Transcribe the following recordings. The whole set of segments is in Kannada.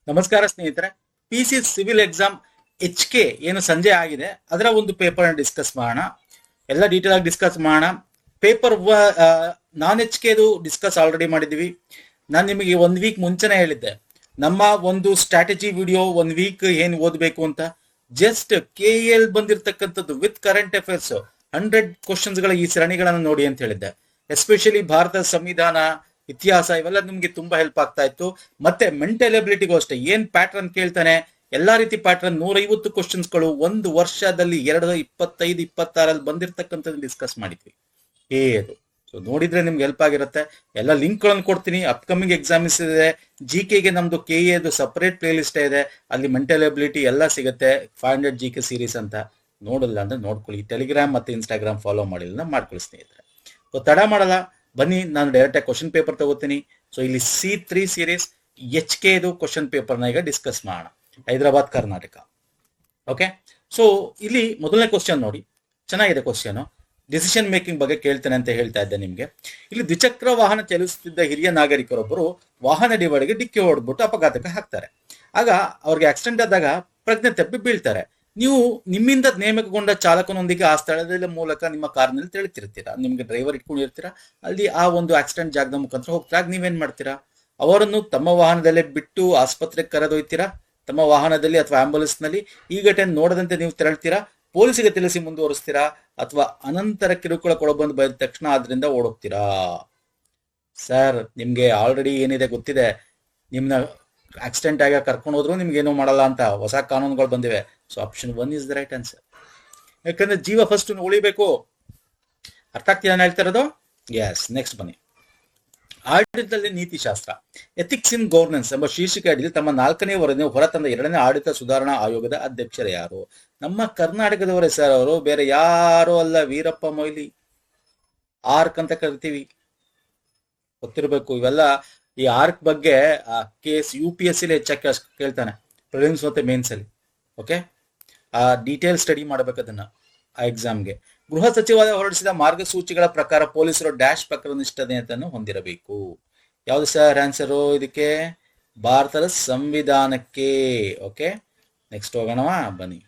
ನಮಸ್ಕಾರ ಸ್ನೇಹಿತರೆ. PC ಸಿವಿಲ್ ಎಕ್ಸಾಮ್ HK ಏನು ಸಂಜೆ ಆಗಿದೆ, ಅದರ ಒಂದು ಪೇಪರ್ ಡಿಸ್ಕಸ್ ಮಾಡೋಣ. ಎಲ್ಲ ಡೀಟೇಲ್ ಆಗಿ ಡಿಸ್ಕಸ್ ಮಾಡೋಣ. ಪೇಪರ್ ನಾನ್ HKದು ಡಿಸ್ಕಸ್ ಆಲ್ರೆಡಿ ಮಾಡಿದ್ವಿ. ನಾನು ನಿಮಗೆ 1 ವೀಕ್ ಮುಂಚೆನೆ ಹೇಳಿದ್ದೆ, ನಮ್ಮ ಒಂದು ಸ್ಟ್ರಾಟಜಿ ವಿಡಿಯೋ 1 ವೀಕ್ ಏನ್ ಓದಬೇಕು ಅಂತ. ಜಸ್ಟ್ KEL ಬಂದಿರತಕ್ಕಂಥದ್ದು ವಿತ್ ಕರೆಂಟ್ ಅಫೇರ್ಸ್ 100 ಕ್ವಶನ್ಸ್ ಗಳ ಈ ಸರಣಿಗಳನ್ನು ನೋಡಿ ಅಂತ ಹೇಳಿದ್ದೆ. ಎಸ್ಪೆಷಲಿ ಭಾರತದ ಸಂವಿಧಾನ, ಇತಿಹಾಸ ಇವೆಲ್ಲ ನಿಮ್ಗೆ ತುಂಬಾ ಹೆಲ್ಪ್ ಆಗ್ತಾ ಇತ್ತು. ಮತ್ತೆ ಮೆಂಟಲ್ ಎಬಿಲಿಟಿಗೂ ಅಷ್ಟೇ, ಏನ್ ಪ್ಯಾಟರ್ನ್ ಕೇಳ್ತಾನೆ ಎಲ್ಲಾ ರೀತಿ ಪ್ಯಾಟರ್ನ್ 150 ಕ್ವಶನ್ಸ್ ಗಳು ಒಂದು ವರ್ಷದಲ್ಲಿ 2025-26 ಬಂದಿರತಕ್ಕಂಥದ್ದು ಡಿಸ್ಕಸ್ ಮಾಡಿದ್ವಿ. ಅದು ಸೊ ನೋಡಿದ್ರೆ ನಿಮ್ಗೆ ಹೆಲ್ಪ್ ಆಗಿರುತ್ತೆ. ಎಲ್ಲ ಲಿಂಕ್ ಗಳನ್ನು ಕೊಡ್ತೀನಿ. ಅಪ್ಕಮಿಂಗ್ ಎಕ್ಸಾಮ್ಸ್ ಇದೆ. GKಗೆ ನಮ್ದು KEದು ಸಪರೇಟ್ ಪ್ಲೇ ಲಿಸ್ಟ್ ಇದೆ, ಅಲ್ಲಿ ಮೆಂಟಲ್ ಎಬಿಲಿಟಿ ಎಲ್ಲ ಸಿಗುತ್ತೆ. 500 GK ಸೀರೀಸ್ ಅಂತ. ನೋಡಲ್ಲ ಅಂದ್ರೆ ನೋಡ್ಕೊಳ್ಳಿ. ಟೆಲಿಗ್ರಾಮ್ ಮತ್ತೆ ಇನ್ಸ್ಟಾಗ್ರಾಮ್ ಫಾಲೋ ಮಾಡಿಲ್ಲ ಮಾಡ್ಕೊಳ್ಳಿ ಸ್ನೇಹಿತರೆ. ಸೊ ತಡ ಮಾಡಲ್ಲ, ಬನ್ನಿ ನಾನು ಡೈರೆಕ್ಟ್ ಆಗಿ ಕ್ವಶನ್ ಪೇಪರ್ ತಗೋತೀನಿ. ಸೊ ಇಲ್ಲಿ C3 ಸೀರೀಸ್ HKದು ಕ್ವಶನ್ ಪೇಪರ್ನ ಈಗ ಡಿಸ್ಕಸ್ ಮಾಡೋಣ. ಹೈದರಾಬಾದ್ ಕರ್ನಾಟಕ. ಓಕೆ, ಸೊ ಇಲ್ಲಿ ಮೊದಲನೇ ಕ್ವಶನ್ ನೋಡಿ, ಚೆನ್ನಾಗಿದೆ ಕ್ವಶನ್. ಡಿಸಿಷನ್ ಮೇಕಿಂಗ್ ಬಗ್ಗೆ ಕೇಳ್ತೇನೆ ಅಂತ ಹೇಳ್ತಾ ಇದ್ದೆ ನಿಮ್ಗೆ. ಇಲ್ಲಿ ದ್ವಿಚಕ್ರ ವಾಹನ ಚಲಿಸುತ್ತಿದ್ದ ಹಿರಿಯ ನಾಗರಿಕರೊಬ್ಬರು ವಾಹನ ಡಿವೈಡ್ಗೆ ಡಿಕ್ಕಿ ಹೊಡೆದ್ಬಿಟ್ಟು ಅಪಘಾತಕ್ಕೆ ಹಾಕ್ತಾರೆ. ಆಗ ಅವ್ರಿಗೆ ಆಕ್ಸಿಡೆಂಟ್ ಆದಾಗ ಪ್ರಜ್ಞೆ ತಪ್ಪಿ ಬೀಳ್ತಾರೆ. ನೀವು ನಿಮ್ಮಿಂದ ನೇಮಕಗೊಂಡ ಚಾಲಕನೊಂದಿಗೆ ಆ ಸ್ಥಳದ ಮೂಲಕ ನಿಮ್ಮ ಕಾರ್ನಲ್ಲಿ ತೆರಳುತ್ತಿರ್ತೀರಾ. ನಿಮ್ಗೆ ಡ್ರೈವರ್ ಇಟ್ಕೊಂಡಿರ್ತೀರಾ, ಅಲ್ಲಿ ಆ ಒಂದು ಆಕ್ಸಿಡೆಂಟ್ ಜಾಗದ ಮುಖಾಂತರ ಹೋಗ್ತಾಗ ನೀವೇನ್ ಮಾಡ್ತೀರಾ? ಅವರನ್ನು ತಮ್ಮ ವಾಹನದಲ್ಲೇ ಬಿಟ್ಟು ಆಸ್ಪತ್ರೆಗೆ ಕರೆದೊಯ್ತೀರಾ, ತಮ್ಮ ವಾಹನದಲ್ಲಿ ಅಥವಾ ಆಂಬುಲೆನ್ಸ್ ನಲ್ಲಿ. ಈ ಘಟನೆ ನೋಡದಂತೆ ನೀವು ತೆರಳ್ತೀರಾ, ಪೊಲೀಸಿಗೆ ತಿಳಿಸಿ ಮುಂದುವರಿಸ್ತೀರಾ, ಅಥವಾ ಅನಂತರ ಕಿರುಕುಳ ಕೊಡಬಂದು ಬೈದ ತಕ್ಷಣ ಆದ್ರಿಂದ ಓಡೋಗ್ತೀರಾ? ಸರ್, ನಿಮ್ಗೆ ಆಲ್ರೆಡಿ ಏನಿದೆ ಗೊತ್ತಿದೆ. ನಿಮ್ನ ಆಕ್ಸಿಡೆಂಟ್ ಆಗಿ ಕರ್ಕೊಂಡು ಹೋದ್ರು ನಿಮ್ಗೆ ಏನೂ ಮಾಡಲ್ಲ ಅಂತ ಹೊಸ ಕಾನೂನುಗಳು ಬಂದಿವೆ. So option 1 is the right answer. ಯಾಕಂದ್ರೆ ಜೀವ ಫಸ್ಟ್ ಉಳಿಬೇಕು. ಅರ್ಥ ಆಗ್ತಿದೆ ನಾನು ಹೇಳ್ತಾ ಇರೋದು? ಎಸ್. ನೆಕ್ಸ್ಟ್ ಬನ್ನಿ. ಆಡಳಿತದಲ್ಲಿ ನೀತಿಶಾಸ್ತ್ರ, ಎಥಿಕ್ಸ್ ಇನ್ ಗವರ್ನೆನ್ಸ್ ಎಂಬ ಶೀರ್ಷಿಕೆ ಅಡಿಯಲ್ಲಿ ತಮ್ಮ 4ನೇ ವರದಿ ಹೊರತಂದ 2ನೇ ಆಡಳಿತ ಸುಧಾರಣಾ ಆಯೋಗದ ಅಧ್ಯಕ್ಷರು ಯಾರು? ನಮ್ಮ ಕರ್ನಾಟಕದವರೇ ಸರ್ ಅವರು, ಬೇರೆ ಯಾರು ಅಲ್ಲ. ವೀರಪ್ಪ ಮೊಯ್ಲಿ, ಆರ್ಕ್ ಅಂತ ಕರಿತೀವಿ, ಗೊತ್ತಿರಬೇಕು. ಇವೆಲ್ಲ ಈ ಆರ್ಕ್ ಬಗ್ಗೆ ಕೇಸ್ UPSC ಹೆಚ್ಚಾಗಿ ಕೇಳ್ತಾನೆ, ಪ್ರಿಲಿಮ್ಸ್ ಮತ್ತೆ ಮೇನ್ಸ್ ಅಲ್ಲಿ. ಓಕೆ, ಆ ಡೀಟೇಲ್ ಸ್ಟಡಿ ಮಾಡ್ಬೇಕು ಅದನ್ನ ಆ ಎಕ್ಸಾಮ್ಗೆ. ಗೃಹ ಸಚಿವಾಲಯ ಹೊರಡಿಸಿದ ಮಾರ್ಗಸೂಚಿಗಳ ಪ್ರಕಾರ ಪೊಲೀಸರು ಡ್ಯಾಶ್ ಪ್ರಕರಣನಿಷ್ಠತೆಯನ್ನು ಹೊಂದಿರಬೇಕು. ಯಾವ್ದು ಸರ್ ಆನ್ಸರು ಇದಕ್ಕೆ? ಭಾರತದ ಸಂವಿಧಾನಕ್ಕೆ. ಓಕೆ, ನೆಕ್ಸ್ಟ್ ಹೋಗೋಣವಾ ಬನ್ನಿ.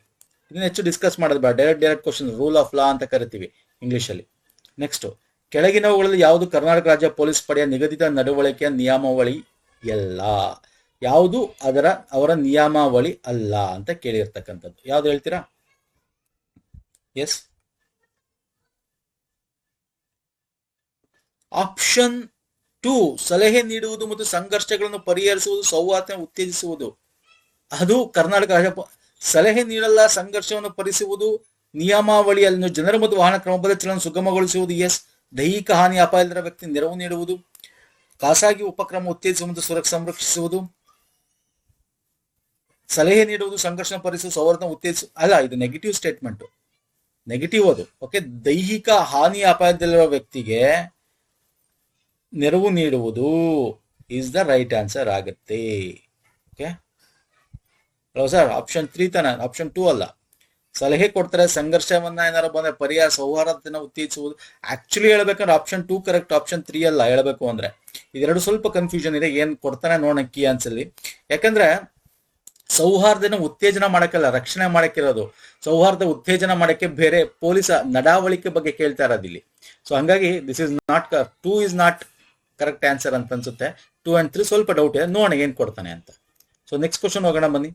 ಇದನ್ನ ಹೆಚ್ಚು ಡಿಸ್ಕಸ್ ಮಾಡೋದು ಬೇಡ, direct question, rule of law ಅಂತ ಕರಿತೀವಿ ಇಂಗ್ಲಿಷ್ ಅಲ್ಲಿ. ನೆಕ್ಸ್ಟ್, ಕೆಳಗಿನವುಗಳಲ್ಲಿ ಯಾವುದು ಕರ್ನಾಟಕ ರಾಜ್ಯ ಪೊಲೀಸ್ ಪಡೆಯ ನಿಗದಿತ ನಡವಳಿಕೆಯ ನಿಯಮಾವಳಿ ಎಲ್ಲ? ಯಾವುದು ಅವರ ನಿಯಮಾವಳಿ ಅಲ್ಲ ಅಂತ ಕೇಳಿರ್ತಕ್ಕಂಥದ್ದು ಯಾವ್ದು ಹೇಳ್ತೀರಾ? ಎಸ್, ಆಪ್ಷನ್ 2, ಸಲಹೆ ನೀಡುವುದು ಮತ್ತು ಸಂಘರ್ಷಗಳನ್ನು ಪರಿಹರಿಸುವುದು, ಸೌಹಾರ್ದ ಉತ್ತೇಜಿಸುವುದು. ಅದು ಕರ್ನಾಟಕ ರಾಜ್ಯ ಸಲಹೆ ನೀಡಲ್ಲ, ಸಂಘರ್ಷವನ್ನು ಪರಿಸುವುದು ನಿಯಮಾವಳಿಯನ್ನು. ಜನರ ಮತ್ತು ವಾಹನ ಕ್ರಮಬದ್ಧ ಚಲನ ಸುಗಮಗೊಳಿಸುವುದು. ಎಸ್. ದೈಹಿಕ ಹಾನಿ ಅಪಾಯದ ವ್ಯಕ್ತಿ ನೆರವು ನೀಡುವುದು, ಖಾಸಗಿ ಉಪಕ್ರಮ ಉತ್ತೇಜಿಸುವುದು, ಸಂರಕ್ಷಿಸುವುದು. ಸಲಹೆ ನೀಡುವುದು, ಸಂಘರ್ಷ ಪರಿಸುವುದು, ಸೌಹಾರ್ದ ಉತ್ತೇಜಿಸು ಅಲ್ಲ, ಇದು ನೆಗೆಟಿವ್ ಸ್ಟೇಟ್ಮೆಂಟ್, ನೆಗೆಟಿವ್ ಅದು. ಓಕೆ, ದೈಹಿಕ ಹಾನಿ ಅಪಾಯದಲ್ಲಿರುವ ವ್ಯಕ್ತಿಗೆ ನೆರವು ನೀಡುವುದು ಈಸ್ ದ ರೈಟ್ ಆನ್ಸರ್ ಆಗುತ್ತೆ. ಓಕೆ ಸರ್, ಆಪ್ಷನ್ 3 ತಾನೆ, ಆಪ್ಷನ್ 2 ಅಲ್ಲ. ಸಲಹೆ ಕೊಡ್ತಾರೆ, ಸಂಘರ್ಷವನ್ನ ಏನಾರು ಬಂದ್ರೆ ಪರಿಹಾರ, ಸೌಹಾರ್ದತೆಯನ್ನು ಉತ್ತೇಜಿಸುವುದು. ಆಕ್ಚುಲಿ ಹೇಳ್ಬೇಕಂದ್ರೆ ಆಪ್ಷನ್ 2 ಕರೆಕ್ಟ್, ಆಪ್ಷನ್ 3 ಅಲ್ಲ ಹೇಳ್ಬೇಕು ಅಂದ್ರೆ. ಇದೆರಡು ಸ್ವಲ್ಪ ಕನ್ಫ್ಯೂಷನ್ ಇದೆ. ಏನ್ ಕೊಡ್ತಾನೆ ನೋಡೋಣ ಕೀ ಆನ್ಸರ್ಲಿ. ಯಾಕಂದ್ರೆ ಸೌಹಾರ್ದನ ಉತ್ತೇಜನ ಮಾಡಕ್ಕೆಲ್ಲ, ರಕ್ಷಣೆ ಮಾಡಕ್ಕಿರೋದು. ಸೌಹಾರ್ದ ಉತ್ತೇಜನ ಮಾಡಕ್ಕೆ ಬೇರೆ ಪೊಲೀಸ್ ನಡಾವಳಿಕೆ ಬಗ್ಗೆ ಕೇಳ್ತಾ ಇರೋದಿಲ್ಲಿ. ಸೊ ಹಂಗಾಗಿ this is not 2 is not correct answer ಅಂತ ಅನ್ಸುತ್ತೆ. 2 and 3 ಸ್ವಲ್ಪ ಡೌಟ್ ಇದೆ, ನೋಡೋಣ ಏನ್ ಕೊಡ್ತಾನೆ ಅಂತ. ಸೊ ನೆಕ್ಸ್ಟ್ ಕ್ವಶನ್ ಹೋಗೋಣ ಬನ್ನಿ.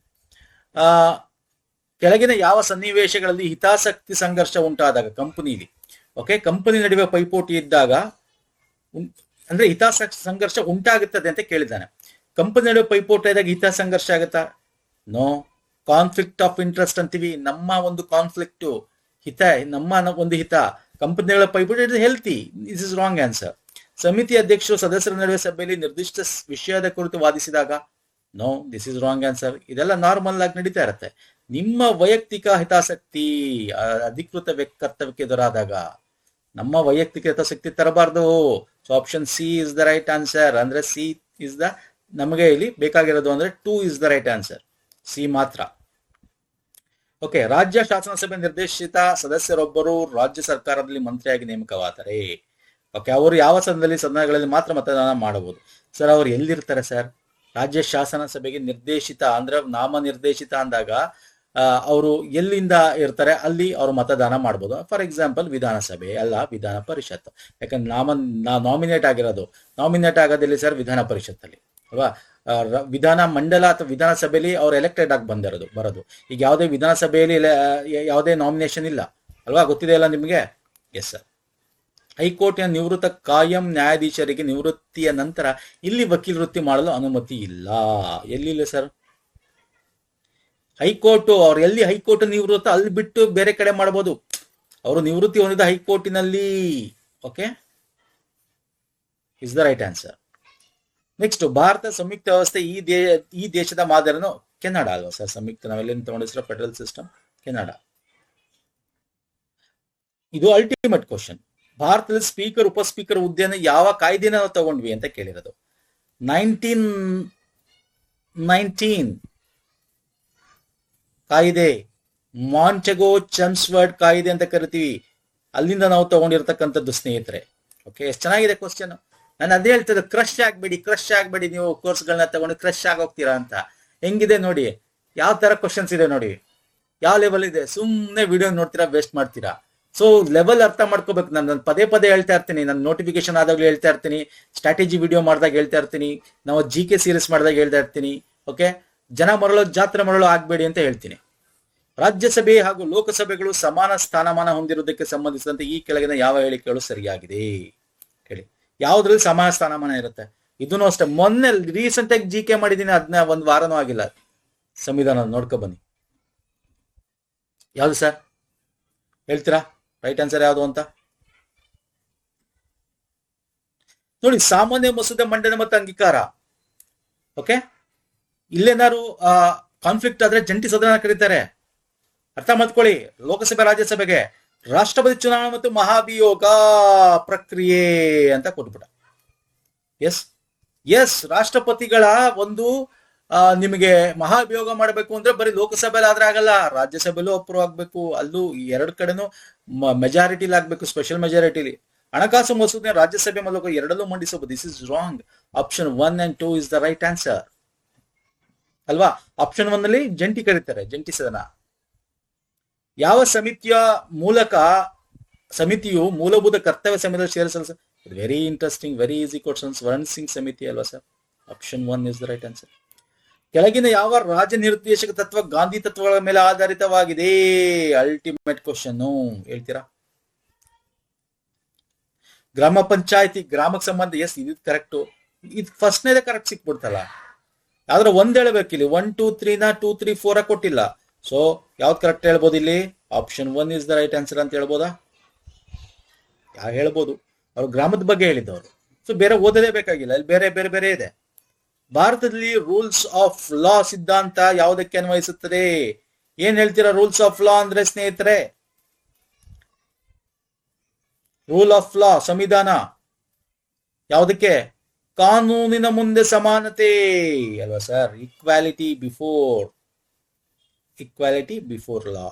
ಕೆಳಗಿನ ಯಾವ ಸನ್ನಿವೇಶಗಳಲ್ಲಿ ಹಿತಾಸಕ್ತಿ ಸಂಘರ್ಷ ಉಂಟಾದಾಗ ಕಂಪನಿಲಿ, ಓಕೆ, ಕಂಪನಿ ನಡುವೆ ಪೈಪೋಟಿ ಇದ್ದಾಗ ಅಂದ್ರೆ ಹಿತಾಸಕ್ತಿ ಸಂಘರ್ಷ ಉಂಟಾಗುತ್ತದೆ ಅಂತ ಕೇಳಿದ್ದಾನೆ. ಕಂಪನಿ ನಡುವೆ ಪೈಪೋಟಿ ಇದ್ದಾಗ ಹಿತ ಸಂಘರ್ಷ ಆಗುತ್ತಾ? ನೋ. ಕಾನ್ಫ್ಲಿಕ್ಟ್ ಆಫ್ ಇಂಟ್ರೆಸ್ಟ್ ಅಂತೀವಿ. ನಮ್ಮ ಒಂದು ಕಾನ್ಫ್ಲಿಕ್ಟ್ ಹಿತ, ನಮ್ಮ ಒಂದು ಹಿತ, ಕಂಪನಿಗಳ ಪೈಪೋಟಿ healthy. This is wrong answer. ಸಮಿತಿ ಅಧ್ಯಕ್ಷರು ಸದಸ್ಯರ ನಡುವೆ ಸಭೆಯಲ್ಲಿ ನಿರ್ದಿಷ್ಟ ವಿಷಯದ ಕುರಿತು ವಾದಿಸಿದಾಗ? No, this is wrong answer. ಇದೆಲ್ಲ ನಾರ್ಮಲ್ ಆಗಿ ನಡೀತಾ ಇರುತ್ತೆ. ನಿಮ್ಮ ವೈಯಕ್ತಿಕ ಹಿತಾಸಕ್ತಿ ಅಧಿಕೃತ ಕರ್ತವ್ಯಕ್ಕೆ ಎದುರಾದಾಗ ನಮ್ಮ ವೈಯಕ್ತಿಕ ಹಿತಾಸಕ್ತಿ ತರಬಾರ್ದು. So option C is the right answer. ಅಂದ್ರೆ C ಇಸ್ ದ, ನಮಗೆ ಇಲ್ಲಿ ಬೇಕಾಗಿರೋದು ಅಂದ್ರೆ 2 is the right answer, C ಮಾತ್ರ. ಓಕೆ, ರಾಜ್ಯ ಶಾಸನಸಭೆ ನಿರ್ದೇಶಿತ ಸದಸ್ಯರೊಬ್ಬರು ರಾಜ್ಯ ಸರ್ಕಾರದಲ್ಲಿ ಮಂತ್ರಿಯಾಗಿ ನೇಮಕವಾದರೆ ಓಕೆ, ಅವರು ಯಾವ ಸದನಗಳಲ್ಲಿ ಸದನಗಳಲ್ಲಿ ಮಾತ್ರ ಮತದಾನ ಮಾಡಬಹುದು? ಸರ್, ಅವ್ರು ಎಲ್ಲಿರ್ತಾರೆ ಸರ್? ರಾಜ್ಯ ಶಾಸನ ಸಭೆಗೆ ನಿರ್ದೇಶಿತ ಅಂದ್ರೆ ನಾಮನಿರ್ದೇಶಿತ ಅಂದಾಗ ಅವರು ಎಲ್ಲಿಂದ ಇರ್ತಾರೆ ಅಲ್ಲಿ ಅವರು ಮತದಾನ ಮಾಡ್ಬೋದು. ಫಾರ್ ಎಕ್ಸಾಂಪಲ್ ವಿಧಾನಸಭೆ ಅಲ್ಲ ವಿಧಾನ ಪರಿಷತ್, ಯಾಕಂದ್ರೆ ನಾಮಿನೇಟ್ ಆಗಿರೋದು ನಾಮಿನೇಟ್ ಆಗೋದಿಲ್ಲ ಸರ್ ವಿಧಾನ ಪರಿಷತ್ತಲ್ಲಿ ಅಲ್ವಾ. ವಿಧಾನ ಮಂಡಲ ಅಥವಾ ವಿಧಾನಸಭೆಯಲ್ಲಿ ಅವ್ರು ಎಲೆಕ್ಟೆಡ್ ಆಗಿ ಬರೋದು. ಈಗ ಯಾವುದೇ ವಿಧಾನಸಭೆಯಲ್ಲಿ ಯಾವುದೇ ನಾಮಿನೇಷನ್ ಇಲ್ಲ ಅಲ್ವಾ, ಗೊತ್ತಿದೆ ಅಲ್ಲ ನಿಮಗೆ. Yes sir. ಹೈಕೋರ್ಟಿನ ನಿವೃತ್ತ ಕಾಯಂ ನ್ಯಾಯಾಧೀಶರಿಗೆ ನಿವೃತ್ತಿಯ ನಂತರ ಇಲ್ಲಿ ವಕೀಲ ವೃತ್ತಿ ಮಾಡಲು ಅನುಮತಿ ಇಲ್ಲ. ಎಲ್ಲಿಲ್ಲ ಸರ್ ಹೈಕೋರ್ಟ್, ಅವ್ರು ಎಲ್ಲಿ ಹೈಕೋರ್ಟ್ ನಿವೃತ್ತ ಅಲ್ಲಿ ಬಿಟ್ಟು ಬೇರೆ ಕಡೆ ಮಾಡಬಹುದು. ಅವರು ನಿವೃತ್ತಿ ಹೊಂದಿದ ಹೈಕೋರ್ಟಿನಲ್ಲಿ. Okay, is the right answer. Next, ಭಾರತ ಸಂಯುಕ್ತ ವ್ಯವಸ್ಥೆ ಈ ದೇಶದ ಮಾದರಿನು ಕೆನಡಾ ಅಲ್ವಾ ಸರ್. ಸಂಯುಕ್ತ ನಾವೆಲ್ಲ ತಗೊಂಡಿರೋ ಫೆಡರಲ್ ಸಿಸ್ಟಮ್ ಕೆನಡಾ. ಇದು ಅಲ್ಟಿಮೇಟ್ ಕ್ವಶನ್. ಭಾರತದಲ್ಲಿ ಸ್ಪೀಕರ್ ಉಪ ಸ್ಪೀಕರ್ ಹುದ್ದೆಯನ್ನು ಯಾವ ಕಾಯ್ದೆನ ನಾವು ತಗೊಂಡ್ವಿ ಅಂತ ಕೇಳಿರೋದು. 1919 ಕಾಯ್ದೆ, ಮಾಂಚೆಗೋ ಚಮ್ಸ್ವರ್ಡ್ ಕಾಯ್ದೆ ಅಂತ ಕರಿತೀವಿ, ಅಲ್ಲಿಂದ ನಾವು ತಗೊಂಡಿರ್ತಕ್ಕಂಥದ್ದು ಸ್ನೇಹಿತರೆ. ಓಕೆ, ಎಷ್ಟು ಚೆನ್ನಾಗಿದೆ ಕ್ವಶನ್. ನಾನು ಅದೇ ಹೇಳ್ತಿದ್ದೆ, ಕ್ರಶ್ ಆಗ್ಬೇಡಿ ನೀವು ಕೋರ್ಸ್ಗಳನ್ನ ತಗೊಂಡು ಕ್ರಶ್ ಆಗೋಗ್ತೀರಾ ಅಂತ. ಹೆಂಗಿದೆ ನೋಡಿ, ಯಾವ ತರ ಕ್ವಶನ್ಸ್ ಇದೆ ನೋಡಿ, ಯಾವ ಲೆವೆಲ್ ಇದೆ. ಸುಮ್ಮನೆ ವಿಡಿಯೋ ನೋಡ್ತೀರಾ, ವೇಸ್ಟ್ ಮಾಡ್ತೀರಾ. ಸೊ ಲೆವೆಲ್ ಅರ್ಥ ಮಾಡ್ಕೋಬೇಕು. ನಾನು ಪದೇ ಹೇಳ್ತಾ ಇರ್ತೀನಿ, ನನ್ನ ನೋಟಿಫಿಕೇಶನ್ ಆದಾಗಲೂ ಹೇಳ್ತಾ ಇರ್ತೀನಿ, ಸ್ಟ್ರಾಟಜಿ ವಿಡಿಯೋ ಮಾಡಿದಾಗ ಹೇಳ್ತಾ ಇರ್ತೀನಿ, ನಾವು GK ಸೀರೀಸ್ ಮಾಡಿದಾಗ ಹೇಳ್ತಾ ಇರ್ತೀನಿ. ಓಕೆ, ಜನ ಮರಳು ಜಾತ್ರೆ ಮರಳು ಆಗ್ಬೇಡಿ ಅಂತ ಹೇಳ್ತೀನಿ. ರಾಜ್ಯಸಭೆ ಹಾಗೂ ಲೋಕಸಭೆಗಳು ಸಮಾನ ಸ್ಥಾನಮಾನ ಹೊಂದಿರುವುದಕ್ಕೆ ಸಂಬಂಧಿಸಿದಂತೆ ಈ ಕೆಳಗಿನ ಯಾವ ಹೇಳಿಕೆಗಳು ಸರಿಯಾಗಿದೆ ಹೇಳಿ. ಯಾವ್ದ್ರಲ್ಲಿ ಸಮಾನ ಸ್ಥಾನಮಾನ ಇರುತ್ತೆ? ಇದನ್ನು ಅಷ್ಟೇ, ಮೊನ್ನೆ ರೀಸೆಂಟ್ ಆಗಿ GK ಮಾಡಿದ್ದೀನಿ, ಅದನ್ನ ಒಂದು ವಾರನೂ ಆಗಿಲ್ಲ. ಸಂವಿಧಾನ ನೋಡ್ಕೊ ಬನ್ನಿ. ಯಾವ್ದು ಸರ್ ಹೇಳ್ತೀರಾ? ರೈಟ್ ಆನ್ಸರ್ ಯಾವುದು ಅಂತ ನೋಡಿ. ಸಾಮಾನ್ಯ ಮಸೂದೆ ಮಂಡನೆ ಮತ್ತು ಅಂಗೀಕಾರ. ಓಕೆ, ಇಲ್ಲೇನಾದ್ರು ಕಾನ್ಫ್ಲಿಕ್ಟ್ ಆದ್ರೆ ಜಂಟಿ ಸದನ ಕರೀತಾರೆ, ಅರ್ಥ ಮಾಡ್ಕೊಳ್ಳಿ. ಲೋಕಸಭೆ ರಾಜ್ಯಸಭೆಗೆ ರಾಷ್ಟ್ರಪತಿ ಚುನಾವಣೆ ಮತ್ತು ಮಹಾಭಿಯೋಗ ಪ್ರಕ್ರಿಯೆ ಅಂತ ಕೊಟ್ಬಿಡ. ಎಸ್ ರಾಷ್ಟ್ರಪತಿಗಳ ಒಂದು ನಿಮಗೆ ಮಹಾಭಿಯೋಗ ಮಾಡಬೇಕು ಅಂದ್ರೆ ಬರೀ ಲೋಕಸಭೆಲಿ ಆದ್ರೆ ಆಗಲ್ಲ, ರಾಜ್ಯಸಭೆಲೂ ಅಪ್ರೂವ್ ಆಗ್ಬೇಕು. ಅಲ್ಲೂ ಎರಡು ಕಡೆನೂ ಮೆಜಾರಿಟಿಲಿ ಆಗ್ಬೇಕು, ಸ್ಪೆಷಲ್ ಮೆಜಾರಿಟಿಲಿ. ಹಣಕಾಸು ಮಸೂದೆ ರಾಜ್ಯಸಭೆ ಮೂಲಕ ಎರಡಲ್ಲೂ ಮಂಡಿಸಬಹುದು. This is wrong. Option 1 and 2 is the right answer ಅಲ್ವಾ. ಆಪ್ಷನ್ 1 ಅಲ್ಲಿ ಜಂಟಿ ಕರೀತಾರೆ, ಜಂಟಿ ಸದನ. ಯಾವ ಸಮಿತಿಯು ಮೂಲಭೂತ ಕರ್ತವ್ಯ ಸಮಿತಿಯಲ್ಲಿ ಸೇರಿಸಲು? Very interesting, very easy questions. Swaran Singh ಸಮಿತಿ ಅಲ್ವಾ sir. Option 1 is the right answer. ಕೆಳಗಿನ ಯಾವ ರಾಜ್ಯ ನಿರ್ದೇಶಕ ತತ್ವ ಗಾಂಧಿ ತತ್ವಗಳ ಮೇಲೆ ಆಧಾರಿತವಾಗಿದೆ? ಅಲ್ಟಿಮೇಟ್ ಕ್ವಶನ್, ಹೇಳ್ತೀರಾ? ಗ್ರಾಮ ಪಂಚಾಯತಿ, ಗ್ರಾಮಕ್ಕೆ ಸಂಬಂಧ. ಎಸ್, ಇದು ಕರೆಕ್ಟ್. ಇದು ಫಸ್ಟ್ನೇದೇ ಕರೆಕ್ಟ್ ಸಿಕ್ಬಿಡ್ತಲ್ಲ. ಯಾವ್ದ್ರ ಒಂದ್ ಹೇಳ್ಬೇಕಿಲ್ಲಿ. 1 2 3 2 3 4 ಕೊಟ್ಟಿಲ್ಲ. ಸೊ ಯಾವ್ದು ಕರೆಕ್ಟ್ ಹೇಳ್ಬೋದು ಇಲ್ಲಿ? Option 1 is the right answer ಅಂತ ಹೇಳ್ಬೋದಾ? ಹೇಳ್ಬೋದು. ಅವ್ರು ಗ್ರಾಮದ ಬಗ್ಗೆ ಹೇಳಿದ್ದವರು. ಸೊ ಬೇರೆ ಓದದೇ ಬೇಕಾಗಿಲ್ಲ, ಇಲ್ಲಿ ಬೇರೆ ಇದೆ. ಭಾರತದಲ್ಲಿ ರೂಲ್ಸ್ ಆಫ್ ಲಾ ಸಿದ್ಧಾಂತ ಯಾವುದಕ್ಕೆ ಅನ್ವಯಿಸುತ್ತದೆ? ಏನ್ ಹೇಳ್ತೀರಾ ರೂಲ್ಸ್ ಆಫ್ ಲಾ ಅಂದ್ರೆ ಸ್ನೇಹಿತರೆ? ರೂಲ್ ಆಫ್ ಲಾ, ಸಂವಿಧಾನ ಯಾವುದಕ್ಕೆ? ಕಾನೂನಿನ ಮುಂದೆ ಸಮಾನತೆ ಅಲ್ವಾ ಸರ್. ಈಕ್ವಾಲಿಟಿ ಬಿಫೋರ್ ಲಾ,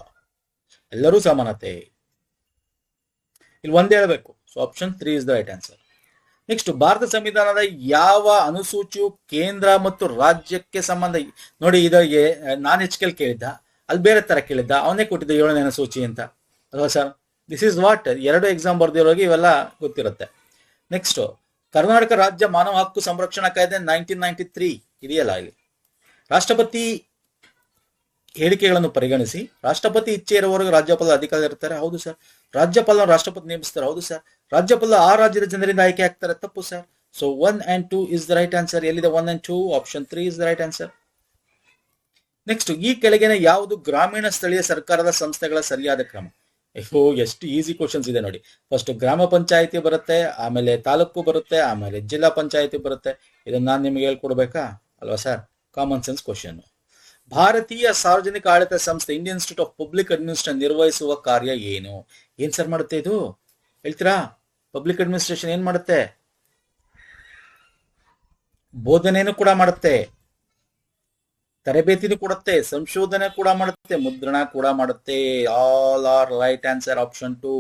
ಎಲ್ಲರೂ ಸಮಾನತೆ. ಇಲ್ಲಿ ಒಂದೇ ಹೇಳ್ಬೇಕು. So option 3 is the right answer. Next, Bharat ಸಂವಿಧಾನದ ಯಾವ ಅನುಸೂಚಿಯು ಕೇಂದ್ರ ಮತ್ತು ರಾಜ್ಯಕ್ಕೆ ಸಂಬಂಧ? ನೋಡಿ, ಇದಕ್ಕೆ ನಾನು HKL ಕೇಳಿದ್ದ, ಅಲ್ಲಿ ಬೇರೆ ತರ ಕೇಳಿದ್ದ, ಅವನೇ ಕೊಟ್ಟಿದ್ದ 7ನೇ ಅನುಸೂಚಿ ಅಂತ ಅಲ್ವಾ sir. This is what 2 exam ಬರ್ದಿರೋರಿಗೆ ಇವೆಲ್ಲ ಗೊತ್ತಿರುತ್ತೆ. ನೆಕ್ಸ್ಟ್, ಕರ್ನಾಟಕ ರಾಜ್ಯ ಮಾನವ ಹಕ್ಕು ಸಂರಕ್ಷಣಾ ಕಾಯ್ದೆ 1993 ಇದೆಯಲ್ಲ, ಇಲ್ಲಿ ರಾಷ್ಟ್ರಪತಿ ಹೇಳಿಕೆಗಳನ್ನು ಪರಿಗಣಿಸಿ ರಾಷ್ಟ್ರಪತಿ ಇಚ್ಛೆ ಇರುವವರೆಗೂ ರಾಜ್ಯಪಾಲ ಅಧಿಕಾರ ಇರ್ತಾರೆ. ಹೌದು ಸರ್. ರಾಜ್ಯಪಾಲ ರಾಷ್ಟ್ರಪತಿ ನೇಮಿಸ್ತಾರೆ. ಹೌದು ಸರ್. ರಾಜ್ಯಪಾಲ ಆ ರಾಜ್ಯದ ಜನರಿಂದ ಆಯ್ಕೆ ಆಗ್ತಾರೆ. ತಪ್ಪು sir. So 1 and 2 is the right answer. ಎಲ್ಲಿದೆ 1 and 2? Option 3 is the right answer. Next, ಈ ಕೆಳಗಿನ ಯಾವುದು ಗ್ರಾಮೀಣ ಸ್ಥಳೀಯ ಸರ್ಕಾರದ ಸಂಸ್ಥೆಗಳ ಸರಿಯಾದ ಕ್ರಮ? ಎಷ್ಟು ಈಸಿ ಕ್ವಶನ್ಸ್ ಇದೆ ನೋಡಿ. ಫಸ್ಟ್ ಗ್ರಾಮ ಪಂಚಾಯತಿ ಬರುತ್ತೆ, ಆಮೇಲೆ ತಾಲೂಕು ಬರುತ್ತೆ, ಆಮೇಲೆ ಜಿಲ್ಲಾ ಪಂಚಾಯತಿ ಬರುತ್ತೆ. ಇದನ್ನ ನಾನು ನಿಮಗೆ ಹೇಳ್ಕೊಡ್ಬೇಕಾ ಅಲ್ವಾ ಸರ್? Common sense question. ಭಾರತೀಯ ಸಾರ್ವಜನಿಕ ಆಡಳಿತ ಸಂಸ್ಥೆ Indian institute of public administration ನಿರ್ವಹಿಸುವ ಕಾರ್ಯ ಏನು? ಏನ್ ಸರ್ ಮಾಡುತ್ತೆ ಇದು? ಹೇಳ್ತೀರಾ? ಪಬ್ಲಿಕ್ ಅಡ್ಮಿನಿಸ್ಟ್ರೇಷನ್ ಏನ್ ಮಾಡುತ್ತೆ? ಬೋಧನೆಯನ್ನು ಕೂಡ ಮಾಡುತ್ತೆ, ತರಬೇತಿನೂ ಕೊಡುತ್ತೆ, ಸಂಶೋಧನೆ ಕೂಡ ಮಾಡುತ್ತೆ, ಮುದ್ರಣ ಕೂಡ ಮಾಡುತ್ತೆ. All are right answer. Option 2.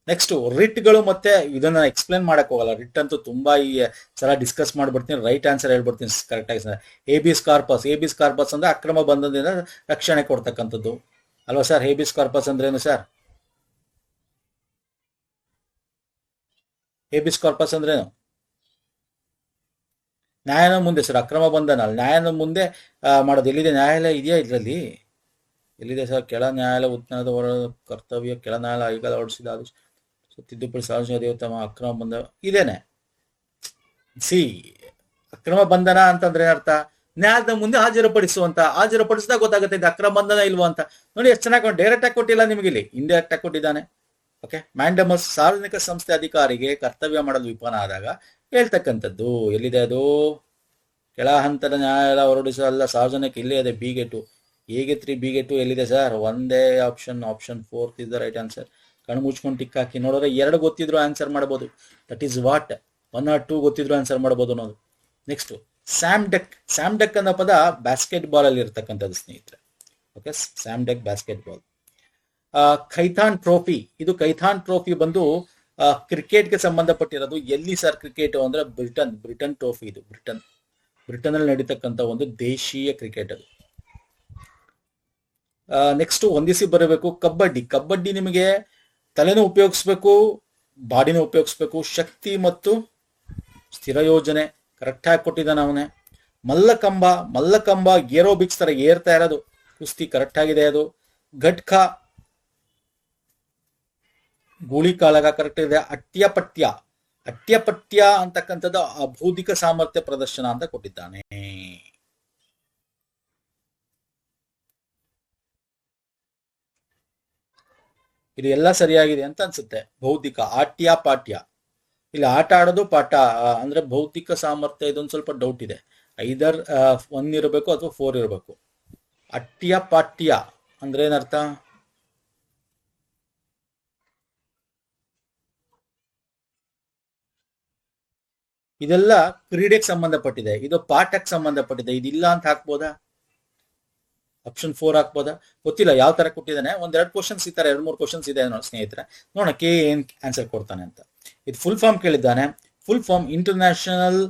Next ರಿಟ್ಗಳು ಮತ್ತೆ ಇದನ್ನ ಎಕ್ಸ್ಪ್ಲೇನ್ ಮಾಡಕ್ ಹೋಗಲ್ಲ. ರಿಟ್ ಅಂತೂ ತುಂಬಾ ಈ ಸಲ ಡಿಸ್ಕಸ್ ಮಾಡ್ಬಿಡ್ತೀನಿ. ರೈಟ್ ಆನ್ಸರ್ ಹೇಳ್ಬಿಡ್ತೀನಿ ಕರೆಕ್ಟ್ ಆಗಿ. Habeas corpus. ಹೇಬಿಸ್ ಕಾರ್ಪಸ್ ಅಂದ್ರೆ ಅಕ್ರಮ ಬಂಧನದಿಂದ ರಕ್ಷಣೆ ಕೊಡ್ತಕ್ಕಂಥದ್ದು ಅಲ್ವಾ ಸರ್? ಹೇಬಿಸ್ ಕಾರ್ಪಸ್ ಅಂದ್ರೆ ಏನು ಸರ್? ಹೇಬಿಸ್ ಕಾರ್ಪಸ್ ಅಂದ್ರೇನು? ನ್ಯಾಯನ ಮುಂದೆ ಸರ್, ಅಕ್ರಮ ಬಂಧನ ಅಲ್ಲ, ನ್ಯಾಯನ ಮುಂದೆ ಮಾಡೋದು. ಎಲ್ಲಿದೆ ನ್ಯಾಯಾಲಯ? ಇದೆಯಾ ಇದರಲ್ಲಿ? ಎಲ್ಲಿದೆ ಸರ್? ಕೆಳ ನ್ಯಾಯಾಲಯ ಉತ್ಪನ್ನದ ಹೊರ ಕರ್ತವ್ಯ, ಕೆಳ ನ್ಯಾಯಾಲಯ ಈಗ ಹೊರಡಿಸಿದ ಆದೇಶ ತಿದ್ದುಪಡಿ ಸಾರ್ವಜನಿಕ ದೇವತಮ ಅಕ್ರಮ ಬಂಧನ ಇದೇನೆ. ಸಿ, ಅಕ್ರಮ ಬಂಧನ ಅಂತಂದ್ರೆ ಏನರ್ಥ? ನ್ಯಾಯದ ಮುಂದೆ ಹಾಜರುಪಡಿಸುವಂತ. ಹಾಜರುಪಡಿಸಿದಾಗ ಗೊತ್ತಾಗುತ್ತೆ ಇದು ಅಕ್ರಮ ಬಂಧನ ಇಲ್ವಾ ಅಂತ. ನೋಡಿ ಎಷ್ಟು ಚೆನ್ನಾಗಿ ಡೈರೆಕ್ಟ್ ಆಗಿ ಕೊಟ್ಟಿಲ್ಲ ನಿಮಗೆ, ಇಲ್ಲಿ ಇಂಡೈರೆಕ್ಟ್ ಆಗಿ ಕೊಟ್ಟಿದ್ದಾನೆ. ಓಕೆ, ಮ್ಯಾಂಡಮಸ್ ಸಾರ್ವಜನಿಕ ಸಂಸ್ಥೆ ಅಧಿಕಾರಿಗೆ ಕರ್ತವ್ಯ ಮಾಡಲು ವಿಫಲ ಆದಾಗ ಹೇಳ್ತಕ್ಕಂಥದ್ದು. ಎಲ್ಲಿದೆ ಅದು? ಕೆಳ ಹಂತದ ನ್ಯಾಯಾಲಯ ಹೊರಡಿಸಲ್ಲ ಸಾರ್ವಜನಿಕ. ಇಲ್ಲೇ ಇದೆ B-2. A-3 B-2 ಎಲ್ಲಿದೆ ಸರ್? ಒಂದೇ option 4 is the right answer. ಕಣ್ಣು ಮುಚ್ಕೊಂಡು ಟಿಕ್ ಹಾಕಿ. ನೋಡಿದ್ರೆ 2 ಗೊತ್ತಿದ್ರು ಆನ್ಸರ್ ಮಾಡಬಹುದು. ದಟ್ ಈಸ್ ವಾಟ್ 1 or 2 ಗೊತ್ತಿದ್ರು ಆನ್ಸರ್ ಮಾಡಬಹುದು ಅನ್ನೋದು. Next slam dunk. Slam dunk ಅನ್ನೋ ಪದ ಬ್ಯಾಸ್ಕೆಟ್ ಬಾಲ್ ಅಲ್ಲಿ ಇರ್ತಕ್ಕಂಥದ್ದು ಸ್ನೇಹಿತರೆ. Okay, slam dunk basketball. ಕೈಥಾನ್ ಟ್ರೋಫಿ. ಇದು ಕೈಥಾನ್ ಟ್ರೋಫಿ ಬಂದು ಕ್ರಿಕೆಟ್ಗೆ ಸಂಬಂಧಪಟ್ಟಿರೋದು. ಎಲ್ಲಿ ಸರ್ ಕ್ರಿಕೆಟ್ ಅಂದ್ರೆ ಬ್ರಿಟನ್ ಟ್ರೋಫಿ. ಇದು ಬ್ರಿಟನ್ ಅಲ್ಲಿ ನಡೀತಕ್ಕಂಥ ಒಂದು ದೇಶೀಯ ಕ್ರಿಕೆಟ್ ಅದು. ನೆಕ್ಸ್ಟ್ ಹೊಂದಿಸಿ ಬರಬೇಕು. ಕಬಡ್ಡಿ ನಿಮಗೆ ತಲೆನೂ ಉಪಯೋಗಿಸ್ಬೇಕು, ಬಾಡಿನೂ ಉಪಯೋಗಿಸ್ಬೇಕು. ಶಕ್ತಿ ಮತ್ತು ಸ್ಥಿರ ಯೋಜನೆ ಕರೆಕ್ಟ್ ಆಗಿ ಕೊಟ್ಟಿದ್ದಾನೆ ಅವನೇ. ಮಲ್ಲಕಂಬ ಏರೋಬಿಕ್ಸ್ ತರ ಏರ್ತಾ ಇರೋದು. ಕುಸ್ತಿ ಕರೆಕ್ಟ್ ಆಗಿದೆ ಅದು. ಘಟ್ಕ ಗೂಳಿ ಕಾಳಗ ಕರೆಕ್ಟ್ ಇದೆ. ಅಟ್ಯಪಟ್ಯ ಅಂತಕ್ಕಂಥದ್ದು ಅಬೌದ್ಧಿಕ ಸಾಮರ್ಥ್ಯ ಪ್ರದರ್ಶನ ಅಂತ ಕೊಟ್ಟಿದ್ದಾನೆ. ಇದು ಎಲ್ಲ ಸರಿಯಾಗಿದೆ ಅಂತ ಅನ್ಸುತ್ತೆ. ಬೌದ್ಧಿಕ ಪಾಠ್ಯ. ಇಲ್ಲಿ ಆಟ ಆಡೋದು ಪಾಠ ಅಂದ್ರೆ ಭೌತಿಕ ಸಾಮರ್ಥ್ಯ. ಇದೊಂದು ಸ್ವಲ್ಪ ಡೌಟ್ ಇದೆ. ಐದರ್ 1 ಇರಬೇಕು ಅಥವಾ 4 ಇರಬೇಕು. ಪಾಠ್ಯ ಅಂದ್ರೆ ಏನರ್ಥ? ಇದೆಲ್ಲ ಕ್ರೀಡೆಗೆ ಸಂಬಂಧಪಟ್ಟಿದೆ, ಇದು ಪಾಠಕ್ಕೆ ಸಂಬಂಧಪಟ್ಟಿದೆ. ಇದಿಲ್ಲ ಅಂತ ಹಾಕ್ಬೋದಾ? ಆಪ್ಷನ್ 4 ಹಾಕ್ಬೋದಾ? ಗೊತ್ತಿಲ್ಲ ಯಾವ ತರ ಕೊಟ್ಟಿದ್ದಾನೆ. 1-2 ಕ್ವಶನ್ಸ್ ಈ ತರ 2-3 ಕ್ವಶನ್ಸ್ ಇದೆ ಸ್ನೇಹಿತರೆ. ನೋಡೋಣ ಕೆ ಏನ್ ಆನ್ಸರ್ ಕೊಡ್ತಾನೆ ಅಂತ. ಇದು ಫುಲ್ ಫಾರ್ಮ್ ಕೇಳಿದ್ದಾನೆ. Full form international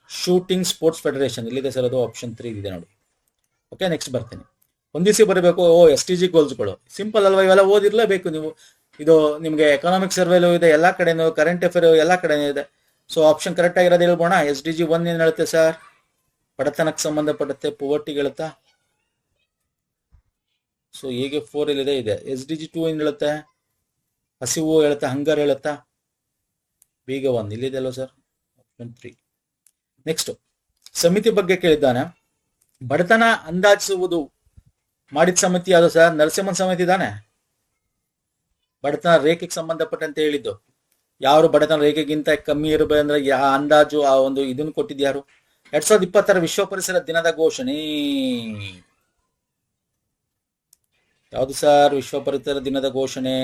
shooting sports federation. ಇಲ್ಲಿದೆ ಸರ್, ಅದು ಆಪ್ಷನ್ 3 ಇದೆ ನೋಡಿ. ಓಕೆ, ನೆಕ್ಸ್ಟ್ ಬರ್ತೀನಿ. ಹೊಂದಿಸಿ ಬರಬೇಕು. STG ಗೋಲ್ಸ್ಗಳು ಸಿಂಪಲ್ ಅಲ್ವಾ? ಇವೆಲ್ಲ ಓದಿರ್ಲೇಬೇಕು ನೀವು. ಇದು ನಿಮ್ಗೆ ಎಕನಾಮಿಕ್ ಸರ್ವೇಲೂ ಇದೆ, ಎಲ್ಲಾ ಕಡೆನೂ ಕರೆಂಟ್ ಅಫೇರ್ ಎಲ್ಲಾ ಕಡೆನೂ ಇದೆ. ಸೊ ಆಪ್ಷನ್ ಕರೆಕ್ಟ್ ಆಗಿರೋದು ಹೇಳ್ಬೋಣ. SDG 1 ಏನ್ ಹೇಳುತ್ತೆ ಸರ್? ಬಡತನಕ್ಕೆ ಸಂಬಂಧಪಡುತ್ತೆ, ಪುವರ್ಟಿಗೆ ಹೇಳುತ್ತಾ. ಸೊ ಹೇಗೆ 4 ಇದೆ. SDG 2 ಏನ್ ಹೇಳುತ್ತೆ? ಹಸಿವು ಹೇಳುತ್ತಾ, ಹಂಗರ್ ಹೇಳುತ್ತಾ. ಬೇಗ 1 ಇಲ್ಲಿದೆ ಅಲ್ವ ಸರ್? ಆಪ್ಷನ್ 3. ನೆಕ್ಸ್ಟ್ ಸಮಿತಿ ಬಗ್ಗೆ ಕೇಳಿದ್ದಾನೆ. ಬಡತನ ಅಂದಾಜಿಸುವುದು ಮಾಡಿದ ಸಮಿತಿ ಯಾವುದು ಸರ್? ನರಸಿಂಹನ್ ಸಮಿತಿ ತಾನೆ. ಬಡತನ ರೇಖೆಗೆ ಸಂಬಂಧಪಟ್ಟಂತೆ ಹೇಳಿದ್ದು. ಯಾರು ಬಡತನ ರೇಖೆಗಿಂತ ಕಮ್ಮಿ ಇರಬೇಕು ಅಂದ್ರೆ ಅಂದಾಜು ಆ ಒಂದು ಇದನ್ನು ಕೊಟ್ಟಿದ್ಯಾರು? 2020 ವಿಶ್ವ ಪರಿಸರ ದಿನದ ಘೋಷಣೆ ಯಾವುದು ಸರ್? ವಿಶ್ವ ಪರಿಸರ ದಿನದ ಘೋಷಣೆ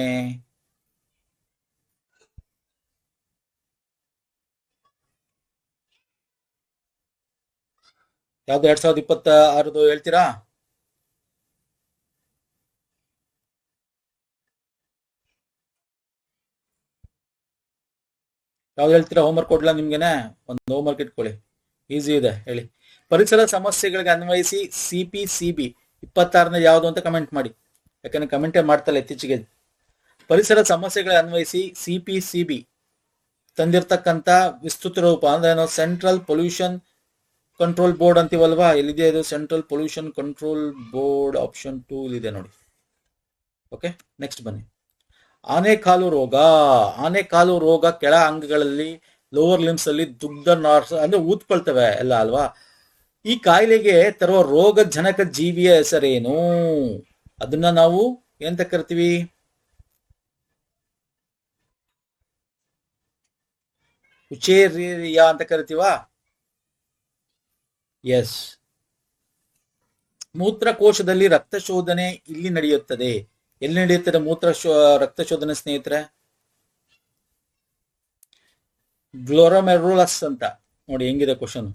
ಯಾವ್ದು? 2026 ಹೇಳ್ತೀರಾ? ಯಾವ್ದು ಹೇಳ್ತೀರಾ? ಹೋಮ್ವರ್ಕ್ ಕೊಡ್ಲಾ ನಿಮ್ಗೆನೆ? ಒಂದು ಹೋಮ್ವರ್ಕ್ ಇಟ್ಕೊಳ್ಳಿ, ಈಸಿ ಇದೆ, ಹೇಳಿ. ಪರಿಸರ ಸಮಸ್ಯೆಗಳಿಗೆ ಅನ್ವಯಿಸಿ CPCB 26 ಯಾವುದು ಅಂತ ಕಮೆಂಟ್ ಮಾಡಿ. ಯಾಕಂದ್ರೆ ಕಮೆಂಟೇ ಮಾಡ್ತಲ್ಲ ಇತ್ತೀಚೆಗೆ. ಪರಿಸರ ಸಮಸ್ಯೆಗಳಿಗೆ ಅನ್ವಯಿಸಿ CPCB ತಂದಿರ್ತಕ್ಕಂಥ ವಿಸ್ತೃತ ರೂಪ ಅಂದ್ರೆ ಏನು? ಸೆಂಟ್ರಲ್ ಪೊಲ್ಯೂಷನ್ ಕಂಟ್ರೋಲ್ ಬೋರ್ಡ್ ಅಂತೀವಲ್ವಾ. ಎಲ್ಲಿದೆ ಇದು? Central pollution control board option 2 ಇಲ್ಲಿದೆ ನೋಡಿ. ಓಕೆ, ನೆಕ್ಸ್ಟ್ ಬನ್ನಿ. ಆನೆಕಾಲು ರೋಗ ಕೆಳ ಅಂಗಗಳಲ್ಲಿ ಲೋವರ್ ಲಿಮ್ಸ್ ಅಲ್ಲಿ ದುಗ್ಧ ನಾರ್ಸ್ ಅಂದ್ರೆ ಊದ್ಕೊಳ್ತವೆ ಎಲ್ಲ ಅಲ್ವಾ. ಈ ಕಾಯಿಲೆಗೆ ತರುವ ರೋಗ ಜನಕ ಜೀವಿಯ ಹೆಸರೇನು? ಅದನ್ನ ನಾವು ಎಂತ ಕರಿತೀವಿ? ಉಚೇರಿಯಾ ಅಂತ ಕರಿತೀವಾ? ಎಸ್. ಮೂತ್ರಕೋಶದಲ್ಲಿ ರಕ್ತ ಶೋಧನೆ ಇಲ್ಲಿ ನಡೆಯುತ್ತದೆ. ಎಲ್ಲಿ ನಡೆಯುತ್ತದೆ ರಕ್ತ ಶೋಧನೆ ಸ್ನೇಹಿತರೆ? ಗ್ಲೋರಮೆರುಲಸ್ ಅಂತ ನೋಡಿ. ಹೆಂಗಿದೆ ಕ್ವಶನ್?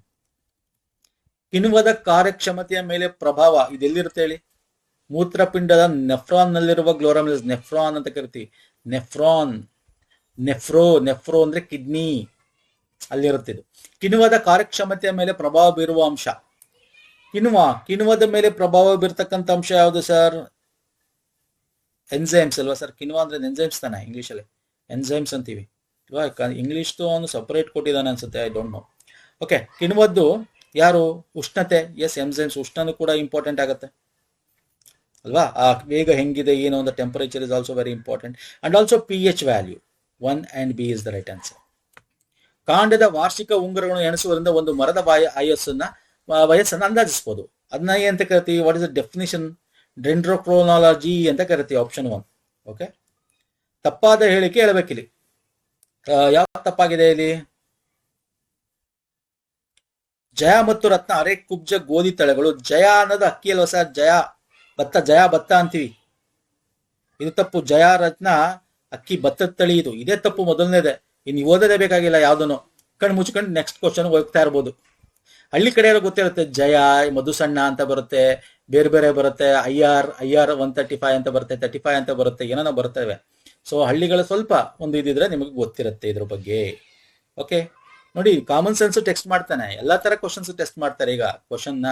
ಕಿಣ್ವದ ಕಾರ್ಯಕ್ಷಮತೆಯ ಮೇಲೆ ಪ್ರಭಾವ ಇದೆಲ್ಲಿರುತ್ತೆ ಹೇಳಿ? ಮೂತ್ರಪಿಂಡದ ನೆಫ್ರಾನ್ ನಲ್ಲಿರುವ ಗ್ಲೋರಮೆರುಲಸ್. ನೆಫ್ರಾನ್ ಅಂತ ಕರಿತೀವಿ. ನೆಫ್ರಾನ್ ನೆಫ್ರೋ ಅಂದ್ರೆ ಕಿಡ್ನಿ, ಅಲ್ಲಿರುತ್ತೆ ಇದು. ಕಿಣ್ವದ ಕಾರ್ಯಕ್ಷಮತೆಯ ಮೇಲೆ ಪ್ರಭಾವ ಬೀರುವ ಅಂಶ. ಕಿಣ್ವದ ಮೇಲೆ ಪ್ರಭಾವ ಬೀರ್ತಕ್ಕಂಥ ಅಂಶ ಯಾವುದು ಸರ್? ಎನ್ಸೈಮ್ಸ್ ಅಲ್ವಾ ಸರ್? ಕಿಣ್ವ ಅಂದ್ರೆ ಎನ್ಸೈಮ್ಸ್ ತಾನೆ ಇಂಗ್ಲಿಷಲ್ಲಿ, ಎನ್ಸೈಮ್ಸ್ ಅಂತೀವಿ ಅಲ್ವಾ? ಇಂಗ್ಲಿಷ್ದು ಅವನು ಸಪರೇಟ್ ಕೊಟ್ಟಿದ್ದಾನೆ ಅನ್ಸುತ್ತೆ, ಐ ಡೋಂಟ್ ನೋ. ಓಕೆ, ಕಿಣ್ವದ್ದು ಯಾರು? ಉಷ್ಣತೆ. S, enzymes. ಉಷ್ಣನೂ ಕೂಡ ಇಂಪಾರ್ಟೆಂಟ್ ಆಗುತ್ತೆ ಅಲ್ವಾ? ಆ ವೇಗ ಹೆಂಗಿದೆ ಏನು ಅಂತ, temperature is also very important. And also pH value. 1 and B is the right answer. ಕಾಂಡದ ವಾರ್ಷಿಕ ಉಂಗುರಗಳನ್ನು ಎಣಿಸುವುದರಿಂದ ಒಂದು ಮರದ ವಯಸ್ಸನ್ನು ಅಂದಾಜಿಸಬಹುದು. ಅದನ್ನ ಏನಂತ ಕರಿತೀವಿ? What is the definition? Dendrochronology ಅಂತ ಕರಿತೀವಿ. ಆಪ್ಷನ್ 1. ಓಕೆ, ತಪ್ಪಾದ ಹೇಳಿಕೆ ಹೇಳಬೇಕಿಲ್ಲಿ. ಯಾವ ತಪ್ಪಾಗಿದೆ ಇಲ್ಲಿ? ಜಯ ಮತ್ತು ರತ್ನ ಅರೆ ಕುಬ್ಜ ಗೋಧಿ ತಳೆಗಳು. ಜಯ ಅನ್ನೋದು ಅಕ್ಕಿ ಅಲ್ವಾ ಸರ್? ಜಯ ಭತ್ತ ಅಂತೀವಿ, ಇದು ತಪ್ಪು. ಜಯ ರತ್ನ ಅಕ್ಕಿ ಭತ್ತದ ತಳಿ, ಇದೇ ತಪ್ಪು. ಮೊದಲನೇದೇ. ಇನ್ನು ಓದೋದೇ ಬೇಕಾಗಿಲ್ಲ, ಯಾವ್ದನ್ನು ಕಣ್ಣು ಮುಚ್ಕೊಂಡು ನೆಕ್ಸ್ಟ್ ಕ್ವಶನ್ ಹೋಗ್ತಾ ಇರ್ಬೋದು. ಹಳ್ಳಿ ಕಡೆ ಗೊತ್ತಿರುತ್ತೆ, ಜಯ, ಮಧುಸಣ್ಣ ಅಂತ ಬರುತ್ತೆ, ಬೇರೆ ಬೇರೆ ಬರುತ್ತೆ, ಐಆರ್ 135 ಅಂತ ಬರುತ್ತೆ, 35 ಅಂತ ಬರುತ್ತೆ, ಏನೋ ಬರ್ತವೆ. ಸೊ ಹಳ್ಳಿಗಳ ಸ್ವಲ್ಪ ಒಂದು ಇದಿದ್ರೆ ನಿಮಗೆ ಗೊತ್ತಿರುತ್ತೆ ಇದ್ರ ಬಗ್ಗೆ. ಓಕೆ, ನೋಡಿ, ಕಾಮನ್ ಸೆನ್ಸ್ ಟೆಸ್ಟ್ ಮಾಡ್ತಾನೆ, ಎಲ್ಲಾ ತರ ಕ್ವಶನ್ಸ್ ಟೆಸ್ಟ್ ಮಾಡ್ತಾರೆ. ಈಗ ಕ್ವಶನ್ ನ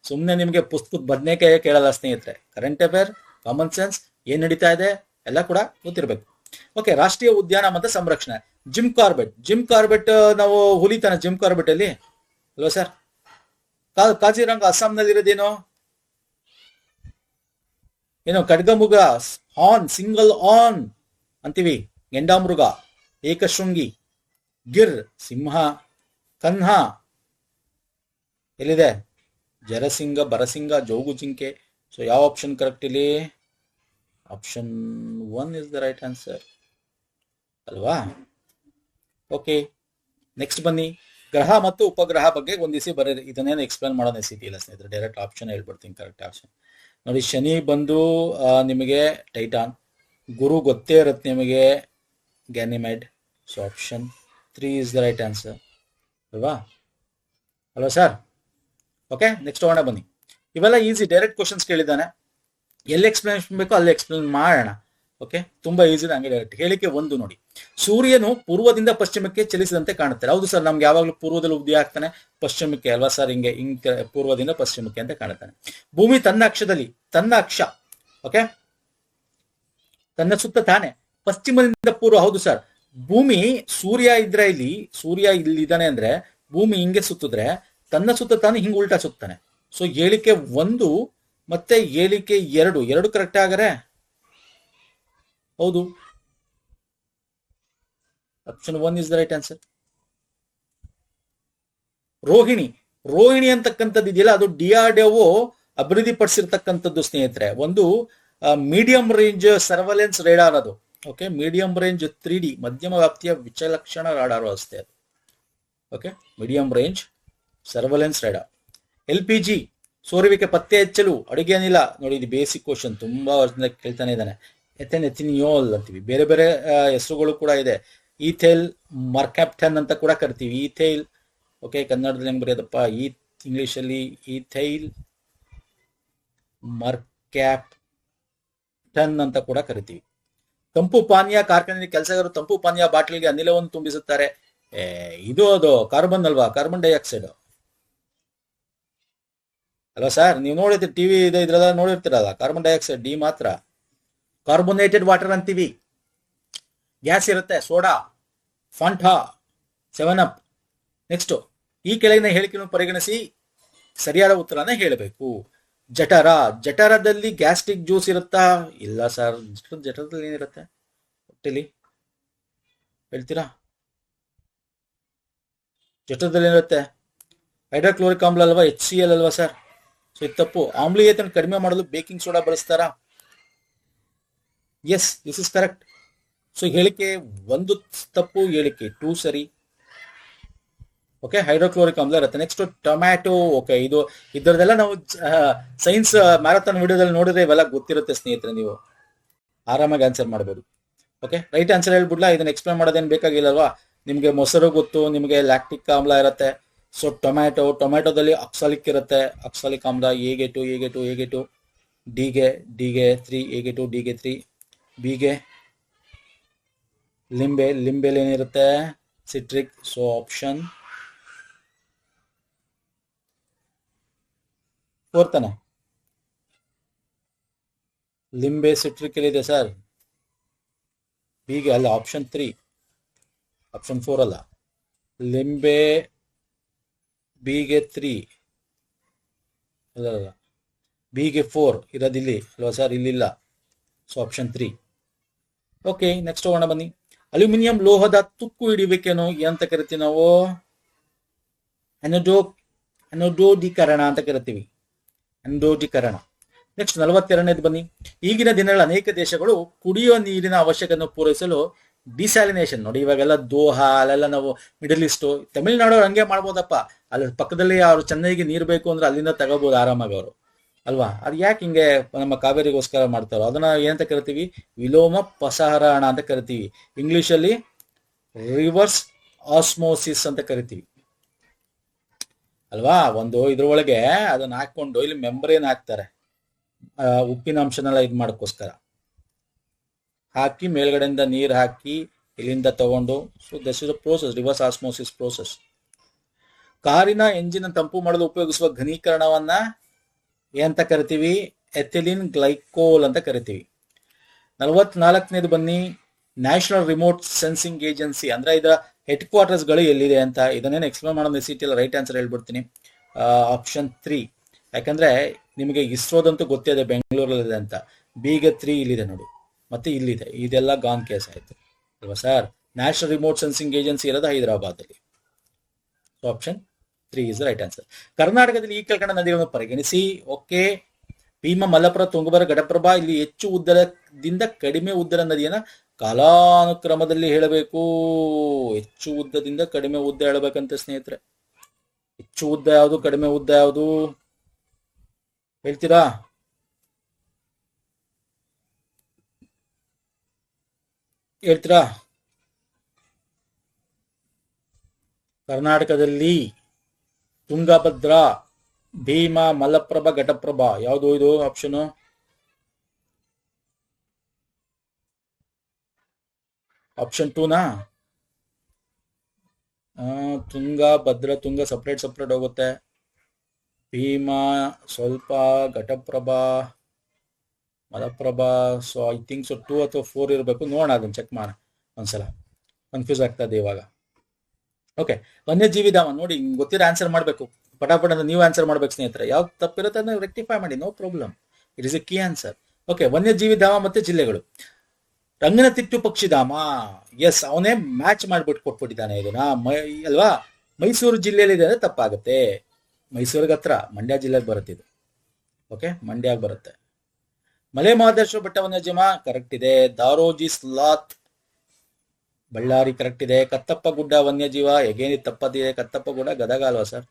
ಸುಮ್ನೆ ನಿಮ್ಗೆ ಪುಸ್ತಕದ ಬದನೇಕಾಯಿ ಕೇಳಲ್ಲ ಸ್ನೇಹಿತರೆ. ಕರೆಂಟ್ ಅಫೇರ್, ಕಾಮನ್ ಸೆನ್ಸ್, ಏನ್ ನಡೀತಾ ಇದೆ ಎಲ್ಲ ಕೂಡ ಗೊತ್ತಿರ್ಬೇಕು. ಓಕೆ, ರಾಷ್ಟ್ರೀಯ ಉದ್ಯಾನ ಮತ್ತು ಸಂರಕ್ಷಣೆ. ಜಿಮ್ ಕಾರ್ಬೆಟ್ ನಾವು ಹುಲಿತಾನೆ ಜಿಮ್ ಕಾರ್ಬೆಟ್ ಅಲ್ಲಿ ಅಲ್ವಾ ಸರ್? ಕಾಜಿರಂಗ ಅಸ್ಸಾಂನಲ್ಲಿ ಇರೋದೇನೋ ಖಡ್ಗಮೃಗ, ಹಾರ್ನ್, ಸಿಂಗಲ್ ಆನ್ ಅಂತೀವಿ. ಗೆಂಡಾಮೃಗ, ಏಕಶೃಂಗಿ. ಗಿರ್, ಸಿಂಹ. ಕನ್ಹ ಎಲ್ಲಿದೆ? ಜರಸಿಂಗ, ಬರಸಿಂಗ, ಜೋಗು ಜಿಂಕೆ. ಸೊ ಯಾವ ಆಪ್ಷನ್ ಕರೆಕ್ಟ್ ಇಲ್ಲಿ? Option 1 is the right answer ಅಲ್ವಾ? ಓಕೆ, ನೆಕ್ಸ್ಟ್ ಬನ್ನಿ. ಗ್ರಹ ಮತ್ತು ಉಪಗ್ರಹ ಬಗ್ಗೆ ಒಂದಿಸಿ ಬರೀರಿ. ಇದನ್ನೇನು ಎಕ್ಸ್ಪ್ಲೇನ್ ಮಾಡೋ ನೆಸಿಟಿ ಇಲ್ಲ ಸ್ನೇಹಿತರೆ, ಡೈರೆಕ್ಟ್ ಆಪ್ಷನ್ ಹೇಳ್ಬಿಡ್ತೀನಿ. ಕರೆಕ್ಟ್ ಆಪ್ಷನ್ ನೋಡಿ, ಶನಿ ಬಂದು ನಿಮಗೆ ಟೈಟಾನ್. ಗುರು ಗೊತ್ತೇ ಇರುತ್ತೆ ನಿಮಗೆ, Ganymede. So option 3 is the right answer ಅಲ್ವಾ ಸರ್? ಓಕೆ, ನೆಕ್ಸ್ಟ್ ಹೋಗೋಣ ಬನ್ನಿ. ಇವೆಲ್ಲ ಈಸಿ, ಡೈರೆಕ್ಟ್ ಕ್ವಶನ್ಸ್ ಕೇಳಿದ್ದಾನೆ. ಎಲ್ಲಿ ಎಕ್ಸ್ಪ್ಲೇನೇಷನ್ ಬೇಕೋ ಅಲ್ಲಿ ಎಕ್ಸ್ಪ್ಲೇನ್ ಮಾಡೋಣ. ಓಕೆ, ತುಂಬಾ ಈಸಿ. ಹಂಗೆ ಡೈರೆಕ್ಟ್ ಹೇಳಿಕೆ 1 ನೋಡಿ. ಸೂರ್ಯನು ಪೂರ್ವದಿಂದ ಪಶ್ಚಿಮಕ್ಕೆ ಚಲಿಸಿದಂತೆ ಕಾಣುತ್ತಾರೆ. ಹೌದು ಸರ್, ನಮ್ಗೆ ಯಾವಾಗಲೂ ಪೂರ್ವದಲ್ಲಿ ಉದಯ ಆಗ್ತಾನೆ, ಪಶ್ಚಿಮಕ್ಕೆ ಅಲ್ವಾ ಸರ್? ಹಿಂಗೆ ಪೂರ್ವದಿಂದ ಪಶ್ಚಿಮಕ್ಕೆ ಅಂತ ಕಾಣುತ್ತಾನೆ. ಭೂಮಿ ತನ್ನ ಅಕ್ಷ ಓಕೆ, ತನ್ನ ಸುತ್ತ ತಾನೆ ಪಶ್ಚಿಮದಿಂದ ಪೂರ್ವ. ಹೌದು ಸರ್, ಭೂಮಿ ಸೂರ್ಯ ಇಲ್ಲಿದ್ದಾನೆ ಅಂದ್ರೆ ಭೂಮಿ ಹಿಂಗೆ ಸುತ್ತಿದ್ರೆ ತನ್ನ ಸುತ್ತ ತಾನೆ ಹಿಂಗ್ ಉಲ್ಟಾ ಸುತ್ತಾನೆ. ಸೊ ಹೇಳಿಕೆ 1 ಮತ್ತೆ ಹೇಳಿಕೆ 2 ಕರೆಕ್ಟ್ ಆಗರೆ? ಹೌದು, option 1 is the right answer. Rohini ಅಂತಕ್ಕಂಥದ್ದು ಇದೆಯಲ್ಲ, ಅದು DRDO ಅಭಿವೃದ್ಧಿ ಪಡಿಸಿರ್ತಕ್ಕಂಥದ್ದು ಸ್ನೇಹಿತರೆ. ಒಂದು ಮೀಡಿಯಂ ರೇಂಜ್ ಸರ್ವೆಲೆನ್ಸ್ ರೇಡಾರ್ ಅದು. ಓಕೆ, ಮೀಡಿಯಂ ರೇಂಜ್ 3D ಮಧ್ಯಮ ವ್ಯಾಪ್ತಿಯ ವಿಚಲಕ್ಷಣ ರಾಡಾರು ಅಷ್ಟೇ ಅದು. Okay, medium range surveillance radar. LPG ಸೋರುವಿಕೆ ಪತ್ತೆ ಹಚ್ಚಲು ಅಡುಗೆ ಅನಿಲ. ನೋಡಿ, ಇದು ಬೇಸಿಕ್ ಕ್ವಶನ್, ತುಂಬಾ ವರ್ಷದಿಂದ ಕೇಳ್ತಾನೆ ಇದ್ದಾನೆ. ಎಥೆನಿಯೋಲ್ ಅಂತೀವಿ, ಬೇರೆ ಬೇರೆ ಹೆಸರುಗಳು ಕೂಡ ಇದೆ. ಈಥೈಲ್ ಮರ್ಕ್ಯಾಪ್ಟನ್ ಅಂತ ಕೂಡ ಕರಿತೀವಿ. ಈಥೈಲ್, ಓಕೆ, ಕನ್ನಡದಲ್ಲಿ ಹೆಂಗ್ ಬರೆಯೋದಪ್ಪ? ಇಂಗ್ಲಿಷಲ್ಲಿ ಈಥೈಲ್ ಮರ್ಕ್ಯಾಪ್ಟನ್ ಅಂತ ಕೂಡ ಕರಿತೀವಿ. ತಂಪು ಪಾನೀಯ ಕಾರ್ಖಾನೆ ಕೆಲಸಗಾರರು ತಂಪು ಪಾನೀಯ ಬಾಟಲ್ಗೆ ಅನಿಲವನ್ನು ತುಂಬಿಸುತ್ತಾರೆ. ಅದು ಕಾರ್ಬನ್ ಅಲ್ವಾ? ಕಾರ್ಬನ್ ಡೈಆಕ್ಸೈಡ್ ಅಲ್ವಾ ಸರ್? ನೀವು ನೋಡಿರ್ತೀರಿ, ಟಿವಿ ಇದ್ರೆಲ್ಲ ನೋಡಿರ್ತೀರಲ್ಲ, ಕಾರ್ಬನ್ ಡೈಆಕ್ಸೈಡ್. ಡಿ ಮಾತ್ರ ಕಾರ್ಬೋನೇಟೆಡ್ ವಾಟರ್ ಅಂತೀವಿ. ಗ್ಯಾಸ್ ಇರುತ್ತೆ, ಸೋಡಾ, ಫಾಂಟಾ, 7up. ನೆಕ್ಸ್ಟ್, ಈ ಕೆಳಗಿನ ಹೇಳಿಕೆಯನ್ನು ಪರಿಗಣಿಸಿ ಸರಿಯಾದ ಉತ್ತರನ ಹೇಳಬೇಕು. ಜಠರದಲ್ಲಿ ಗ್ಯಾಸ್ಟ್ರಿಕ್ ಜ್ಯೂಸ್ ಇರುತ್ತಾ? ಇಲ್ಲ ಸರ್, ಜಠರದಲ್ಲಿ ಏನಿರುತ್ತೆ ಹೊಟ್ಟೆಲಿ ಹೇಳ್ತೀರಾ? ಜಠರದಲ್ಲಿ ಏನಿರುತ್ತೆ? ಹೈಡ್ರೋಕ್ಲೋರಿಕ್ ಆಮ್ಲ ಅಲ್ವಾ, HCl ಅಲ್ವಾ ಸರ್? ಸೊ ಇದು ತಪ್ಪು. ಆಮ್ಲೀಯತೆಯನ್ನು ಕಡಿಮೆ ಮಾಡಲು ಬೇಕಿಂಗ್ ಸೋಡಾ ಬಳಸ್ತಾರಾ? Yes, this is correct. So ಹೇಳಿಕೆ 1 ತಪ್ಪು, ಹೇಳಿಕೆ 2 ಸರಿ. ಓಕೆ, ಹೈಡ್ರೋಕ್ಲೋರಿಕ್ ಆಮ್ಲ ಇರುತ್ತೆ. Next tomato. ಓಕೆ, ಇದರದೆಲ್ಲ ನಾವು ಸೈನ್ಸ್ ಮ್ಯಾರಥಾನ್ ವಿಡಿಯೋದಲ್ಲಿ ನೋಡಿದ್ರೆ ಇವೆಲ್ಲ ಗೊತ್ತಿರುತ್ತೆ ಸ್ನೇಹಿತರೆ, ನೀವು ಆರಾಮಾಗಿ ಆನ್ಸರ್ ಮಾಡಬಹುದು. ಓಕೆ, ರೈಟ್ ಆನ್ಸರ್ ಹೇಳ್ಬಿಡ್ಲಾ? ಇದನ್ನ ಎಕ್ಸ್ಪ್ಲೇನ್ ಮಾಡೋದೇನು ಬೇಕಾಗಿಲ್ಲಲ್ವಾ? ನಿಮಗೆ ಮೊಸರು ಗೊತ್ತು, ನಿಮಗೆ ಲ್ಯಾಕ್ಟಿಕ್ ಆಮ್ಲ ಇರುತ್ತೆ. ಸೊ ಟೊಮ್ಯಾಟೊದಲ್ಲಿ ಅಕ್ಸಾಲಿಕ್ ಇರುತ್ತೆ, ಅಕ್ಸಾಲಿಕ್ ಆಮ್ಲ. AG2 ಡಿಗೆ 3, AG2 ಡಿಗೆ 3, ಬಿಗೆ ಲಿಂಬೆಲಿ ಏನಿರುತ್ತೆ? ಸಿಟ್ರಿಕ್. ಸೊ ಆಪ್ಷನ್ 4 ತಾನೆ. ಲಿಂಬೆ ಸಿಟ್ರಿಕ್ ಎಲ್ಲಿದೆ ಸರ್? ಬಿಗೆ ಅಲ್ಲ, ಆಪ್ಷನ್ 3, ಆಪ್ಷನ್ 4 ಅಲ್ಲ. ಲಿಂಬೆ ಬಿಗೆ 3 ಅಲ್ಲ, ಬಿಗೆ 4 ಇರೋದಿಲ್ಲಿ ಅಲ್ವಾ ಸರ್? ಇಲ್ಲಿಲ್ಲ. So option 3. ಓಕೆ, ನೆಕ್ಸ್ಟ್ ಹೋಗೋಣ ಬನ್ನಿ. ಅಲ್ಯೂಮಿನಿಯಂ ಲೋಹದ ತುಕ್ಕು ಹಿಡಿಬೇಕೇನು ಅಂತ ಕರಿತೀವಿ ನಾವು? ಅನೋಡೋದೀಕರಣ ಅಂತ ಕರಿತೀವಿ. ಅನೋಡೀಕರಣ. ನೆಕ್ಸ್ಟ್ 42ನೇದು ಬನ್ನಿ. ಈಗಿನ ದಿನಗಳ ಅನೇಕ ದೇಶಗಳು ಕುಡಿಯುವ ನೀರಿನ ಅವಶ್ಯಕತೆಯನ್ನು ಪೂರೈಸಲು ಡಿಸ್ಯಾಲಿನೇಷನ್, ನೋಡಿ ಇವಾಗೆಲ್ಲ ದೋಹಾ ಅಲ್ಲೆಲ್ಲ ನಾವು ಮಿಡಲ್ ಈಸ್ಟ್, ತಮಿಳುನಾಡು ಹಂಗೆ ಮಾಡ್ಬೋದಪ್ಪ. ಅಲ್ಲಿ ಪಕ್ಕದಲ್ಲಿ ಅವ್ರು ಚೆನ್ನೈಗೆ ನೀರು ಬೇಕು ಅಂದ್ರೆ ಅಲ್ಲಿಂದ ತಗೋಬಹುದು ಆರಾಮಾಗಿ ಅವರು, ಅಲ್ವಾ? ಅದು ಯಾಕೆ ಹಿಂಗೆ ನಮ್ಮ ಕಾವೇರಿಗೋಸ್ಕರ ಮಾಡ್ತಾರೋ ಅದನ್ನ ಏನಂತ ಕರಿತೀವಿ? ವಿಲೋಮ ಪಸಹರಣ ಅಂತ ಕರಿತೀವಿ. ಇಂಗ್ಲಿಷಲ್ಲಿ ರಿವರ್ಸ್ ಆಸ್ಮೋಸಿಸ್ ಅಂತ ಕರಿತೀವಿ, ಅಲ್ವಾ? ಒಂದು ಇದ್ರೊಳಗೆ ಅದನ್ನ ಹಾಕೊಂಡು ಇಲ್ಲಿ ಮೆಂಬ್ರೇನ್ ಹಾಕ್ತಾರೆ, ಉಪ್ಪಿನ ಅಂಶನೆಲ್ಲ ಇದು ಮಾಡೋಕ್ಕೋಸ್ಕರ ಹಾಕಿ ಮೇಲ್ಗಡೆಯಿಂದ ನೀರು ಹಾಕಿ ಇಲ್ಲಿಂದ ತಗೊಂಡು. So this is a process, reverse osmosis process. ಕಾರಿನ ಎಂಜಿನ್ ತಂಪು ಮಾಡಲು ಉಪಯೋಗಿಸುವ ಘನೀಕರಣವನ್ನ ಏನಂತ ಕರಿತೀವಿ? ಎಥಿಲಿನ್ ಗ್ಲೈಕೋಲ್ ಅಂತ ಕರಿತೀವಿ. 44ನೇದು ಬನ್ನಿ. ನ್ಯಾಷನಲ್ ರಿಮೋಟ್ ಸೆನ್ಸಿಂಗ್ ಏಜೆನ್ಸಿ ಅಂದ್ರೆ ಇದರ ಹೆಡ್ ಕ್ವಾರ್ಟರ್ಸ್ ಗಳು ಎಲ್ಲಿದೆ ಅಂತ. ಇದನ್ನೇನು ಎಕ್ಸ್ಪ್ಲೇನ್ ಮಾಡೋ ನೆಸಿಟಿ ಇಲ್ಲ, ರೈಟ್ ಆನ್ಸರ್ ಹೇಳ್ಬಿಡ್ತೀನಿ. ಆಪ್ಷನ್ 3, ಯಾಕಂದ್ರೆ ನಿಮಗೆ ಇಸ್ರೋದಂತೂ ಗೊತ್ತಿದೆ ಬೆಂಗಳೂರಲ್ಲಿದೆ ಅಂತ. ಬಿಗೆ 3 ಇಲ್ಲಿದೆ ನೋಡಿ, ಮತ್ತೆ ಇಲ್ಲಿದೆ. ಇದೆಲ್ಲ ಗಾನ್ ಕೇಸ್ ಆಯ್ತು ಅಲ್ವಾ sir? National remote sensing agency ಇರೋದು ಹೈದರಾಬಾದ್ ಅಲ್ಲಿ. So option 3 is right answer. ಕರ್ನಾಟಕದಲ್ಲಿ ಈ ಕೆಳಕಂಡ ನದಿಗಳನ್ನು ಪರಿಗಣಿಸಿ. ಓಕೆ, ಭೀಮ, ಮಲಪ್ರಭಾ, ತುಂಗಭದ್ರಾ, ಘಟಪ್ರಭಾ. ಇಲ್ಲಿ ಹೆಚ್ಚು ಉದ್ದದಿಂದ ಕಡಿಮೆ ಉದ್ದದ ನದಿಯನ್ನ ಕಾಲಾನುಕ್ರಮದಲ್ಲಿ ಹೇಳಬೇಕು. ಹೆಚ್ಚು ಉದ್ದದಿಂದ ಕಡಿಮೆ ಉದ್ದ ಹೇಳಬೇಕಂತ ಸ್ನೇಹಿತರೆ. ಹೆಚ್ಚು ಉದ್ದ ಯಾವುದು, ಕಡಿಮೆ ಉದ್ದ ಯಾವುದು ಹೇಳ್ತೀರಾ? ಹೇಳ್ತೀರಾ? ಕರ್ನಾಟಕದಲ್ಲಿ ತುಂಗಭದ್ರಾ, ಭೀಮಾ, ಮಲಪ್ರಭಾ, ಘಟಪ್ರಭಾ ಯಾವುದು ಇದು ಆಪ್ಷನ್? ಆಪ್ಷನ್ 2ನಾ? ತುಂಗಭದ್ರಾ, ತುಂಗ ಸಪ್ರೇಟ್ ಹೋಗುತ್ತೆ. ಭೀಮಾ ಸ್ವಲ್ಪ, Ghataprabha, Malaprabha. So I think so 2 ಅಥವಾ 4 ಇರಬೇಕು. ನೋಡೋಣ, ಅದನ್ನ ಚೆಕ್ ಮಾಡೋಣ ಒಂದ್ಸಲ. ಕನ್ಫ್ಯೂಸ್ ಆಗ್ತದೆ ಇವಾಗ. ಓಕೆ, ವನ್ಯಜೀವಿ ಧಾಮ ನೋಡಿ, ಗೊತ್ತಿರೋ ಆನ್ಸರ್ ಮಾಡಬೇಕು. ಪಟಾಪಟ ನೀವು ಆನ್ಸರ್ ಮಾಡ್ಬೇಕು ಸ್ನೇಹಿತರೆ. ಯಾವ್ದು ತಪ್ಪಿರುತ್ತೆ ಅದನ್ನ ರೆಕ್ಟಿಫೈ ಮಾಡಿ, no problem. It is a key answer. Okay, ವನ್ಯಜೀವಿ ಧಾಮ ಮತ್ತೆ ಜಿಲ್ಲೆಗಳು. ರಂಗನತಿಟ್ಟು ಪಕ್ಷಿಧಾಮ, ಎಸ್, ಅವನೇ ಮ್ಯಾಚ್ ಮಾಡ್ಬಿಟ್ಟು ಕೊಟ್ಬಿಟ್ಟಿದ್ದಾನೆ ಇದನ್ನ, ಅಲ್ವಾ? ಮೈಸೂರು ಜಿಲ್ಲೆಯಲ್ಲಿ ಇದೆ ಅಂದ್ರೆ ತಪ್ಪಾಗುತ್ತೆ. ಮೈಸೂರಿಗೆ ಹತ್ರ ಮಂಡ್ಯ ಜಿಲ್ಲೆಗೆ ಬರುತ್ತೆ ಇದು. ಓಕೆ, ಮಂಡ್ಯ ಬರುತ್ತೆ. ಮಲೆ ಮಹದೇಶ್ವರ ಬೆಟ್ಟ ವನ್ಯಜೀವ ಕರೆಕ್ಟ್ ಇದೆ. ದಾರೋಜಿ ಸ್ಲಾತ್ ಬಳ್ಳಾರಿ ಕರೆಕ್ಟ್ ಇದೆ. ಕತ್ತಪ್ಪ ಗುಡ್ಡ ವನ್ಯಜೀವ ಎಗೇನ್ ತಪ್ಪದಿದೆ. ಕತ್ತಪ್ಪ ಗುಡ್ಡ ಗದಗ ಅಲ್ವಾ ಸರ್?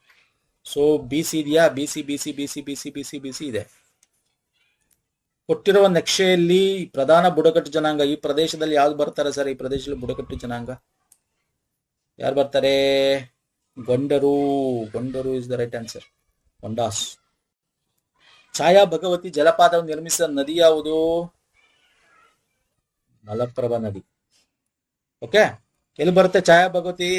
ಸೊ ಬಿಸಿ ಇದೆಯಾ? ಬಿಸಿ ಇದೆ. ಕೊಟ್ಟಿರುವ ನಕ್ಷೆಯಲ್ಲಿ ಪ್ರಧಾನ ಬುಡಕಟ್ಟು ಜನಾಂಗ ಈ ಪ್ರದೇಶದಲ್ಲಿ ಯಾವ್ದು ಬರ್ತಾರೆ ಸರ್? ಈ ಪ್ರದೇಶದಲ್ಲಿ ಬುಡಕಟ್ಟು ಜನಾಂಗ ಯಾರು ಬರ್ತಾರೆ? ಗೊಂಡರು ಇಸ್ ದ ರೈಟ್ ಆನ್ಸರ್. ಗೊಂಡಾಸ್. ಛಾಯಾ ಭಗವತಿ ಜಲಪಾತವನ್ನು ನಿರ್ಮಿಸಿದ ನದಿ ಯಾವುದು? ಮಲಪ್ರಭಾ ನದಿ. ಓಕೆ, ಎಲ್ಲಿ ಬರುತ್ತೆ ಛಾಯಾ ಭಗವತಿ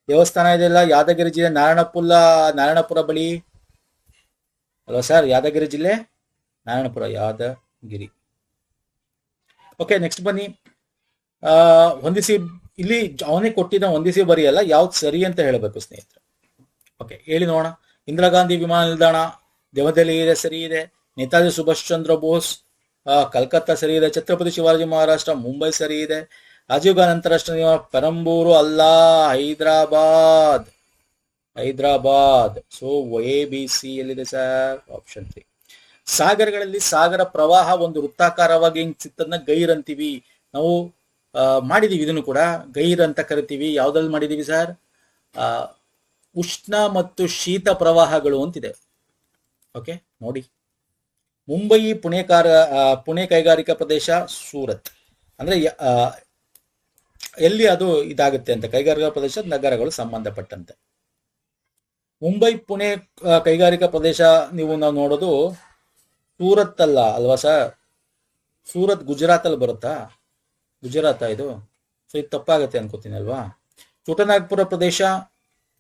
ದೇವಸ್ಥಾನ? ಇದೆಲ್ಲ ಯಾದಗಿರಿ ಜಿಲ್ಲೆ ನಾರಾಯಣಪುರ ಬಳಿ ಅಲ್ವಾ ಸರ್? ಯಾದಗಿರಿ ಜಿಲ್ಲೆ ನಾರಾಯಣಪುರ, ಯಾದಗಿರಿ. ಓಕೆ, ನೆಕ್ಸ್ಟ್ ಬನ್ನಿ. ಹೊಂದಿಸಿ, ಇಲ್ಲಿ ಅವನೇ ಕೊಟ್ಟಿದ್ದ ಹೊಂದಿಸಿ ಬರೆಯಲ್ಲ, ಯಾವ್ದು ಸರಿ ಅಂತ ಹೇಳಬೇಕು ಸ್ನೇಹಿತರೆ. ಓಕೆ, ಹೇಳಿ ನೋಡೋಣ. ಇಂದಿರಾ ಗಾಂಧಿ ವಿಮಾನ ನಿಲ್ದಾಣ ದೆಹಲಿ ಇದೆ, ಸರಿ ಇದೆ. ನೇತಾಜಿ ಸುಭಾಷ್ ಚಂದ್ರ ಬೋಸ್ ಕಲ್ಕತ್ತಾ ಸರಿ ಇದೆ. ಛತ್ರಪತಿ ಶಿವಾಜಿ ಮಹಾರಾಷ್ಟ್ರ ಮುಂಬೈ ಸರಿ ಇದೆ. ರಾಜೀವ್ ಗಾಂಧಿ ಅಂತಾರಾಷ್ಟ್ರೀಯ ಪೆರಂಬೂರು ಅಲ್ಲ, ಹೈದರಾಬಾದ್. ಸೊ ABC ಎಲ್ಲಿದೆ ಸರ್? ಆಪ್ಷನ್ 3. ಸಾಗರಗಳಲ್ಲಿ ಸಾಗರ ಪ್ರವಾಹ ಒಂದು ವೃತ್ತಾಕಾರವಾಗಿ ಹಿಂಗ್ ಸಿಕ್ತದನ್ನ ಗೈರ್ ಅಂತೀವಿ ನಾವು. ಮಾಡಿದೀವಿ ಇದನ್ನು ಕೂಡ, ಗೈರ್ ಅಂತ ಕರಿತೀವಿ. ಯಾವ್ದ್ರಲ್ಲಿ ಮಾಡಿದೀವಿ ಸರ್? ಉಷ್ಣ ಮತ್ತು ಶೀತ ಪ್ರವಾಹಗಳು ಅಂತಿದೆ. ಓಕೆ, ನೋಡಿ. ಮುಂಬೈ ಪುಣೆ ಕೈಗಾರಿಕಾ ಪ್ರದೇಶ, ಸೂರತ್ ಅಂದ್ರೆ ಎಲ್ಲಿ ಅದು ಇದಾಗುತ್ತೆ ಅಂತ, ಕೈಗಾರಿಕಾ ಪ್ರದೇಶ ನಗರಗಳು ಸಂಬಂಧಪಟ್ಟಂತೆ. ಮುಂಬೈ ಪುಣೆ ಕೈಗಾರಿಕಾ ಪ್ರದೇಶ ನಾವು ನೋಡೋದು ಸೂರತ್ ಅಲ್ವಾ ಸರ್? ಸೂರತ್ ಗುಜರಾತ್ ಅಲ್ಲಿ ಬರುತ್ತಾ? ಗುಜರಾತ್ ಇದು? ಸೊ ಇದು ತಪ್ಪಾಗತ್ತೆ ಅನ್ಕೋತೀನಿ ಅಲ್ವಾ. ಛೋಟನಾಗ್ಪುರ ಪ್ರದೇಶ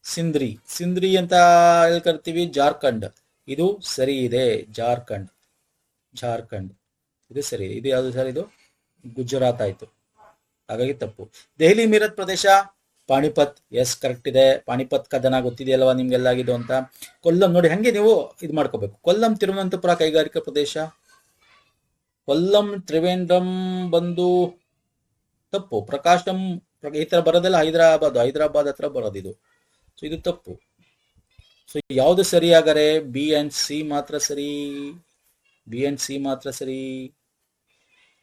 ಸಿಂಧ್ರಿ, ಸಿಂಧ್ರಿ ಅಂತ ಹೇಳಿ ಕರಿತೀವಿ, ಜಾರ್ಖಂಡ್. ಇದು ಸರಿ ಇದೆ, ಜಾರ್ಖಂಡ್, ಜಾರ್ಖಂಡ್ ಇದು ಸರಿ. ಇದು ಯಾವುದು ಸರ್? ಇದು ಗುಜರಾತ್ ಆಯ್ತು, ಹಾಗಾಗಿ ತಪ್ಪು. ದೆಹಲಿ ಮೀರತ್ ಪ್ರದೇಶ ಪಾಣಿಪತ್, ಎಸ್ ಕರೆಕ್ಟ್ ಇದೆ. ಪಾಣಿಪತ್ ಕದನ ಗೊತ್ತಿದೆಯಲ್ವಾ ನಿಮ್ಗೆಲ್ಲಾಗಿದ್ದು ಅಂತ. ಕೊಲ್ಲಂ ನೋಡಿ, ಹಂಗೆ ನೀವು ಇದು ಮಾಡ್ಕೋಬೇಕು. ಕೊಲ್ಲಂ ತಿರುವನಂತಪುರ ಕೈಗಾರಿಕಾ ಪ್ರದೇಶ, ಕೊಲ್ಲಂ ತ್ರಿವೇಂದ್ರಂ ಬಂದು ತಪ್ಪು. ಪ್ರಕಾಶಂ ಈ ತರ ಬರೋದಲ್ಲ, ಹೈದರಾಬಾದ್, ಹೈದರಾಬಾದ್ ಹತ್ರ ಬರೋದಿದು. ಸೊ ಇದು ತಪ್ಪು. ಸೊ ಯಾವುದು ಸರಿ ಹಾಗಾರೆ? ಬಿ ಅಂಡ್ ಸಿ ಮಾತ್ರ ಸರಿ, ಬಿ ಅಂಡ್ ಸಿ ಮಾತ್ರ ಸರಿ.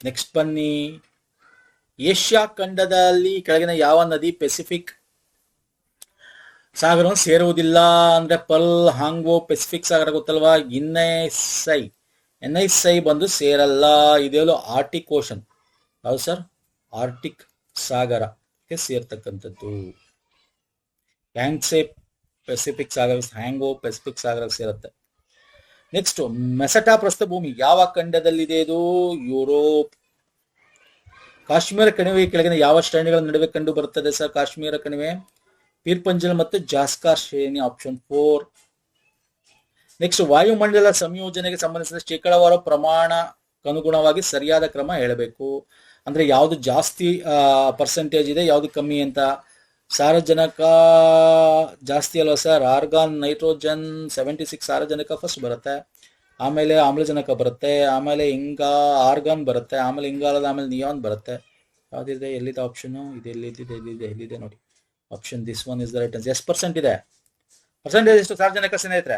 ನೆಕ್ಸ್ಟ್ ಬನ್ನಿ. ಏಷ್ಯಾ ಖಂಡದಲ್ಲಿ ಕೆಳಗಿನ ಯಾವ ನದಿ ಪೆಸಿಫಿಕ್ ಸಾಗರವನ್ನು ಸೇರುವುದಿಲ್ಲ? ಅಂದ್ರೆ ಪರ್ಲ್, ಹಾಂಗ್ವೋ, ಪೆಸಿಫಿಕ್ ಸಾಗರ ಗೊತ್ತಲ್ವಾ. ಎನ್ಐಸೈ ಬಂದು ಸೇರಲ್ಲ. ಇದೆಲ್ಲ ಆರ್ಟಿಕ್ ಓಷನ್, ಹೌದು ಸರ್, ಆರ್ಟಿಕ್ ಸಾಗರಕ್ಕೆ ಸೇರ್ತಕ್ಕಂಥದ್ದು. ಹ್ಯಾಂಗ್ಸೆ ಪೆಸಿಫಿಕ್ ಸಾಗರ, ಹ್ಯಾಂಗ್ವೋ ಪೆಸಿಫಿಕ್ ಸಾಗರ ಸೇರುತ್ತೆ. ನೆಕ್ಸ್ಟ್, ಮೆಸಟಾ ಪ್ರಸ್ಥಭೂಮಿ ಯಾವ ಖಂಡದಲ್ಲಿದೆ? ಇದು ಯುರೋಪ್. ಕಾಶ್ಮೀರ ಕಣಿವೆ ಕೆಳಗಿನ ಯಾವ ಶ್ರೇಣಿಗಳ ನಡುವೆ ಕಂಡು ಬರುತ್ತದೆ ಸರ್? ಕಾಶ್ಮೀರ ಕಣಿವೆ ಪೀರ್ಪಂಜಲ್ ಮತ್ತು ಜಾಸ್ಕಾರ್ ಶ್ರೇಣಿ, ಆಪ್ಷನ್ 4. ನೆಕ್ಸ್ಟ್, ವಾಯುಮಂಡಲ ಸಂಯೋಜನೆಗೆ ಸಂಬಂಧಿಸಿದ ಶೇಕಡಾವಾರು ಪ್ರಮಾಣಕ್ಕನುಗುಣವಾಗಿ ಸರಿಯಾದ ಕ್ರಮ ಹೇಳಬೇಕು. ಅಂದ್ರೆ ಯಾವ್ದು ಜಾಸ್ತಿ ಪರ್ಸೆಂಟೇಜ್ ಇದೆ, ಯಾವ್ದು ಕಮ್ಮಿ ಅಂತ. ಸಾರಜನಕ ಜಾಸ್ತಿ ಅಲ್ವಾ ಸರ್? ಆರ್ಗಾನ್, ನೈಟ್ರೋಜನ್ 76 ಸಾರಜನಕ ಫಸ್ಟ್ ಬರುತ್ತೆ, ಆಮೇಲೆ ಆಮ್ಲಜನಕ ಬರುತ್ತೆ, ಆಮೇಲೆ ಆರ್ಗಾನ್ ಬರುತ್ತೆ, ಆಮೇಲೆ ಇಂಗಾಲದ, ಆಮೇಲೆ ನಿಯಾನ್ ಬರುತ್ತೆ. ಯಾವ್ದಿದೆ? ಎಲ್ಲಿದೆ ಆಪ್ಷನ್? ಇದು ಎಲ್ಲಿದೆ ನೋಡಿ option. This one is the right answer. ಎಷ್ಟು ಪರ್ಸೆಂಟ್ ಇದೆ? ಪರ್ಸೆಂಟೇಜ್ ಎಷ್ಟು ಸಾರ್ವಜನಿಕ ಸ್ನೇಹಿತರೆ?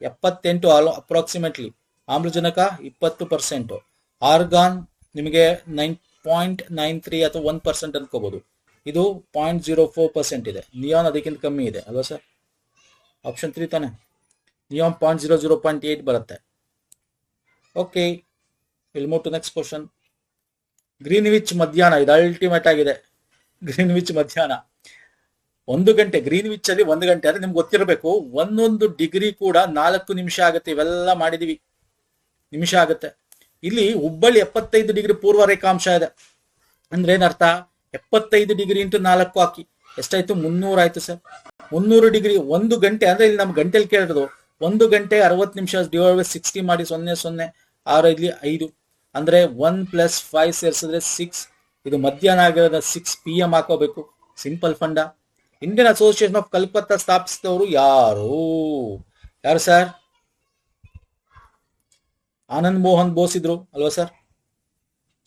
78 ಅಪ್ರಾಕ್ಸಿಮೇಟ್ಲಿ. ಆಮ್ಲಜನಕ 20%. ಆರ್ಗಾನ್ ನಿಮಗೆ 9.93 ಅಥವಾ 1% ಅನ್ಕೋಬಹುದು. ಇದು 0.04% ಇದೆ. ನಿಯಾನ್ ಅದಕ್ಕಿಂತ ಕಮ್ಮಿ ಇದೆ ಅಲ್ವಾ ಸರ್? ಆಪ್ಷನ್ 3 ತಾನೆ. ನಿಯಾನ್ 0.00.8 ಬರುತ್ತೆ. Okay, will move to next question. Greenwich ಮಧ್ಯಾಹ್ನ, ಇದು ಅಲ್ಟಿಮೇಟ್ ಆಗಿದೆ. ಗ್ರೀನ್ವಿಚ್ ಮಧ್ಯಾಹ್ನ 1 ಗಂಟೆ. ಗ್ರೀನ್ವಿಚ್ ಅಲ್ಲಿ 1 ಗಂಟೆ ಅಂದ್ರೆ ನಿಮ್ಗೆ ಗೊತ್ತಿರಬೇಕು, ಒಂದೊಂದು ಡಿಗ್ರಿ ಕೂಡ 4 ನಿಮಿಷ ಆಗುತ್ತೆ. ಇವೆಲ್ಲ ಮಾಡಿದೀವಿ, ನಿಮಿಷ ಆಗುತ್ತೆ. ಇಲ್ಲಿ ಹುಬ್ಬಳ್ಳಿ 75 ಡಿಗ್ರಿ ಪೂರ್ವ ರೇಖಾಂಶ ಇದೆ. ಅಂದ್ರೆ ಏನರ್ಥ? 75 ಡಿಗ್ರಿ ಇಂಟು 4 ಹಾಕಿ ಎಷ್ಟಾಯ್ತು? 300 ಆಯ್ತು ಸರ್. 300 ಡಿಗ್ರಿ 1 ಗಂಟೆ ಅಂದ್ರೆ ಇಲ್ಲಿ ನಮ್ ಗಂಟೆಲಿ ಕೇಳಿರೋದು 1 ಗಂಟೆ 60 ನಿಮಿಷ ಡಿವೈಡ್ ಬೈ 60 ಮಾಡಿ 0.0 6 ಇಲ್ಲಿ 5 ಅಂದ್ರೆ 1 + 5 ಸೇರಿಸಿದ್ರೆ 6. ಇದು ಮಧ್ಯಾಹ್ನ ಆಗಿರೋದ 6 PM ಹಾಕೋಬೇಕು. ಸಿಂಪಲ್ ಫಂಡ. ಇಂಡಿಯನ್ ಅಸೋಸಿಯೇಷನ್ ಆಫ್ ಕಲ್ಕತ್ತಾ ಸ್ಥಾಪಿಸಿದವರು ಯಾರು ಸರ್? ಆನಂದ್ ಮೋಹನ್ ಬೋಸ್ ಇದ್ರು ಅಲ್ವಾ sir?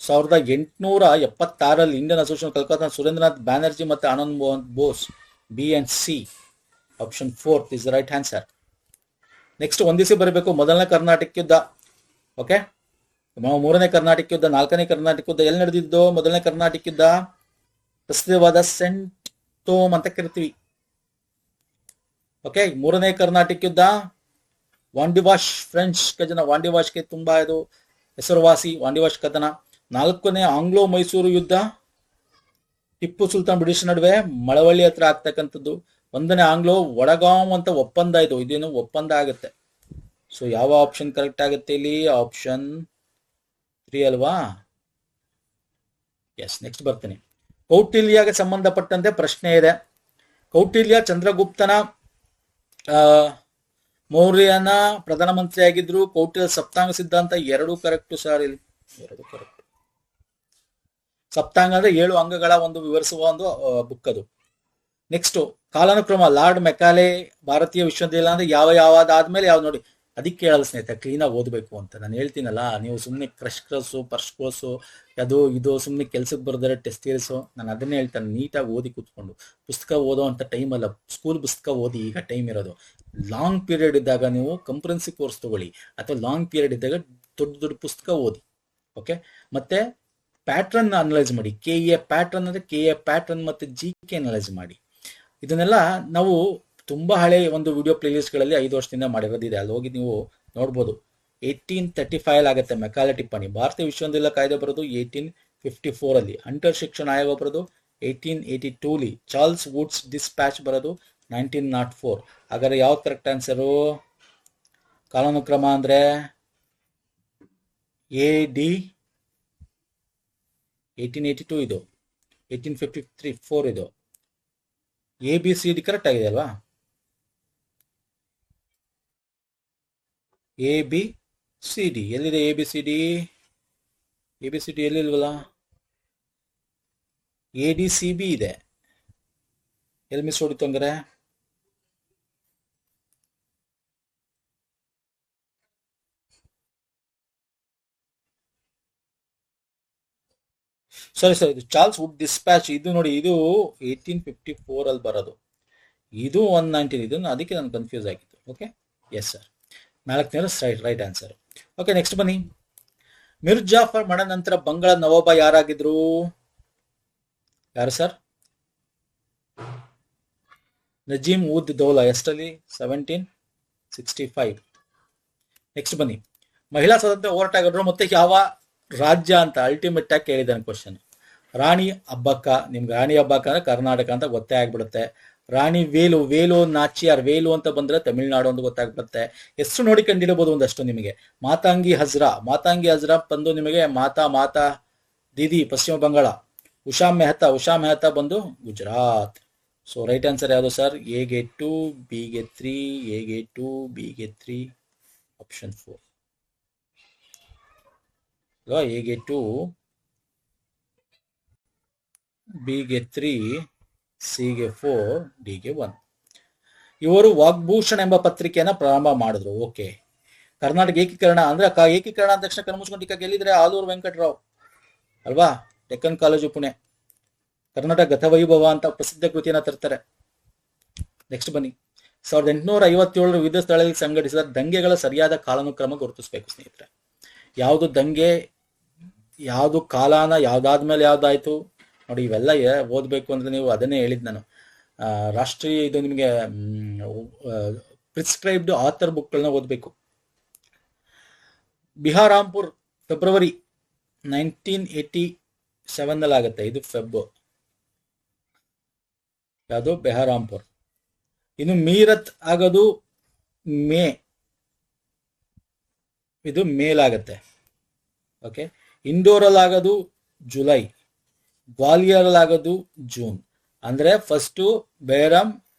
1876 Indian association Calcutta Surendranath Banerjee ಮತ್ತೆ Anand Mohan Bose. B and C, option 4 is the right answer. Next ಒಂದಿಸಿ ಬರಬೇಕು. ಮೊದಲನೇ ಕರ್ನಾಟಕ ಯುದ್ಧ, ಓಕೆ, ಮೂರನೇ ಕರ್ನಾಟಕ ಯುದ್ಧ, ನಾಲ್ಕನೇ ಕರ್ನಾಟಕ ಯುದ್ಧ ಎಲ್ಲಿ ನಡೆದಿದ್ದು? ಮೊದಲನೇ ಕರ್ನಾಟಕ ಯುದ್ಧ ಪ್ರಸಿದ್ಧವಾದ ಸೆಂಟ್ ತೋಮ್ ಅಂತ ಕರಿತೀವಿ. ಓಕೆ, ಮೂರನೇ ಕರ್ನಾಟಕ ಯುದ್ಧ ವಾಂಡಿವಾಶ್, ಫ್ರೆಂಚ್ ಕದನ. ವಾಂಡಿವಾಶ್ಗೆ ತುಂಬಾ ಇದು ಹೆಸರುವಾಸಿ, ವಾಂಡಿವಾಶ್ ಕದನ. ನಾಲ್ಕನೇ ಆಂಗ್ಲೋ ಮೈಸೂರು ಯುದ್ಧ, ಟಿಪ್ಪು ಸುಲ್ತಾನ್ ಬ್ರಿಟಿಷ್ ನಡುವೆ ಮಳವಳ್ಳಿ ಹತ್ರ ಆಗ್ತಕ್ಕಂಥದ್ದು. ಒಂದನೇ ಆಂಗ್ಲೋ ವಡಗಾಂವ್ ಅಂತ ಒಪ್ಪಂದ. ಇದೇನು ಒಪ್ಪಂದ ಆಗುತ್ತೆ. ಸೊ ಯಾವ ಆಪ್ಷನ್ ಕರೆಕ್ಟ್ ಆಗುತ್ತೆ ಇಲ್ಲಿ? ಆಪ್ಷನ್ 3 ಅಲ್ವಾ? ಎಸ್. ನೆಕ್ಸ್ಟ್ ಬರ್ತೀನಿ. ಕೌಟಿಲ್ಯಗೆ ಸಂಬಂಧಪಟ್ಟಂತೆ ಪ್ರಶ್ನೆ ಇದೆ. ಕೌಟಿಲ್ಯ ಚಂದ್ರಗುಪ್ತನ ಮೌರ್ಯನ ಪ್ರಧಾನಮಂತ್ರಿ ಆಗಿದ್ರು. ಕೌಟಿಲ್ಯ ಸಪ್ತಾಂಗ ಸಿದ್ಧಾಂತ 2 ಕರೆಕ್ಟ್ ಸರ್. ಇಲ್ಲಿ 2 ಕರೆಕ್ಟ್. ಸಪ್ತಾಂಗ ಅಂದ್ರೆ 7 ಅಂಗಗಳ ಒಂದು ವಿವರಿಸುವ ಒಂದು ಬುಕ್ ಅದು. ನೆಕ್ಸ್ಟ್ ಕಾಲಾನುಕ್ರಮ. ಲಾರ್ಡ್ ಮೆಕಾಲೆ ಭಾರತೀಯ ವಿಶ್ವವಿದ್ಯಾಲಯ ಅಂದ್ರೆ ಯಾವ್ದಾದ್ಮೇಲೆ ಯಾವ್ದು ನೋಡಿ. ಅದಕ್ಕೆ ಹೇಳಲ್ಲ ಸ್ನೇಹಿತರೆ, ಕ್ಲೀನಾಗಿ ಓದಬೇಕು ಅಂತ ನಾನು ಹೇಳ್ತೀನಲ್ಲ. ನೀವು ಸುಮ್ಮನೆ ಕ್ರಶ್ ಕೋರ್ಸು ಅದು ಇದು ಸುಮ್ಮನೆ ಕೆಲ್ಸಕ್ಕೆ ಬರ್ದಾರೆ ಟೆಸ್ಟ್ ಸೀರೀಸು, ನಾನು ಅದನ್ನೇ ಹೇಳ್ತಾನೆ. ನೀಟಾಗಿ ಓದಿ ಕೂತ್ಕೊಂಡು ಪುಸ್ತಕ ಓದೋ ಅಂತ ಟೈಮ್ ಅಲ್ಲ, ಸ್ಕೂಲ್ ಪುಸ್ತಕ ಓದಿ ಈಗ ಟೈಮ್ ಇರೋದು. ಲಾಂಗ್ ಪೀರಿಯಡ್ ಇದ್ದಾಗ ನೀವು ಕಂಪ್ರೆನ್ಸಿವ್ ಕೋರ್ಸ್ ತಗೊಳ್ಳಿ, ಅಥವಾ ಲಾಂಗ್ ಪೀರಿಯಡ್ ಇದ್ದಾಗ ದೊಡ್ಡ ಪುಸ್ತಕ ಓದಿ. ಓಕೆ, ಮತ್ತೆ ಪ್ಯಾಟ್ರನ್ ಅನಲೈಸ್ ಮಾಡಿ. KA ಪ್ಯಾಟ್ರನ್ ಅಂದ್ರೆ KA ಪ್ಯಾಟ್ರನ್ ಮತ್ತೆ GK ಅನಲೈಸ್ ಮಾಡಿ. ಇದನ್ನೆಲ್ಲ ನಾವು ತುಂಬಾ ಹಳೆ ಒಂದು ವಿಡಿಯೋ ಪ್ಲೇಲಿಸ್ಟ್ಗಳಲ್ಲಿ 5 ವರ್ಷದಿಂದ ಮಾಡಿರೋದಿದೆ, ಅಲ್ಲಿ ಹೋಗಿ ನೀವು ನೋಡ್ಬೋದು. 1835 ಆಗುತ್ತೆ ಮೆಕಾಲೆ ಟಿಪ್ಪಣಿ. ಭಾರತೀಯ ವಿಶ್ವವಿದ್ಯಾಲಯ ಕಾಯ್ದೆ ಬರೋದು 1854 ಅಲ್ಲಿ. ಅಂಟರ್ ಶಿಕ್ಷಣ ಆಯೋಗ ಬರೋದು 1882. ಚಾರ್ಲ್ಸ್ ವುಡ್ಸ್ ಡಿಸ್ಪ್ಯಾಚ್ ಬರೋದು 1904. ಹಾಗಾದ್ರೆ ಯಾವ್ದು ಕರೆಕ್ಟ್ ಆನ್ಸರು? ಕಾಲಾನುಕ್ರಮ ಅಂದ್ರೆ AD 1882 ಇದು. 1854 ಇದು. ABCD ಕರೆಕ್ಟ್ ಆಗಿದೆ ಅಲ್ವಾ? ABCD ಎಲ್ಲಿದೆ? ABCD ಎಲ್ಲಿಲ್ವಲ್ಲ? ADCB ಇದೆ. ಎಲ್ಲಿ ಮಿಸ್ ಹೊಡಿತು ಹಂಗಾರೆ? ಸಾರಿ ಇದು ಚಾರ್ಲ್ಸ್ ವುಡ್ ಡಿಸ್ಪ್ಯಾಚ್. ಇದು ನೋಡಿ, ಇದು 1854 ಅಲ್ಲಿ ಬರೋದು, ಇದು 119. ಇದನ್ನು ಅದಕ್ಕೆ ನಾನು ಕನ್ಫ್ಯೂಸ್ ಆಗಿತ್ತು. ಓಕೆ, ಎಸ್ ಸರ್, 4ನೇ ರೈಟ್ ಆನ್ಸರ್. ಓಕೆ, ನೆಕ್ಸ್ಟ್ ಬನ್ನಿ. ಮಿರ್ ಜಾಫರ್ ಮರಣ ನಂತರ ಬಂಗಾಳ ನವಾಬ ಯಾರಾಗಿದ್ರು? ಯಾರು ಸರ್? ನಜೀಮ್ ಉದ್ ದೌಲಾ. ಎಷ್ಟರಲ್ಲಿ? 1765. ನೆಕ್ಸ್ಟ್ ಬನ್ನಿ. ಮಹಿಳಾ ಸ್ವಾತಂತ್ರ್ಯ ಹೋರಾಟಗಾರರು ಮತ್ತೆ ಯಾವ ರಾಜ್ಯ ಅಂತ ಅಲ್ಟಿಮೇಟ್ ಆಗಿ ಕೇಳಿದ್ದಾನೆ ಕ್ವಶನ್. ರಾಣಿ ಅಬ್ಬಕ್ಕ. ನಿಮ್ಗೆ ರಾಣಿ ಅಬ್ಬಕ್ಕ ಅಂದ್ರೆ ಕರ್ನಾಟಕ ಅಂತ ಗೊತ್ತೇ ಆಗ್ಬಿಡುತ್ತೆ. ರಾಣಿ ವೇಲು ನಾಚಿಯಾರ್, ವೇಲು ಅಂತ ಬಂದ್ರೆ ತಮಿಳುನಾಡು ಅಂತ ಗೊತ್ತಾಗ್ಬಿಡುತ್ತೆ. ಹೆಸರು ನೋಡಿ ಕಂಡಿಡಬಹುದು ಒಂದಷ್ಟು ನಿಮಗೆ. ಮಾತಾಂಗಿ ಹಜ್ರಾ ಬಂದು ನಿಮಗೆ ಮಾತಾ ದೀದಿ ಪಶ್ಚಿಮ ಬಂಗಾಳ. ಉಷಾ ಮೆಹ್ತಾ ಬಂದು ಗುಜರಾತ್. ಸೊ ರೈಟ್ ಆನ್ಸರ್ ಯಾವುದು ಸರ್? ಎಗೆ 2, ಬಿಗೆ 3, ಎಗೆ 2, ಬಿಗೆ 3, ಆಪ್ಷನ್ 4. ಎಗೆ 2, ಬಿಗೆ 3, ಸಿಗೆ 4, ಡಿಗೆ 1. ಇವರು ವಾಗ್ಭೂಷಣ ಎಂಬ ಪತ್ರಿಕೆಯನ್ನ ಪ್ರಾರಂಭ ಮಾಡಿದ್ರು. ಓಕೆ, ಕರ್ನಾಟಕ ಏಕೀಕರಣ ಅಂದ್ರೆ ಏಕೀಕರಣ ಅಂದ ತಕ್ಷಣ ಕಣ್ಮುಚ್ಕೊಂಡು ಗೆಲ್ಲಿದ್ರೆ ಆಲೂರು ವೆಂಕಟರಾವ್ ಅಲ್ವಾ? ಡೆಕ್ಕನ್ ಕಾಲೇಜು ಪುಣೆ. ಕರ್ನಾಟಕ ಗತವೈಭವ ಅಂತ ಪ್ರಸಿದ್ಧ ಕೃತಿಯನ್ನ ತರ್ತಾರೆ. ನೆಕ್ಸ್ಟ್ ಬನ್ನಿ. 1857 ವಿವಿಧ ಸ್ಥಳಗಳಲ್ಲಿ ಸಂಘಟಿಸಿದ ದಂಗೆಗಳ ಸರಿಯಾದ ಕಾಲಾನುಕ್ರಮ ಗುರುತಿಸಬೇಕು ಸ್ನೇಹಿತರೆ. ಯಾವುದು ದಂಗೆ, ಯಾವುದು ಕಾಲಾನ, ಯಾವ್ದಾದ್ಮೇಲೆ ಯಾವ್ದಾಯ್ತು ನೋಡಿ, ಇವೆಲ್ಲ ಓದ್ಬೇಕು ಅಂದ್ರೆ ನೀವು ಅದನ್ನೇ ಹೇಳಿದ್ ನಾನು. ರಾಷ್ಟ್ರೀಯ ಇದು ನಿಮಗೆ ಪ್ರಿಸ್ಕ್ರೈಬ್ಡ್ ಆಥರ್ ಬುಕ್ಗಳನ್ನ ಓದ್ಬೇಕು. ಬಿಹಾರಾಂಪುರ್ ಫೆಬ್ರವರಿ 1987 ಆಗುತ್ತೆ. ಇದು ಫೆಬ್. ಯಾವುದು? ಬೆಹಾರಾಂಪುರ್. ಇನ್ನು ಮೀರತ್ ಆಗೋದು ಮೇ, ಇದು ಮೇಲಾಗತ್ತೆ. ಓಕೆ, ಇಂಡೋರಲ್ಲಿ ಆಗೋದು ಜುಲೈ, ಗ್ವಾಲಿಯರ್ ಆಗೋದು ಜೂನ್. ಅಂದ್ರೆ first Berhampore,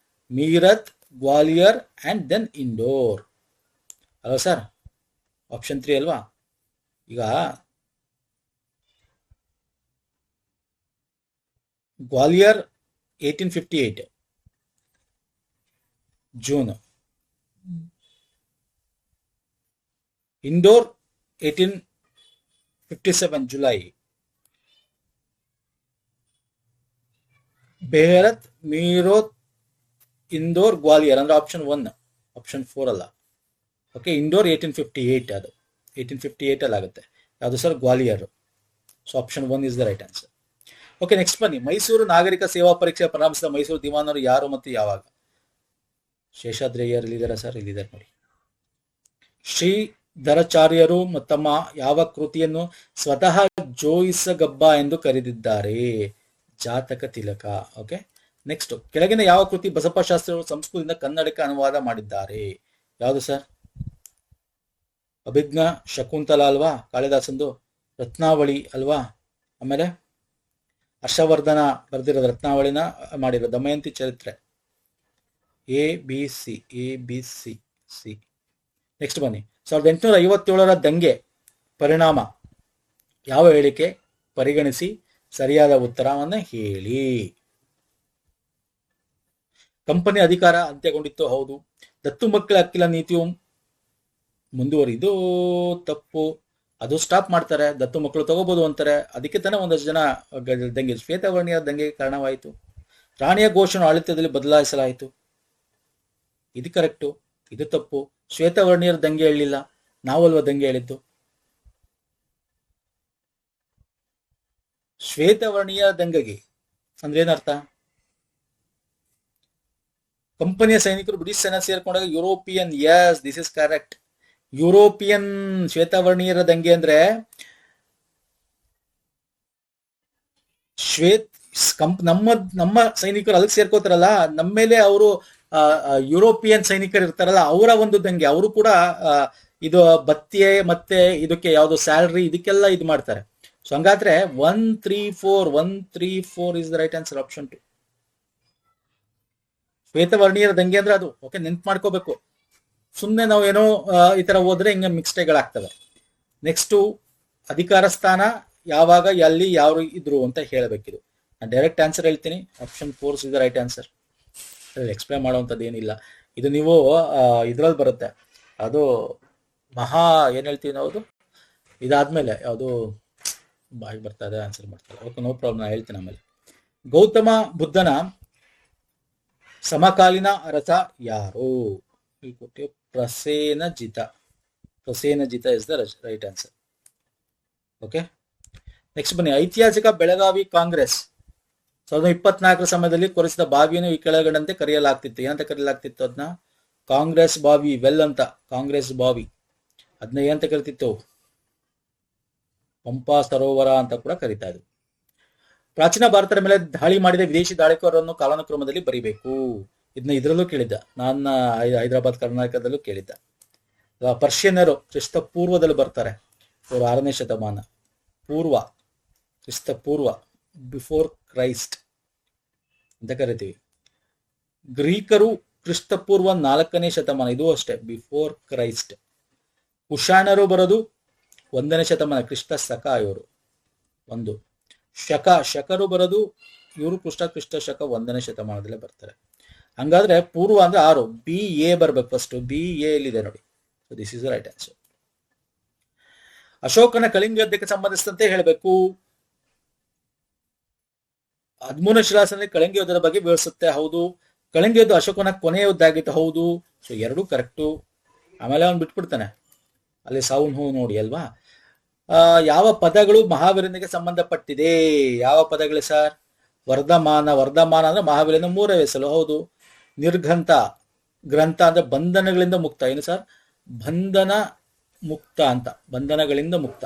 Meerut, Gwalior and then Indore ಅಲ್ವಾ ಸರ್? ಆಪ್ಷನ್ 3 ಅಲ್ವಾ? ಈಗ ಗ್ವಾಲಿಯರ್ 1858 ಜೂನ್, ಇಂಡೋರ್ 1857 ಜುಲೈ, ಬೇಹರತ್, ಮೀರೋತ್, ಇಂದೋರ್, ಗ್ವಾಲಿಯರ್ ಅಂದ್ರೆ ಆಪ್ಷನ್ 1, ಆಪ್ಷನ್ 4 ಅಲ್ಲ. ಓಕೆ, ಇಂಡೋರ್ 1858, ಅದು 1858 ಅಲ್ಲಿ ಆಗುತ್ತೆ. ಯಾವುದು sir? Gwalior. So option 1 is the right answer. Okay, next ಬನ್ನಿ. ಮೈಸೂರು ನಾಗರಿಕ ಸೇವಾ ಪರೀಕ್ಷೆ ಪ್ರಾರಂಭಿಸಿದ ಮೈಸೂರು ದಿವಾನರು ಯಾರು ಮತ್ತು ಯಾವಾಗ? ಶೇಷಾದ್ರಯ್ಯರ್ ಇಲ್ಲಿದ್ದಾರೆ ಸರ್, ಇಲ್ಲಿದ್ದಾರೆ ನೋಡಿ. ಶ್ರೀಧರಾಚಾರ್ಯರು ತಮ್ಮ ಯಾವ ಕೃತಿಯನ್ನು ಸ್ವತಃ ಜೋಯಿಸಗಬ್ಬ ಎಂದು ಕರೆದಿದ್ದಾರೆ? ಜಾತಕ ತಿಲಕ. Okay, next. ಕೆಳಗಿನ ಯಾವ ಕೃತಿ ಬಸಪ್ಪ ಶಾಸ್ತ್ರಿಗಳು ಸಂಸ್ಕೃತದಿಂದ ಕನ್ನಡಕ್ಕೆ ಅನುವಾದ ಮಾಡಿದ್ದಾರೆ? ಯಾವುದು ಸರ್? ಅಭಿಜ್ಞಾ ಶಕುಂತಲ ಅಲ್ವಾ, ಕಾಳಿದಾಸಂದು. ರತ್ನಾವಳಿ ಅಲ್ವಾ? ಆಮೇಲೆ ಹರ್ಷವರ್ಧನ ಬರೆದಿರೋದು ರತ್ನಾವಳಿನ ಮಾಡಿರೋ ದಮಯಂತಿ ಚರಿತ್ರೆ. ABC. ನೆಕ್ಸ್ಟ್ ಬನ್ನಿ. 1857 ದಂಗೆ ಪರಿಣಾಮ ಯಾವ ಹೇಳಿಕೆ ಪರಿಗಣಿಸಿ ಸರಿಯಾದ ಉತ್ತರವನ್ನ ಹೇಳಿ. ಕಂಪನಿ ಅಧಿಕಾರ ಅಂತ್ಯಗೊಂಡಿತ್ತು. ಹೌದು. ದತ್ತು ಮಕ್ಕಳ ಹಕ್ಕಿನ ನೀತಿಯು ಮುಂದುವರಿದು. ತಪ್ಪು. ಅದು ಸ್ಟಾಪ್ ಮಾಡ್ತಾರೆ. ದತ್ತು ಮಕ್ಕಳು ತಗೋಬಹುದು ಅಂತಾರೆ. ಅದಕ್ಕೆ ತಾನೇ ಒಂದಷ್ಟು ಜನ ದಂಗೆ, ಶ್ವೇತವರ್ಣೀಯ ದಂಗೆಗೆ ಕಾರಣವಾಯಿತು. ರಾಣಿಯ ಘೋಷಣೆ ಆಡಳಿತದಲ್ಲಿ ಬದಲಾಯಿಸಲಾಯಿತು. ಇದು ಕರೆಕ್ಟು. ಇದು ತಪ್ಪು. ಶ್ವೇತವರ್ಣೀಯರ ದಂಗೆ ಹೇಳಿಲ್ಲ, ನಾವಲ್ವ ದಂಗೆ ಹೇಳಿದ್ದು. ಶ್ವೇತವರ್ಣೀಯ ದಂಗೆಗೆ ಅಂದ್ರೆ ಏನರ್ಥ? ಕಂಪನಿಯ ಸೈನಿಕರು ಬ್ರಿಟಿಷ್ ಸೇನಾ ಸೇರ್ಕೊಂಡಾಗ European. Yes, this is correct. European ಶ್ವೇತವರ್ಣೀಯರ ದಂಗೆ ಅಂದ್ರೆ ನಮ್ಮ ಸೈನಿಕರು ಅದಕ್ಕೆ ಸೇರ್ಕೋತಾರಲ್ಲ, ನಮ್ಮ ಮೇಲೆ ಅವರು ಯುರೋಪಿಯನ್ ಸೈನಿಕರು ಇರ್ತಾರಲ್ಲ, ಅವರ ಒಂದು ದಂಗೆ. ಅವರು ಕೂಡ ಇದು ಭತ್ಯೆ ಮತ್ತೆ ಇದಕ್ಕೆ ಯಾವ್ದು ಸ್ಯಾಲ್ರಿ ಇದಕ್ಕೆಲ್ಲ ಇದು ಮಾಡ್ತಾರೆ. ಸೊ ಹಂಗಾದ್ರೆ 134 is the right answer, option 2. ಶ್ವೇತವರ್ಣೀಯರ ದಂಗೆ ಅಂದ್ರೆ ಅದು. ಓಕೆ, ನೆನ್ಪು ಮಾಡ್ಕೋಬೇಕು. ಸುಮ್ಮನೆ ನಾವು ಏನೋ ಈ ತರ ಹೋದ್ರೆ ಹಿಂಗೆ ಮಿಕ್ಸ್ಟೇಕ್ಗಳಾಗ್ತವೆ. ನೆಕ್ಸ್ಟ್, ಅಧಿಕಾರ ಸ್ಥಾನ ಯಾವಾಗ ಎಲ್ಲಿ ಯಾರು ಇದ್ರು ಅಂತ ಹೇಳಬೇಕಿದು. ನಾನು ಡೈರೆಕ್ಟ್ ಆನ್ಸರ್ ಹೇಳ್ತೀನಿ, option 4 is the right answer. Explain ಮಾಡುವಂಥದ್ದು ಏನಿಲ್ಲ. ಇದು ನೀವು ಇದ್ರಲ್ಲಿ ಬರುತ್ತೆ, ಅದು ಏನ್ ಹೇಳ್ತೀವಿ ನಾವು, ಇದಾದ್ಮೇಲೆ ಯಾವುದು ಬಾಯಿ ಬರ್ತಾ ಇದೆ, ಆನ್ಸರ್ ಮಾಡ್ತಾರೆ. ಓಕೆ, ನೋ ಪ್ರಾಬ್ಲಮ್, ನಾನು ಹೇಳ್ತೀನಿ ಆಮೇಲೆ. ಗೌತಮ ಬುದ್ಧನ ಸಮಕಾಲೀನ ಅರಸ ಯಾರು? Prasenajit. Prasenajit is the right answer. Okay, next ಬನ್ನಿ. ಐತಿಹಾಸಿಕ ಬೆಳಗಾವಿ ಕಾಂಗ್ರೆಸ್ 1924 ಸಮಯದಲ್ಲಿ ಕೊರೆಸಿದ ಬಾವಿಯನ್ನು ಈ ಕೆಳಗಂಡಂತೆ ಕರೆಯಲಾಗ್ತಿತ್ತು. ಏನಂತ ಕರೆಯಲಾಗ್ತಿತ್ತು ಅದನ್ನ? ಕಾಂಗ್ರೆಸ್ ಬಾವಿ, ವೆಲ್ ಅಂತ. ಕಾಂಗ್ರೆಸ್ ಬಾವಿ ಅದನ್ನ ಏನಂತ ಕರಿತಿತ್ತು? ಪಂಪಾ ಸರೋವರ ಅಂತ ಕೂಡ ಕರೀತಾ ಇದ್ರು. ಪ್ರಾಚೀನ ಭಾರತದ ಮೇಲೆ ದಾಳಿ ಮಾಡಿದ ವಿದೇಶಿ ದಾಳಿಕೋರರನ್ನು ಕಾಲಾನುಕ್ರಮದಲ್ಲಿ ಬರಿಬೇಕು. ಇದನ್ನ ಇದ್ರಲ್ಲೂ ಕೇಳಿದ್ದ, ನನ್ನ ಹೈದರಾಬಾದ್ ಕರ್ನಾಟಕದಲ್ಲೂ ಕೇಳಿದ್ದ. ಪರ್ಷಿಯನ್ನರು ಕ್ರಿಸ್ತ ಪೂರ್ವದಲ್ಲಿ ಬರ್ತಾರೆ, 6ನೇ ಶತಮಾನ ಪೂರ್ವ, ಕ್ರಿಸ್ತ ಪೂರ್ವ, ಬಿಫೋರ್ ಕ್ರೈಸ್ಟ್ ಅಂತ ಕರಿತೀವಿ. ಗ್ರೀಕರು ಕ್ರಿಸ್ತ ಪೂರ್ವ 4ನೇ ಶತಮಾನ, ಇದು ಅಷ್ಟೇ, ಬಿಫೋರ್ ಕ್ರೈಸ್ಟ್. ಕುಶಾಣರು ಬರೋದು 1ನೇ ಶತಮಾನ, ಕ್ರಿಸ್ತ ಶಕ ಇವರು 1. ಶಕರು ಬರೋದು ಇವರು ಕ್ರಿಸ್ತ ಶಕ 1ನೇ ಶತಮಾನದಲ್ಲೇ ಬರ್ತಾರೆ. ಹಂಗಾದ್ರೆ ಪೂರ್ವ ಅಂದ್ರೆ 6, BA ಬರ್ಬೇಕು ಫಸ್ಟ್. BA ಎಲ್ಲಿದೆ ನೋಡಿ. So this is the right answer. ಅಶೋಕನ ಕಳಿಂಗ ಯುದ್ಧಕ್ಕೆ ಸಂಬಂಧಿಸಿದಂತೆ ಹೇಳಬೇಕು. 13ನೇ ಶಿಲಾಸನಲ್ಲಿ ಕಳಿಂಗ ಯುದ್ಧದ ಬಗ್ಗೆ ವಿವರಿಸುತ್ತೆ. ಹೌದು. ಕಳಿಂಗ ಯುದ್ಧ ಅಶೋಕನ ಕೊನೆಯ ಯುದ್ಧ ಆಗಿತ್ತು. ಹೌದು. So 2 correct. ಆಮೇಲೆ ಅವ್ನು ಬಿಟ್ಬಿಡ್ತಾನೆ, ಅಲ್ಲಿ ಸಾವುನ್ ಹೂ ನೋಡಿ ಅಲ್ವಾ. ಯಾವ ಪದಗಳು ಮಹಾವೀರನಿಗೆ ಸಂಬಂಧಪಟ್ಟಿದೆ? ಯಾವ ಪದಗಳು ಸರ್? ವರ್ಧಮಾನ. ವರ್ಧಮಾನ ಅಂದ್ರೆ ಮಹಾವೀರನ 3ನೇ ಹೆಸರು. ಹೌದು. ನಿರ್ಘಂತ. ಗ್ರಂಥ ಅಂದ್ರೆ ಬಂಧನಗಳಿಂದ ಮುಕ್ತ. ಏನು ಸರ್? ಬಂಧನ ಮುಕ್ತ ಅಂತ, ಬಂಧನಗಳಿಂದ ಮುಕ್ತ.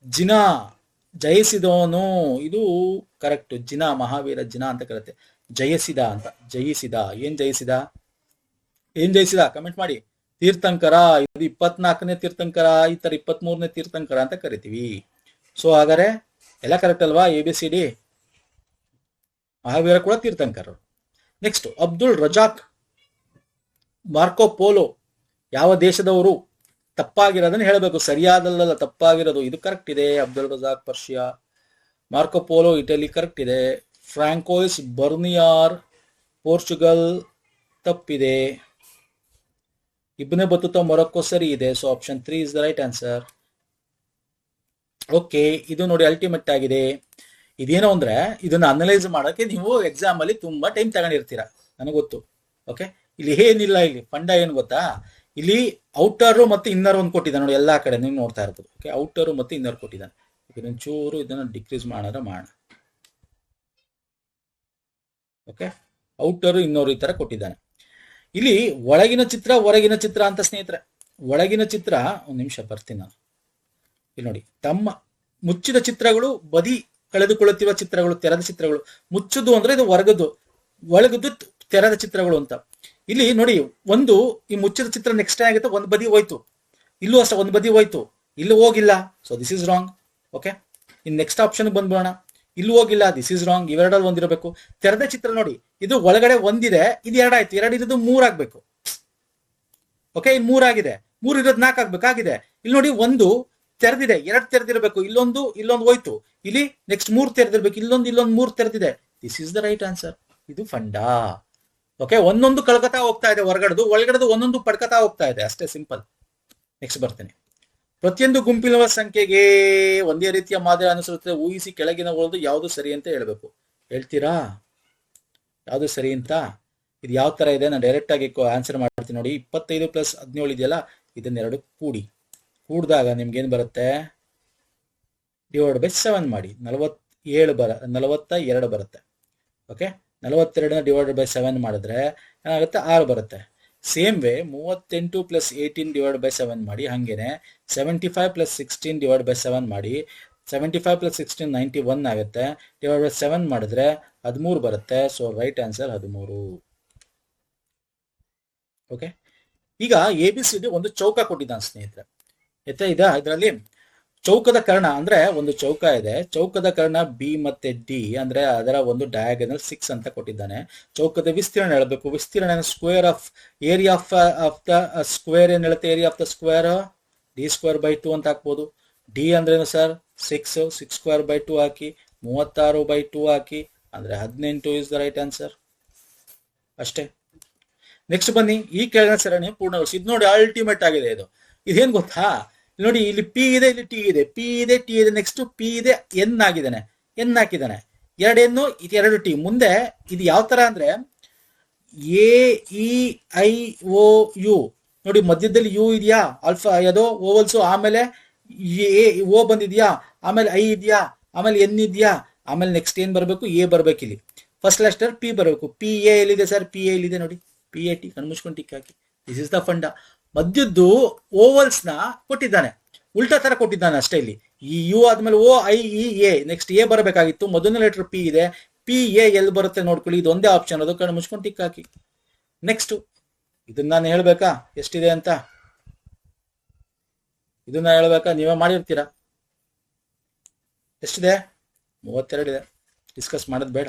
ಜಿನ, ಜಯಿಸಿದವನು, ಇದು ಕರೆಕ್ಟ್. ಜಿನ, ಮಹಾವೀರ ಜಿನ ಅಂತ ಕರೀತೆ. ಜಯಿಸಿದ ಅಂತ. ಜಯಿಸಿದ. ಏನ್ ಜಯಿಸಿದ? ಕಮೆಂಟ್ ಮಾಡಿ. ತೀರ್ಥಂಕರ, ಇದು 24ನೇ ತೀರ್ಥಂಕರ, ಈ ತರ 23ನೇ ತೀರ್ಥಂಕರ ಅಂತ ಕರಿತೀವಿ. ಸೊ ಹಾಗಾದ್ರೆ ಎಲ್ಲ ಕರೆಕ್ಟ್ ಅಲ್ವಾ? ABCD. ಮಹಾವೀರ ಕೂಡ ತೀರ್ಥಂಕರರು. Next, Abdul Razzaq Marco Polo ಯಾವ ದೇಶದವರು? ತಪ್ಪಾಗಿರೋದನ್ನ ಹೇಳಬೇಕು. ಸರಿಯಾದಲ್ಲ, ತಪ್ಪಾಗಿರೋದು. ಇದು ಕರೆಕ್ಟ್ ಇದೆ. Abdul Razzaq Persia. Marco Polo Italy, correct ಇದೆ. ಫ್ರಾಂಕೋಯಿಸ್ ಬರ್ನಿಯಾರ್ ಪೋರ್ಚುಗಲ್, ತಪ್ಪಿದೆ. ಇಬ್ನೆ ಬತುತಾ ಮೊರಕ್ಕೋ, ಸರಿ ಇದೆ. So option 3 is the right answer. Okay, ಇದು ನೋಡಿ ಅಲ್ಟಿಮೇಟ್ ಆಗಿದೆ. ಇದೇನೋ ಅಂದ್ರೆ ಇದನ್ನ ಅನಲೈಸ್ ಮಾಡೋಕೆ ನೀವು ಎಕ್ಸಾಮ್ ಅಲ್ಲಿ ತುಂಬಾ ಟೈಮ್ ತಗೊಂಡಿರ್ತೀರಾ, ನನಗೆ ಗೊತ್ತು. ಓಕೆ, ಇಲ್ಲಿ ಏನಿಲ್ಲ, ಇಲ್ಲಿ ಫಂಡ ಏನು ಗೊತ್ತಾ? ಇಲ್ಲಿ ಔಟರ್ ಮತ್ತೆ ಇನ್ನರ್ ಒಂದು ಕೊಟ್ಟಿದ್ದಾನೆ ನೋಡಿ, ಎಲ್ಲಾ ಕಡೆ ನೀವು ನೋಡ್ತಾ ಇರ್ಬೋದು. ಓಕೆ, ಔಟರ್ ಮತ್ತೆ ಇನ್ನರ್ ಕೊಟ್ಟಿದ್ದಾನೆ. ಇದನ್ನ ಚೂರು ಇದನ್ನ ಡಿಕ್ರೀಸ್ ಮಾಡೋಣ. ಓಕೆ, ಔಟರ್ ಇನ್ನೋರು ಈ ತರ ಕೊಟ್ಟಿದ್ದಾನೆ. ಇಲ್ಲಿ ಒಳಗಿನ ಚಿತ್ರ ಹೊರಗಿನ ಚಿತ್ರ ಅಂತ ಸ್ನೇಹಿತರೆ. ಒಳಗಿನ ಚಿತ್ರ, ಒಂದು ನಿಮಿಷ ಬರ್ತೀನಿ ನಾನು. ಇಲ್ಲಿ ನೋಡಿ, ತಮ್ಮ ಮುಚ್ಚಿದ ಚಿತ್ರಗಳು, ಬದಿ ಕಳೆದುಕೊಳ್ಳುತ್ತಿರುವ ಚಿತ್ರಗಳು, ತೆರೆದ ಚಿತ್ರಗಳು. ಮುಚ್ಚುದು ಅಂದ್ರೆ ಇದು ಹೊರಗದ್ದು, ಒಳಗದ್ದು ತೆರೆದ ಚಿತ್ರಗಳು ಅಂತ. ಇಲ್ಲಿ ನೋಡಿ, ಒಂದು ಈ ಮುಚ್ಚಿದ ಚಿತ್ರ ನೆಕ್ಸ್ಟ್ ಆಗುತ್ತೆ, ಒಂದು ಬದಿ ಹೋಯ್ತು. ಇಲ್ಲೂ ಅಷ್ಟೇ, ಒಂದು ಬದಿ ಹೋಯ್ತು, ಇಲ್ಲೂ ಹೋಗಿಲ್ಲ. So this is wrong. Okay, in next option ಬಂದ್ಬಿಡೋಣ. ಇಲ್ಲೂ ಹೋಗಿಲ್ಲ, ದಿಸ್ ಇಸ್ ರಾಂಗ್. ಇವೆರಡಲ್ಲಿ ಒಂದಿರಬೇಕು. ತೆರೆದ ಚಿತ್ರ ನೋಡಿ, ಇದು ಒಳಗಡೆ ಒಂದಿದೆ, ಇದು 2 ಆಯ್ತು. 2 ಇರೋದು 3 ಆಗ್ಬೇಕು. ಓಕೆ, ಇಲ್ಲಿ 3 ಆಗಿದೆ. 3 ಇರೋದು 4 ಆಗ್ಬೇಕಾಗಿದೆ. ಇಲ್ಲಿ ನೋಡಿ, ಒಂದು ತೆರೆದಿದೆ, 2 ತೆರೆದಿರಬೇಕು. ಇಲ್ಲೊಂದು ಹೋಯ್ತು. ಇಲ್ಲಿ ನೆಕ್ಸ್ಟ್ 3 ತೆರೆದಿರ್ಬೇಕು. ಇಲ್ಲೊಂದು 3 ತೆರೆದಿದೆ. This is the right answer. ಇದು ಫಂಡಾ. ಓಕೆ, ಒಂದೊಂದು ಕಳ್ಕತಾ ಹೋಗ್ತಾ ಇದೆ ಹೊರಗಡೆದು, ಒಳಗಡೆದು ಒಂದೊಂದು ಪಡ್ಕತಾ ಹೋಗ್ತಾ ಇದೆ, ಅಷ್ಟೇ, ಸಿಂಪಲ್. ನೆಕ್ಸ್ಟ್ ಬರ್ತೇನೆ. ಪ್ರತಿಯೊಂದು ಗುಂಪಿನ ಸಂಖ್ಯೆಗೆ ಒಂದೇ ರೀತಿಯ ಮಾದರಿ ಅನುಸರಿಸುತ್ತೆ. ಊಹಿಸಿ ಕೆಳಗಿನ ಉಳಿದು ಯಾವುದು ಸರಿ ಅಂತ ಹೇಳ್ಬೇಕು. ಹೇಳ್ತೀರಾ ಯಾವುದು ಸರಿ ಅಂತ? ಇದು ಯಾವ ತರ ಇದೆ? ನಾನು ಡೈರೆಕ್ಟ್ ಆಗಿ ಆನ್ಸರ್ ಮಾಡ್ತೀನಿ ನೋಡಿ. 25 + 17 ಇದೆಯಲ್ಲ, ಇದನ್ನೆರಡು ಕೂಡಿದಾಗ ನಿಮ್ಗೇನು ಬರುತ್ತೆ? /7 ಮಾಡಿ, 42 ಬರುತ್ತೆ. ಓಕೆ, 42 / 7 ಮಾಡಿದ್ರೆ ಏನಾಗುತ್ತೆ? 6 ಬರುತ್ತೆ. ಸೇಮ್ ವೇ 38 + 18 / 7 ಮಾಡಿ. ಹಂಗೇನೆ 75 + 16 / 7 ಮಾಡಿ. 75 + 16 91 ಆಗುತ್ತೆ. /7 ಮಾಡಿದ್ರೆ 13 ಬರುತ್ತೆ. So right answer 13. ಓಕೆ, ಈಗ ABCD ಒಂದು ಚೌಕ ಕೊಟ್ಟಿದ್ದಾನೆ ಸ್ನೇಹಿತರೆ. ಇದರಲ್ಲಿ ಚೌಕದ ಕರ್ಣ ಅಂದ್ರೆ ಒಂದು ಚೌಕ ಇದೆ, ಚೌಕದ ಕರ್ಣ ಬಿ ಮತ್ತೆ ಡಿ ಅಂದ್ರೆ ಅದರ ಒಂದು ಡಯಾಗನಲ್ 6 ಅಂತ ಕೊಟ್ಟಿದ್ದಾನೆ. ಚೌಕದ ವಿಸ್ತೀರ್ಣ ಹೇಳಬೇಕು. ವಿಸ್ತೀರ್ಣ square of area of the square ಏನ್ ಹೇಳುತ್ತೆ, area of the square d²/2 ಅಂತ ಹಾಕ್ಬೋದು. ಡಿ ಅಂದ್ರೇನು ಸರ್ 6 6²/2 ಹಾಕಿ 36/2 ಹಾಕಿ ಅಂದ್ರೆ 18 ಇಸ್ ದ ರೈಟ್ ಆನ್ಸರ್. ಅಷ್ಟೇ. ನೆಕ್ಸ್ಟ್ ಬನ್ನಿ, ಈ ಕೆಳಗಿನ ಸರಣಿ ಪೂರ್ಣಗೊಳಿಸಿ. ಇದು ನೋಡಿ ಅಲ್ಟಿಮೇಟ್ ಆಗಿದೆ. ಇದೇನ್ ಗೊತ್ತಾ, ನೋಡಿ ಇಲ್ಲಿ ಪಿ ಇದೆ, ಇಲ್ಲಿ ಟಿ ಇದೆ, ಪಿ ಇದೆ, ಟಿ ಇದೆ, ನೆಕ್ಸ್ಟ್ ಪಿ ಇದೆ, ಎನ್ ಆಗಿದ್ದಾನೆ, ಎನ್ ಹಾಕಿದ್ದಾನೆ, 2 ಎನ್ನು 2 ಟಿ. ಮುಂದೆ ಇದು ಯಾವ ತರ ಅಂದ್ರೆ A E I O U, ನೋಡಿ ಮಧ್ಯದಲ್ಲಿ ಯು ಇದೆಯಾ, ಆಲ್ಫಾ ಯಾವುದೋ ಓವಲ್ಸು, ಆಮೇಲೆ ಓ ಬಂದಿದ್ಯಾ, ಆಮೇಲೆ ಐ ಇದೆಯಾ, ಆಮೇಲೆ ಎನ್ ಇದೆಯಾ, ಆಮೇಲೆ ನೆಕ್ಸ್ಟ್ ಏನ್ ಬರಬೇಕು, ಎ ಬರ್ಬೇಕು. ಇಲ್ಲಿ ಫಸ್ಟ್ ಲೆಟರ್ ಪಿ ಬರಬೇಕು. ಪಿ ಎ ಎಲ್ಲಿದೆ ಸರ್, ಪಿ ಎ ಇಲ್ಲಿದೆ ನೋಡಿ, ಪಿ ಎ ಟಿ, ಕಣ್ಮುಚ್ಕೊಂಡು ಟಿಕ್ ಹಾಕಿ. ದಿಸ್ ಇಸ್ ದ ಫಂಡ. ಮಧ್ಯದ್ದು ಓವಲ್ಸ್ ನ ಕೊಟ್ಟಿದ್ದಾನೆ, ಉಲ್ಟಾ ತರ ಕೊಟ್ಟಿದ್ದಾನೆ ಅಷ್ಟೇ. ಇಲ್ಲಿ ಈ ಯು ಆದ್ಮೇಲೆ O I E A, next A ಬರಬೇಕಾಗಿತ್ತು, ಮೊದಲನೇ ಲೆಟರ್ ಪಿ ಇದೆ, ಪಿ ಎ ಎಲ್ಲಿ ಬರುತ್ತೆ ನೋಡ್ಕೊಳ್ಳಿ, ಇದು ಒಂದೇ ಆಪ್ಷನ್, ಅದು ಕಣ್ಣು ಮುಚ್ಕೊಂಡು ಟಿಕ್ ಹಾಕಿ. ನೆಕ್ಸ್ಟ್ ಇದನ್ನ ನಾನು ಹೇಳ್ಬೇಕಾ ಎಷ್ಟಿದೆ ಅಂತ, ಇದನ್ನ ಹೇಳ್ಬೇಕಾ, ನೀವೇ ಮಾಡಿರ್ತೀರಾ. ಎಷ್ಟಿದೆ, 32 ಇದೆ, ಡಿಸ್ಕಸ್ ಮಾಡೋದು ಬೇಡ.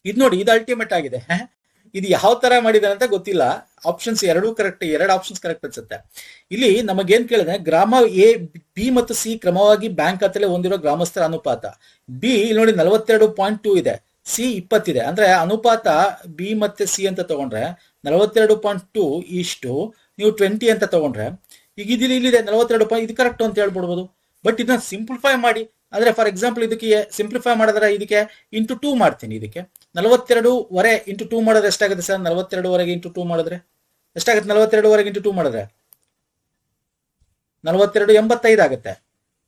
ಇದು ನೋಡಿ, ಇದು ಅಲ್ಟಿಮೇಟ್ ಆಗಿದೆ. ಇದು ಯಾವ ತರ ಮಾಡಿದಾರೆ ಅಂತ ಗೊತ್ತಿಲ್ಲ. ಆಪ್ಷನ್ಸ್ ಎರಡೂ ಕರೆಕ್ಟ್, 2 ಆಪ್ಷನ್ಸ್ ಕರೆಕ್ಟ್ ಅನ್ಸುತ್ತೆ. ಇಲ್ಲಿ ನಮಗೇನ್ ಕೇಳಿದ್ರೆ, ಗ್ರಾಮ ಎ ಬಿ ಮತ್ತು ಸಿ ಕ್ರಮವಾಗಿ ಬ್ಯಾಂಕ್ ಖಾತೆಯಲ್ಲಿ ಹೊಂದಿರೋ ಗ್ರಾಮಸ್ಥರ ಅನುಪಾತ. ಬಿ ಇಲ್ಲಿ ನೋಡಿ 42.2 ಇದೆ, ಸಿ 20 ಇದೆ. ಅಂದ್ರೆ ಅನುಪಾತ ಬಿ ಮತ್ತೆ ಸಿ ಅಂತ ತಗೊಂಡ್ರೆ 42.2 ಇಷ್ಟು, ನೀವು 20 ಅಂತ ತಗೊಂಡ್ರೆ, ಈಗ ಇಲ್ಲಿದೆ 42. ಇದು ಕರೆಕ್ಟ್ ಅಂತ ಹೇಳ್ಬಿಡ್ಬೋದು. ಬಟ್ ಇದನ್ನ ಸಿಂಪ್ಲಿಫೈ ಮಾಡಿ, ಅಂದ್ರೆ ಫಾರ್ ಎಕ್ಸಾಂಪಲ್ ಇದಕ್ಕೆ ಸಿಂಪ್ಲಿಫೈ ಮಾಡಿದ್ರೆ ಇದಕ್ಕೆ ಇಂಟು 2 ಮಾಡ್ತೀನಿ. ಇದಕ್ಕೆ 42 ಇಂಟು 2 ಮಾಡಿದ್ರೆ ಎಷ್ಟಾಗುತ್ತೆ ಸರ್, 42 ಇಂಟು 2 ಮಾಡಿದ್ರೆ ಎಷ್ಟಾಗುತ್ತೆ, 42 ಇಂಟು 2 ಮಾಡಿದ್ರೆ 42 85 ಆಗುತ್ತೆ.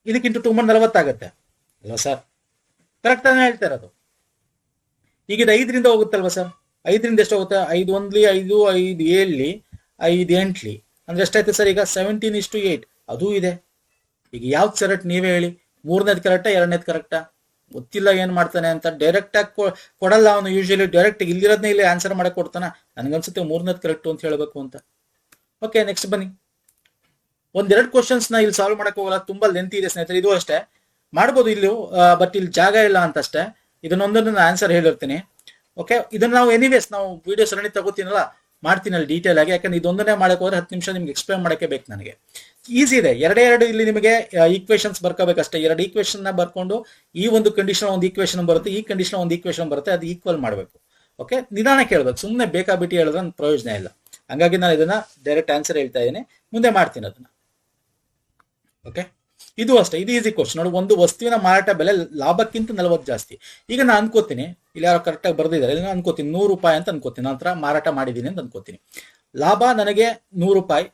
ಇದಕ್ಕೆ ಇಂಟು 2 ಮಾಡಿ 40 ಆಗುತ್ತೆ ಅಲ್ವಾ ಸರ್, ಕರೆಕ್ಟ್ ಆಗಿ ಹೇಳ್ತಾ ಇರೋದು. ಈಗ ಇದು 5ರಿಂದ ಹೋಗುತ್ತಲ್ವಾ ಸರ್, 5ರಿಂದ ಎಷ್ಟು ಹೋಗುತ್ತೆ, 5 1 5 5 7 5 8 ಅಂದ್ರೆ ಎಷ್ಟಾಯ್ತು ಸರ್, ಈಗ 17:8 ಅದು ಇದೆ. ಈಗ ಯಾವ್ದು ಕರೆಕ್ಟ್ ನೀವೇ ಹೇಳಿ, 3ನೇದು ಕರೆಕ್ಟಾ 2ನೇದು ಕರೆಕ್ಟಾ, ಗೊತ್ತಿಲ್ಲ ಏನ್ ಮಾಡ್ತಾನೆ ಅಂತ. ಡೈರೆಕ್ಟ್ ಆಗಿ ಕೊಡಲ್ಲ ಅವನು, ಯೂಶಲಿ ಡೈರೆಕ್ಟ್ ಇಲ್ಲಿರೋದನ್ನ ಇಲ್ಲಿ ಆನ್ಸರ್ ಮಾಡಕ್ ಕೊಡ್ತಾನ. ನನ್ಗನ್ಸುತ್ತೆ 3ನೇದು ಕರೆಕ್ಟ್ ಅಂತ ಹೇಳ್ಬೇಕು ಅಂತ. ಓಕೆ, ನೆಕ್ಸ್ಟ್ ಬನ್ನಿ. 1-2 ಕ್ವಶನ್ಸ್ ನ ಇಲ್ಲಿ ಸಾಲ್ವ್ ಮಾಡಕ್ ಹೋಗಲ್ಲ, ತುಂಬಾ ಲೆಂತ್ ಇದೆ ಸ್ನೇಹಿತರೆ. ಇದು ಅಷ್ಟೇ ಮಾಡ್ಬೋದು ಇಲ್ಲೂ, ಬಟ್ ಇಲ್ಲಿ ಜಾಗ ಇಲ್ಲ ಅಂತ ಅಷ್ಟೇ. ಇದನ್ನೊಂದನ್ನು ಆನ್ಸರ್ ಹೇಳಿರ್ತೀನಿ. ಓಕೆ, ಇದನ್ನ ನಾವು ಎನಿವೇಸ್ ನಾವು ವಿಡಿಯೋ ಸರಣಿ ತಗೋತೀನಲ್ಲ, ಮಾಡ್ತೀನಿ ಅಲ್ಲಿ ಡೀಟೇಲ್ ಆಗಿ. ಯಾಕಂದ್ರೆ ಇದೊಂದನ್ನೇ ಮಾಡಕ್ ಹೋದ್ರೆ 10 ನಿಮಿಷ ನಿಮ್ಗೆ ಎಕ್ಸ್ಪ್ಲೇನ್ ಮಾಡಕ್ಕೆ ಬೇಕು ನನಗೆ. ಈಸಿ ಇದೆ, 2 ಇಲ್ಲಿ ನಿಮಗೆ ಈಕ್ವೇಶನ್ಸ್ ಬರ್ಕೋಬೇಕಷ್ಟೇ. 2 ಈಕ್ವೇಶನ್ ನ ಬರ್ಕೊಂಡು ಈ ಒಂದು ಕಂಡೀಷನ್ ಒಂದು ಈಕ್ವೇಶನ್ ಬರುತ್ತೆ, ಈ ಕಂಡೀಷನ್ ಒಂದು ಈಕ್ವೇಶನ್ ಬರುತ್ತೆ, ಅದು ಈಕ್ವಲ್ ಮಾಡಬೇಕು. ಓಕೆ, ನಿಧಾನ ಕೇಳ್ಬೇಕು, ಸುಮ್ಮನೆ ಬೇಕಾಬಿಟ್ಟು ಹೇಳಿದ್ರೆ ಪ್ರಯೋಜನ ಇಲ್ಲ. ಹಂಗಾಗಿ ನಾನು ಇದನ್ನ ಡೈರೆಕ್ಟ್ ಆನ್ಸರ್ ಹೇಳ್ತಾ ಇದ್ದೀನಿ, ಮುಂದೆ ಮಾಡ್ತೀನಿ ಅದನ್ನ. ಓಕೆ, ಇದು ಅಷ್ಟೇ, ಇದು ಈಸಿ ಕ್ವಶನ್ ನೋಡಿ. ಒಂದು ವಸ್ತುವಿನ ಮಾರಾಟ ಬೆಲೆ ಲಾಭಕ್ಕಿಂತ 40 ಜಾಸ್ತಿ. ಈಗ ನಾನು ಅನ್ಕೋತೀನಿ, ಇಲ್ಲಿ ಯಾರೋ ಕರೆಕ್ಟ್ ಆಗಿ ಬರ್ದಿದ್ದಾರೆ, ನಾನು ಅನ್ಕೋತೀನಿ 100 ರೂಪಾಯಿ ಅಂತ ಅನ್ಕೋತೀನಿ, ನಂತರ ಮಾರಾಟ ಮಾಡಿದ್ದೀನಿ ಅಂತ ಅನ್ಕೋತೀನಿ. ಲಾಭ ನನಗೆ 100 ರೂಪಾಯಿ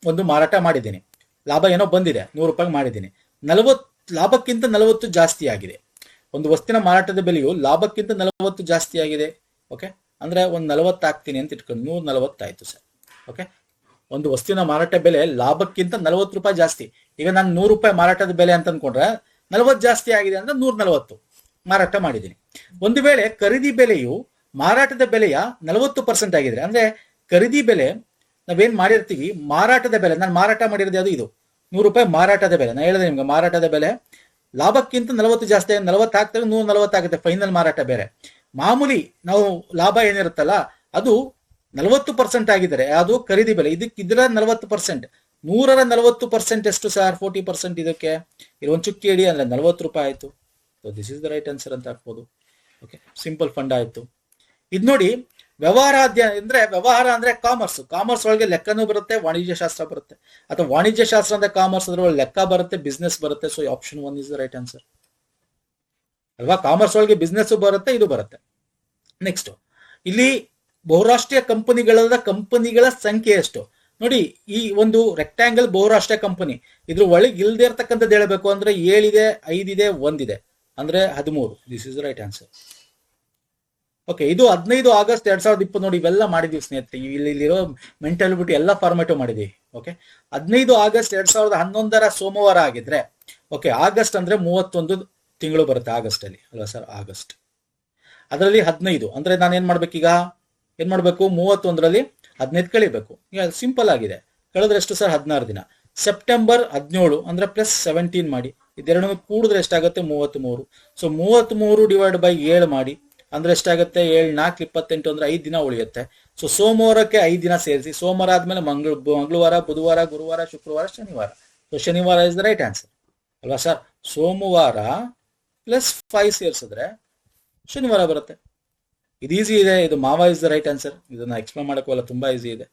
ಒಂದು ಮಾರಾಟ ಮಾಡಿದ್ದೀನಿ, ಲಾಭ ಏನೋ ಬಂದಿದೆ, 100 ರೂಪಾಯಿ ಮಾಡಿದ್ದೀನಿ. 40 ಲಾಭಕ್ಕಿಂತ 40 ಜಾಸ್ತಿ ಆಗಿದೆ. ಒಂದು ವಸ್ತುವಿನ ಮಾರಾಟದ ಬೆಲೆಯು ಲಾಭಕ್ಕಿಂತ 40 ಜಾಸ್ತಿ ಆಗಿದೆ. ಓಕೆ, ಅಂದ್ರೆ ಒಂದು 40 ಹಾಕ್ತೀನಿ ಅಂತ ಇಟ್ಕೊಂಡು 140 ಆಯ್ತು ಸರ್. ಓಕೆ, ಒಂದು ವಸ್ತುವಿನ ಮಾರಾಟ ಬೆಲೆ ಲಾಭಕ್ಕಿಂತ 40 ರೂಪಾಯಿ ಜಾಸ್ತಿ. ಈಗ ನಾನು 100 ರೂಪಾಯಿ ಮಾರಾಟದ ಬೆಲೆ ಅಂತ ಅನ್ಕೊಂಡ್ರೆ 40 ಜಾಸ್ತಿ ಆಗಿದೆ ಅಂದ್ರೆ 140 ಮಾರಾಟ ಮಾಡಿದ್ದೀನಿ. ಒಂದು ವೇಳೆ ಖರೀದಿ ಬೆಲೆಯು ಮಾರಾಟದ ಬೆಲೆಯ 40% ಆಗಿದೆ, ಅಂದ್ರೆ ಖರೀದಿ ಬೆಲೆ ನಾವೇನ್ ಮಾಡಿರ್ತೀವಿ, ಮಾರಾಟದ ಬೆಲೆ ನಾನು ಮಾರಾಟ ಮಾಡಿರೋದು ಯಾವುದು, ಇದು 100 ರೂಪಾಯಿ ಮಾರಾಟದ ಬೆಲೆ. ನಾನು ಹೇಳಿದೆ ನಿಮ್ಗೆ, ಮಾರಾಟದ ಬೆಲೆ ಲಾಭಕ್ಕಿಂತ 40 ಜಾಸ್ತಿ, 40 ಹಾಕ್ತಾರೆ 140 ಆಗುತ್ತೆ ಫೈನಲ್ ಮಾರಾಟ ಬೇರೆ. ಮಾಮೂಲಿ ನಾವು ಲಾಭ ಏನಿರುತ್ತಲ್ಲ ಅದು 40% ಆಗಿದ್ದಾರೆ, ಅದು ಖರೀದಿ ಬೆಲೆ. ಇದರ 40%, 100ರ 40% ಎಷ್ಟು ಸರ್, 40% ಇದಕ್ಕೆ. ಇದು ಒಂದು ಚುಕ್ಕಿ ಇಡಿ ಅಂದ್ರೆ 40 ರೂಪಾಯಿ ಆಯ್ತು. This is the right answer ಅಂತ ಹಾಕ್ಬೋದು. ಓಕೆ, ಸಿಂಪಲ್ ಫಂಡ್ ಆಯ್ತು. ಇದು ನೋಡಿ, ವ್ಯವಹಾರ ಅಂದ್ರೆ ಕಾಮರ್ಸ್ ಒಳಗೆ ಲೆಕ್ಕನೂ ಬರುತ್ತೆ, ವಾಣಿಜ್ಯ ಶಾಸ್ತ್ರ ಬರುತ್ತೆ, ಅಥವಾ ವಾಣಿಜ್ಯ ಶಾಸ್ತ್ರ ಅಂದ್ರೆ ಕಾಮರ್ಸ್, ಅದ್ರೊಳಗೆ ಲೆಕ್ಕ ಬರುತ್ತೆ, ಬಿಸ್ನೆಸ್ ಬರುತ್ತೆ. So option 1 is the right answer ಅಲ್ವಾ. ಕಾಮರ್ಸ್ ಒಳಗೆ ಬಿಸ್ನೆಸ್ ಬರುತ್ತೆ, ಇದು ಬರುತ್ತೆ. ನೆಕ್ಸ್ಟ್, ಇಲ್ಲಿ ಬಹುರಾಷ್ಟ್ರೀಯ ಕಂಪನಿಗಳ ಸಂಖ್ಯೆ ಎಷ್ಟು ನೋಡಿ. ಈ ಒಂದು ರೆಕ್ಟಾಂಗಲ್ ಬಹುರಾಷ್ಟ್ರೀಯ ಕಂಪನಿ, ಇದ್ರ ಒಳಗೆ ಇಲ್ದೇ ಇರ್ತಕ್ಕಂಥದ್ದು ಹೇಳಬೇಕು ಅಂದ್ರೆ 7 ಇದೆ, 5 ಇದೆ, 1 ಇದೆ, ಅಂದ್ರೆ 13. This is the right answer. Okay, ಇದು 15 ಆಗಸ್ಟ್ 2020 ನೋಡಿ. ಇವೆಲ್ಲ ಮಾಡಿದೀವಿ ಸ್ನೇಹಿತರೆ, ಇಲ್ಲಿರೋ ಮೆಂಟಾಲಿಟಿ ಎಲ್ಲ ಫಾರ್ಮ್ಯಾಟು ಮಾಡಿದೀವಿ. ಓಕೆ, 15 ಆಗಸ್ಟ್ 2011 ಸೋಮವಾರ ಆಗಿದ್ರೆ, ಓಕೆ, ಆಗಸ್ಟ್ ಅಂದ್ರೆ 31 ತಿಂಗಳು ಬರುತ್ತೆ ಆಗಸ್ಟ್ ಅಲ್ಲಿ ಅಲ್ವಾ ಸರ್. ಆಗಸ್ಟ್ ಅದರಲ್ಲಿ 15 ಅಂದ್ರೆ ನಾನು ಏನ್ ಮಾಡ್ಬೇಕೀಗ, ಏನ್ ಮಾಡ್ಬೇಕು, 31ರಲ್ಲಿ 15 ಕಳಿಬೇಕು. ಈಗ ಸಿಂಪಲ್ ಆಗಿದೆ, ಕಳೆದ್ರೆ ಎಷ್ಟು ಸರ್, 16 ದಿನ. ಸೆಪ್ಟೆಂಬರ್ 17 ಅಂದ್ರೆ ಪ್ಲಸ್ 17 ಮಾಡಿ, ಇದೆರಡನ್ನು ಕೂಡಿದ್ರೆ ಎಷ್ಟಾಗುತ್ತೆ 33. ಸೊ 33 ಡಿವೈಡ್ ಬೈ 7 ಮಾಡಿ ಅಂದ್ರೆ ಎಷ್ಟಾಗುತ್ತೆ 7 4 28 ಅಂದ್ರೆ 5 ದಿನ ಉಳಿಯುತ್ತೆ. ಸೊ ಸೋಮವಾರಕ್ಕೆ 5 ದಿನ ಸೇರಿಸಿ, ಸೋಮವಾರ ಆದ್ಮೇಲೆ ಮಂಗಳವಾರ, ಬುಧವಾರ, ಗುರುವಾರ, ಶುಕ್ರವಾರ, ಶನಿವಾರ. ಸೊ ಶನಿವಾರ ಇಸ್ ದ ರೈಟ್ ಆನ್ಸರ್ ಅಲ್ವಾ ಸರ್? ಸೋಮವಾರ ಪ್ಲಸ್ 5 ಸೇರಿಸಿದ್ರೆ ಶನಿವಾರ ಬರುತ್ತೆ. ಇದು ಈಸಿ ಇದೆ. ಇದು ಮಾವ ಇಸ್ ದ ರೈಟ್ ಆನ್ಸರ್. ಇದನ್ನ ಎಕ್ಸ್ಪ್ಲೇನ್ ಮಾಡೋಕ್ಕಲ್ಲ, ತುಂಬಾ ಈಸಿ ಇದೆ.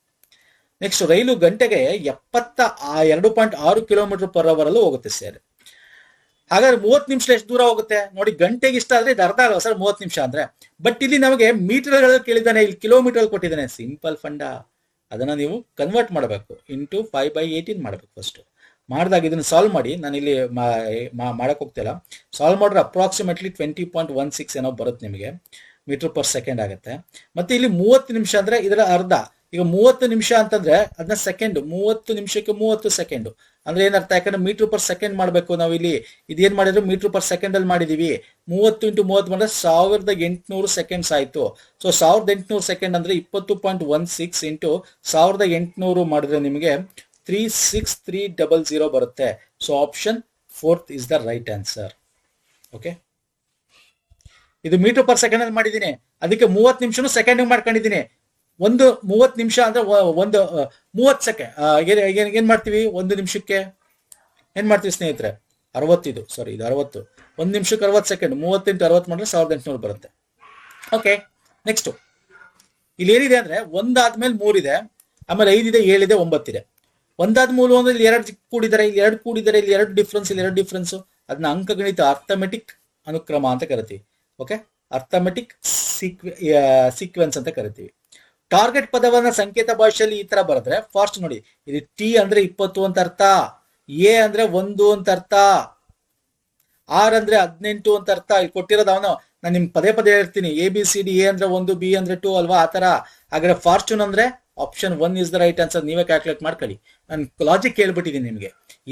ನೆಕ್ಸ್ಟ್, ರೈಲು ಗಂಟೆಗೆ 72.6 ಕಿಲೋಮೀಟರ್ ಪರ್ ಅವರ್ ಅಲ್ಲೂ ಹೋಗುತ್ತೆ ಸರ್. ಹಾಗಾದ್ರೆ 30 ನಿಮಿಷ ಎಷ್ಟು ದೂರ ಹೋಗುತ್ತೆ ನೋಡಿ. ಗಂಟೆಗೆ ಇಷ್ಟ ಆದ್ರೆ ಇದು ಅರ್ಧ ಅಲ್ವಾ ಸರ್ 30 ನಿಮಿಷ ಅಂದ್ರೆ. ಬಟ್ ಇಲ್ಲಿ ನಮಗೆ ಮೀಟರ್ ಕೇಳಿದ್ದಾನೆ, ಇಲ್ಲಿ ಕಿಲೋಮೀಟರ್ ಕೊಟ್ಟಿದ್ದಾನೆ. Simple fund. ಅದನ್ನ ನೀವು ಕನ್ವರ್ಟ್ ಮಾಡಬೇಕು, ಇಂಟು 5/18 ಮಾಡಬೇಕು. ಫಸ್ಟ್ ಮಾಡಿದಾಗ ಇದನ್ನ ಸಾಲ್ವ್ ಮಾಡಿ. ನಾನು ಇಲ್ಲಿ ಮಾಡಕ್ ಹೋಗ್ತಿಲ್ಲ. ಸಾಲ್ವ್ ಮಾಡಿದ್ರೆ ಅಪ್ರಾಕ್ಸಿಮೇಟ್ಲಿ 20.16 ಏನೋ ಬರುತ್ತೆ ನಿಮಗೆ, ಮೀಟರ್ ಪರ್ ಸೆಕೆಂಡ್ ಆಗುತ್ತೆ. ಮತ್ತೆ ಇಲ್ಲಿ 30 ನಿಮಿಷ ಅಂದ್ರೆ ಇದರ ಅರ್ಧ. ಈಗ 30 ನಿಮಿಷ ಅಂತಂದ್ರೆ ಅದನ್ನ ಸೆಕೆಂಡ್, 30 ನಿಮಿಷಕ್ಕೆ 30 ಸೆಕೆಂಡ್ ಅಂದ್ರೆ ಏನರ್ಥ? ಯಾಕಂದ್ರೆ ಮೀಟರ್ ಪರ್ ಸೆಕೆಂಡ್ ಮಾಡ್ಬೇಕು ನಾವು. ಇಲ್ಲಿ ಇದೇನ್ ಮಾಡಿದ್ರು ಮೀಟರ್ ಪರ್ ಸೆಕೆಂಡ್ ಅಲ್ಲಿ ಮಾಡಿದೀವಿ. 30 × 30 ಮಾಡಿದ್ರೆ 1800 ಸೆಕೆಂಡ್ಸ್ ಆಯ್ತು. ಸೊ 1800 ಸೆಕೆಂಡ್ ಅಂದ್ರೆ 20.16 ಇಂಟು 1800 ಮಾಡಿದ್ರೆ ನಿಮಗೆ 36300 ಬರುತ್ತೆ. So option 4th is the right answer. Okay, ಇದು ಮೀಟರ್ ಪರ್ ಸೆಕೆಂಡ್ ಅಲ್ಲಿ ಮಾಡಿದ್ದೀನಿ, ಅದಕ್ಕೆ 30 ನಿಮಿಷನು ಸೆಕೆಂಡ್ ಮಾಡ್ಕೊಂಡಿದ್ದೀನಿ. ಒಂದು 30 ನಿಮಿಷ ಅಂದ್ರೆ ಒಂದು 30 ಸೆಕೆಂಡ್ ಏನ್ ಮಾಡ್ತೀವಿ? ಒಂದು ನಿಮಿಷಕ್ಕೆ ಏನ್ ಮಾಡ್ತೀವಿ ಸ್ನೇಹಿತರೆ? 60. ಇದು 60. ಒಂದು ನಿಮಿಷಕ್ಕೆ 60 ಸೆಕೆಂಡ್. 30 × 60 ಮಾಡಿದ್ರೆ 1800 ಬರುತ್ತೆ. ಓಕೆ, ನೆಕ್ಸ್ಟ್ ಇಲ್ಲಿ ಏನಿದೆ ಅಂದ್ರೆ ಒಂದಾದ್ಮೇಲೆ 3 ಇದೆ, ಆಮೇಲೆ 5 ಇದೆ, 7 ಇದೆ, 9 ಇದೆ. ಒಂದಾದ್ಮೇಲೆ ಅಂದ್ರೆ ಇಲ್ಲಿ 2 ಕೂಡಿದ್ದಾರೆ, ಇಲ್ಲಿ 2 ಕೂಡಿದ್ದಾರೆ, ಇಲ್ಲಿ 2 ಡಿಫ್ರೆನ್ಸ್, ಇಲ್ಲಿ 2 ಡಿಫ್ರೆನ್ಸ್. ಅದನ್ನ ಅಂಕಗಣಿತ ಅರ್ಥಮೆಟಿಕ್ ಅನುಕ್ರಮ ಅಂತ ಕರಿತೀವಿ. ಓಕೆ, ಅರ್ಥಮೆಟಿಕ್ ಸೀಕ್ವೆನ್ಸ್ ಅಂತ ಕರಿತೀವಿ. ಟಾರ್ಗೆಟ್ ಪದವನ್ನ ಸಂಕೇತ ಭಾಷೆಯಲ್ಲಿ ಈ ತರ ಬರೆದ್ರೆ ಫಾಸ್ಟ್ ನೋಡಿ. ಇದು ಟಿ ಅಂದ್ರೆ 20 ಅಂತ ಅರ್ಥ, ಎ ಅಂದ್ರೆ 1 ಅಂತ ಅರ್ಥ, ಆರ್ ಅಂದ್ರೆ 18 ಅಂತ ಅರ್ಥ. ಇಲ್ಲಿ ಕೊಟ್ಟಿರೋದು ಅವನು, ನಾನು ನಿಮ್ಗೆ ಪದೇ ಪದೇ ಹೇಳ್ತೀನಿ, ABCD, ಎ ಅಂದ್ರೆ 1, ಬಿ ಅಂದ್ರೆ 2 ಅಲ್ವಾ, ಆ ತರ. ಹಾಗಾದ್ರೆ ಫಾರ್ಚೂನ್ ಅಂದ್ರೆ option 1 is the right answer. ನೀವೇ ಕ್ಯಾಲ್ಕುಲೇಟ್ ಮಾಡ್ಕೊಳ್ಳಿ. ನಾನು ಲಾಜಿಕ್ ಹೇಳ್ಬಿಟ್ಟಿದ್ದೀನಿ ನಿಮ್ಗೆ.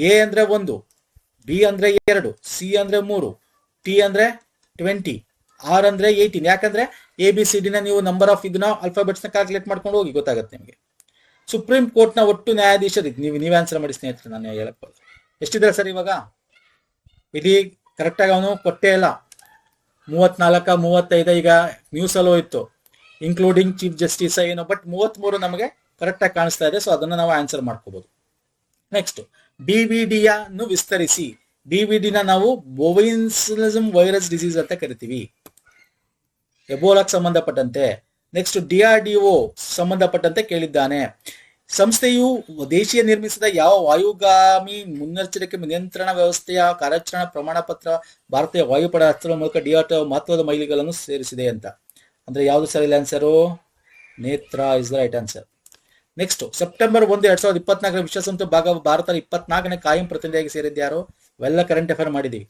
ಎ ಅಂದ್ರೆ 1, ಬಿ ಅಂದ್ರೆ 2, ಸಿ ಅಂದ್ರೆ 3, ಟಿ ಅಂದ್ರೆ 20, ಆರ್ ಅಂದ್ರೆ 18. ಯಾಕಂದ್ರೆ ABCD ನ ನೀವು ನಂಬರ್ ಆಫ್ ಇದನ್ನ ಅಲ್ಫಾಬೆಟ್ಸ್ ನ ಕ್ಯಾಲ್ಕುಲೇಟ್ ಮಾಡ್ಕೊಂಡು ಹೋಗಿ, ಗೊತ್ತಾಗುತ್ತೆ ನಿಮಗೆ. ಸುಪ್ರೀಂ ಕೋರ್ಟ್ ನ ಒಟ್ಟು ನ್ಯಾಯಾಧೀಶರು ನೀವೇ ಆನ್ಸರ್ ಮಾಡಿ ಸ್ನೇಹಿತರೆ, ನಾನು ಹೇಳಕ್ ಎಷ್ಟಿದೆ ಸರ್ ಇವಾಗ? ಇಲ್ಲಿ ಕರೆಕ್ಟ್ ಆಗಿ ಅವನು ಕೊಟ್ಟೇ ಇಲ್ಲ. 34, 35 ಈಗ ನ್ಯೂಸ್ ಅಲ್ಲಿ ಹೋಯ್ತು, ಇನ್ಕ್ಲೂಡಿಂಗ್ ಚೀಫ್ ಜಸ್ಟಿಸ್ ಏನೋ. ಬಟ್ 33 ನಮಗೆ ಕರೆಕ್ಟ್ ಆಗಿ ಕಾಣಿಸ್ತಾ ಇದೆ. ಸೊ ಅದನ್ನ ನಾವು ಆನ್ಸರ್ ಮಾಡ್ಕೋಬಹುದು. ನೆಕ್ಸ್ಟ್, DVDಯನ್ನು ವಿಸ್ತರಿಸಿ. DVD ನ ನಾವು ಬೋವಿನ್ಸಿಸಮ್ ವೈರಸ್ ಡಿಸೀಸ್ ಅಂತ ಕರಿತೀವಿ, ಎಬೋಲಾಕ್ ಸಂಬಂಧಪಟ್ಟಂತೆ. ನೆಕ್ಸ್ಟ್, DRDO ಸಂಬಂಧಪಟ್ಟಂತೆ ಕೇಳಿದ್ದಾನೆ. ಸಂಸ್ಥೆಯು ದೇಶೀಯ ನಿರ್ಮಿಸಿದ ಯಾವ ವಾಯುಗಾಮಿ ಮುನ್ನೆಚ್ಚರಿಕೆ ನಿಯಂತ್ರಣ ವ್ಯವಸ್ಥೆಯ ಕಾರ್ಯಾಚರಣಾ ಪ್ರಮಾಣ ಪತ್ರ ಭಾರತೀಯ ವಾಯುಪಡೆ ಹಸ್ತರ ಮೂಲಕ DRDO ಮಹತ್ವದ ಮೈಲಿಗಳನ್ನು ಸೇರಿಸಿದೆ ಅಂತ. ಅಂದ್ರೆ ಯಾವ್ದು ಸರಿ ಆನ್ಸರು? ನೇತ್ರ is the right answer. Next, September 1, 2024 ವಿಶ್ವಸಂಸ್ಥೆ ಭಾರತ 24ನೇ ಕಾಯಂ ಪ್ರತಿನಿಧಿಯಾಗಿ ಸೇರಿದ್ಯಾರು? ಇವೆಲ್ಲ ಕರೆಂಟ್ ಅಫೇರ್ ಮಾಡಿದೀವಿ.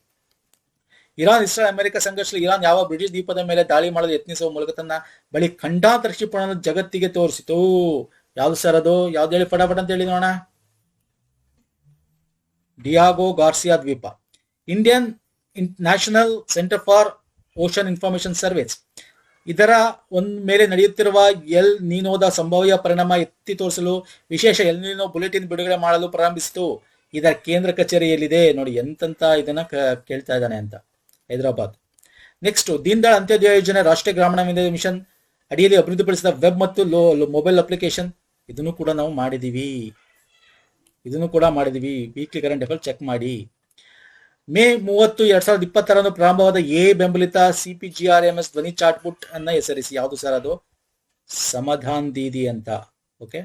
ಇರಾನ್ ಇಸ್ರೇಲ್ ಅಮೆರಿಕ ಸಂಘರ್ಷದಲ್ಲಿ ಇರಾನ್ ಯಾವ ಬ್ರಿಟಿಷ್ ದ್ವೀಪದ ಮೇಲೆ ದಾಳಿ ಮಾಡಲು ಯತ್ನಿಸುವ ಮೂಲಕ ತನ್ನ ಬಳಿ ಖಂಡಾಂತರ ಕ್ಷಿಪಣಿಯನ್ನು ಜಗತ್ತಿಗೆ ತೋರಿಸಿತು. ಯಾವ್ದು ಸರ್ ಅದು? ಯಾವ್ದು ಹೇಳಿ ಫಟಾಫಟ್ ಅಂತ ಹೇಳಿ ನೋಡೋಣ. ಡಿಯಾಗೋ ಗಾರ್ಸಿಯಾ ದ್ವೀಪ. Indian national centre for ocean information service ಇದರ ಮೇಲೆ ನಡೆಯುತ್ತಿರುವ ಎಲ್ ನೀನೋದ ಸಂಭಾವ್ಯ ಪರಿಣಾಮ ಎತ್ತಿ ತೋರಿಸಲು ವಿಶೇಷ ಎಲ್ ನೀನೋ ಬುಲೆಟಿನ್ ಬಿಡುಗಡೆ ಮಾಡಲು ಪ್ರಾರಂಭಿಸಿತು. ಇದರ ಕೇಂದ್ರ ಕಚೇರಿ ಎಲ್ಲಿದೆ ನೋಡಿ. ಎಂತ ಇದನ್ನ ಕೇಳ್ತಾ ಇದ್ದಾನೆ ಅಂತ. ಹೈದರಾಬಾದ್. ನೆಕ್ಸ್ಟ್, ದೀನ್ ದಯಾಳ್ ಅಂತ್ಯೋದಯ ಯೋಜನೆ ರಾಷ್ಟ್ರೀಯ ಗ್ರಾಮೀಣ ಮಿಷನ್ ಅಡಿಯಲ್ಲಿ ಅಭಿವೃದ್ಧಿಪಡಿಸಿದ ವೆಬ್ ಮತ್ತು ಮೊಬೈಲ್ ಅಪ್ಲಿಕೇಶನ್. ಇದನ್ನು ಕೂಡ ನಾವು ಮಾಡಿದೀವಿ. ವೀಕ್ಲಿ ಕರೆಂಟ್ ಅಫೇರ್ ಚೆಕ್ ಮಾಡಿ. ಮೇ 30, 2026 ಪ್ರಾರಂಭವಾದ ಬೆಂಬಲಿತ CPGRMS ಧ್ವನಿ ಚಾಟ್ಬುಟ್ ಅನ್ನ ಹೆಸರಿಸಿ. ಯಾವುದು ಸರ್ ಅದು? ಸಮಾಧಾನ್ ದೀದಿ ಅಂತ. ಓಕೆ,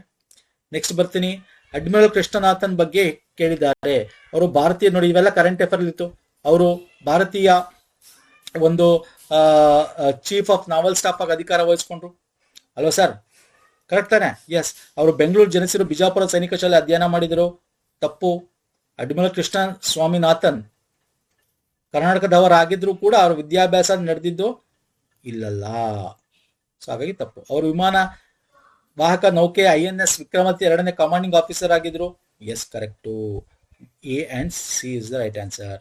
ನೆಕ್ಸ್ಟ್ ಬರ್ತೀನಿ. ಅಡ್ಮಿರಲ್ ಕೃಷ್ಣನಾಥನ್ ಬಗ್ಗೆ ಕೇಳಿದ್ದಾರೆ. ಅವರು ಭಾರತೀಯ ನೋಡಿ, ಇವೆಲ್ಲ ಕರೆಂಟ್ ಅಫೇರ್ ಇತ್ತು. ಅವರು ಭಾರತೀಯ ಒಂದು ಚೀಫ್ ಆಫ್ ನಾವಲ್ ಸ್ಟಾಫ್ ಆಗಿ ಅಧಿಕಾರ ವಹಿಸ್ಕೊಂಡ್ರು ಅಲ್ವಾ ಸರ್? ಕರೆಕ್ಟ್ ತಾನೆ? ಎಸ್. ಅವರು ಬೆಂಗಳೂರು ಜನಿಸಿರು, ಬಿಜಾಪುರ ಸೈನಿಕ ಶಾಲೆ ಅಧ್ಯಯನ ಮಾಡಿದರು. ತಪ್ಪು. ಅಡ್ಮಿರಲ್ ಕೃಷ್ಣ ಸ್ವಾಮಿನಾಥನ್ ಕರ್ನಾಟಕದವರಾಗಿದ್ರು ಕೂಡ ಅವರ ವಿದ್ಯಾಭ್ಯಾಸ ನಡೆದಿದ್ದು ಇಲ್ಲಲ್ಲ. ಸೊ ಹಾಗಾಗಿ ತಪ್ಪು. ಅವರು ವಿಮಾನ ವಾಹಕ ನೌಕೆ INS ವಿಕ್ರಮಾದಿತ್ಯ 2ನೇ ಕಮಾಂಡಿಂಗ್ ಆಫೀಸರ್ ಆಗಿದ್ರು. Yes, correct. A and C is the right answer.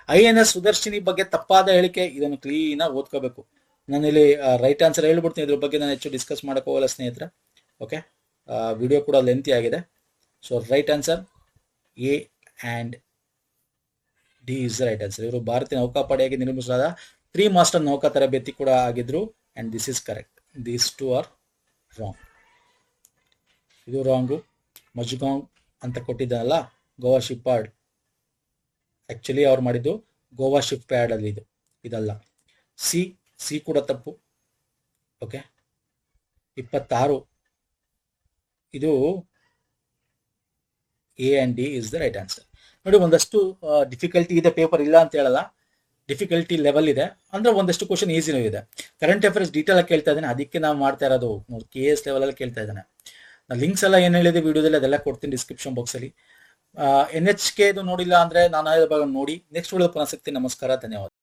INS Sudarshini ಬಗ್ಗೆ ತಪ್ಪಾದ ಹೇಳಿಕೆ. ಇದನ್ನು ಕ್ಲೀನ್ ಆಗಿ ಓದ್ಕೋಬೇಕು. ನಾನು ಇಲ್ಲಿ ರೈಟ್ ಆನ್ಸರ್ ಹೇಳ್ಬಿಡ್ತೀನಿ. ಇದ್ರ ಬಗ್ಗೆ ನಾನು ಹೆಚ್ಚು ಡಿಸ್ಕಸ್ ಮಾಡಕ್ ಹೋಗಲ್ಲ ಸ್ನೇಹಿತರೆ. ಓಕೆ, ವಿಡಿಯೋ ಕೂಡ ಲೆಂತಿ ಆಗಿದೆ. So right answer A and D is the right answer. ಇವರು ಭಾರತೀಯ ನೌಕಾಪಡೆಯಾಗಿ ನಿರ್ಮಿಸಲಾದ 3 ಮಾಸ್ಟರ್ ನೌಕಾ ತರಬೇತಿ ಕೂಡ ಆಗಿದ್ರು. And this is correct. These two are wrong. ಇದು ರಾಂಗು. ಮಜ್ಗಾಂವ್ ಅಂತ ಕೊಟ್ಟಿದ್ದಾನಲ್ಲ ಗೋವಾ ಶಿಪ್ ಯಾರ್ಡ್, ಆಕ್ಚುಲಿ ಅವ್ರು ಮಾಡಿದ್ದು ಗೋವಾ ಶಿಪ್ ಯಾರ್ಡ್ ಅಲ್ಲಿ ಇದಲ್ಲ. ಸಿ ಕೂಡ ತಪ್ಪು. ಓಕೆ, 26 ಇದು A and D is the right answer. ನೋಡಿ, ಒಂದಷ್ಟು ಡಿಫಿಕಲ್ಟಿ ಇದೆ ಪೇಪರ್, ಇಲ್ಲ ಅಂತ ಹೇಳಲ್ಲ, ಡಿಫಿಕಲ್ಟಿ ಲೆವೆಲ್ ಇದೆ. ಅಂದ್ರೆ ಒಂದಷ್ಟು ಕ್ವಶನ್ ಈಸಿನೂ ಇದೆ. ಕರೆಂಟ್ ಅಫೇರ್ಸ್ ಡೀಟೇಲ್ ಆಗಿ ಕೇಳ್ತಾ ಇದ್ದಾನೆ, ಅದಕ್ಕೆ ನಾವು ಮಾಡ್ತಾ ಇರೋದು KS ಲೆವೆಲ್ ಅಲ್ಲಿ ಕೇಳ್ತಾ ಇದ್ದಾನೆ. ಲಿಂಕ್ಸ್ ಎಲ್ಲ ಏನು ಹೇಳಿದೆ ವಿಡಿಯೋದಲ್ಲಿ ಅದೆಲ್ಲ ಕೊಡ್ತೀನಿ ಡಿಸ್ಕ್ರಿಪ್ಷನ್ ಬಾಕ್ಸ್ ಅಲ್ಲಿ. NHK ನೋಡಿಲ್ಲ ಅಂದ್ರೆ ನಾನು ನೋಡಿ. ನೆಕ್ಸ್ಟ್ ವಿಡಿಯೋ ಪುನಃ ಸಿಗ್ತೀನಿ. ನಮಸ್ಕಾರ, ಧನ್ಯವಾದ.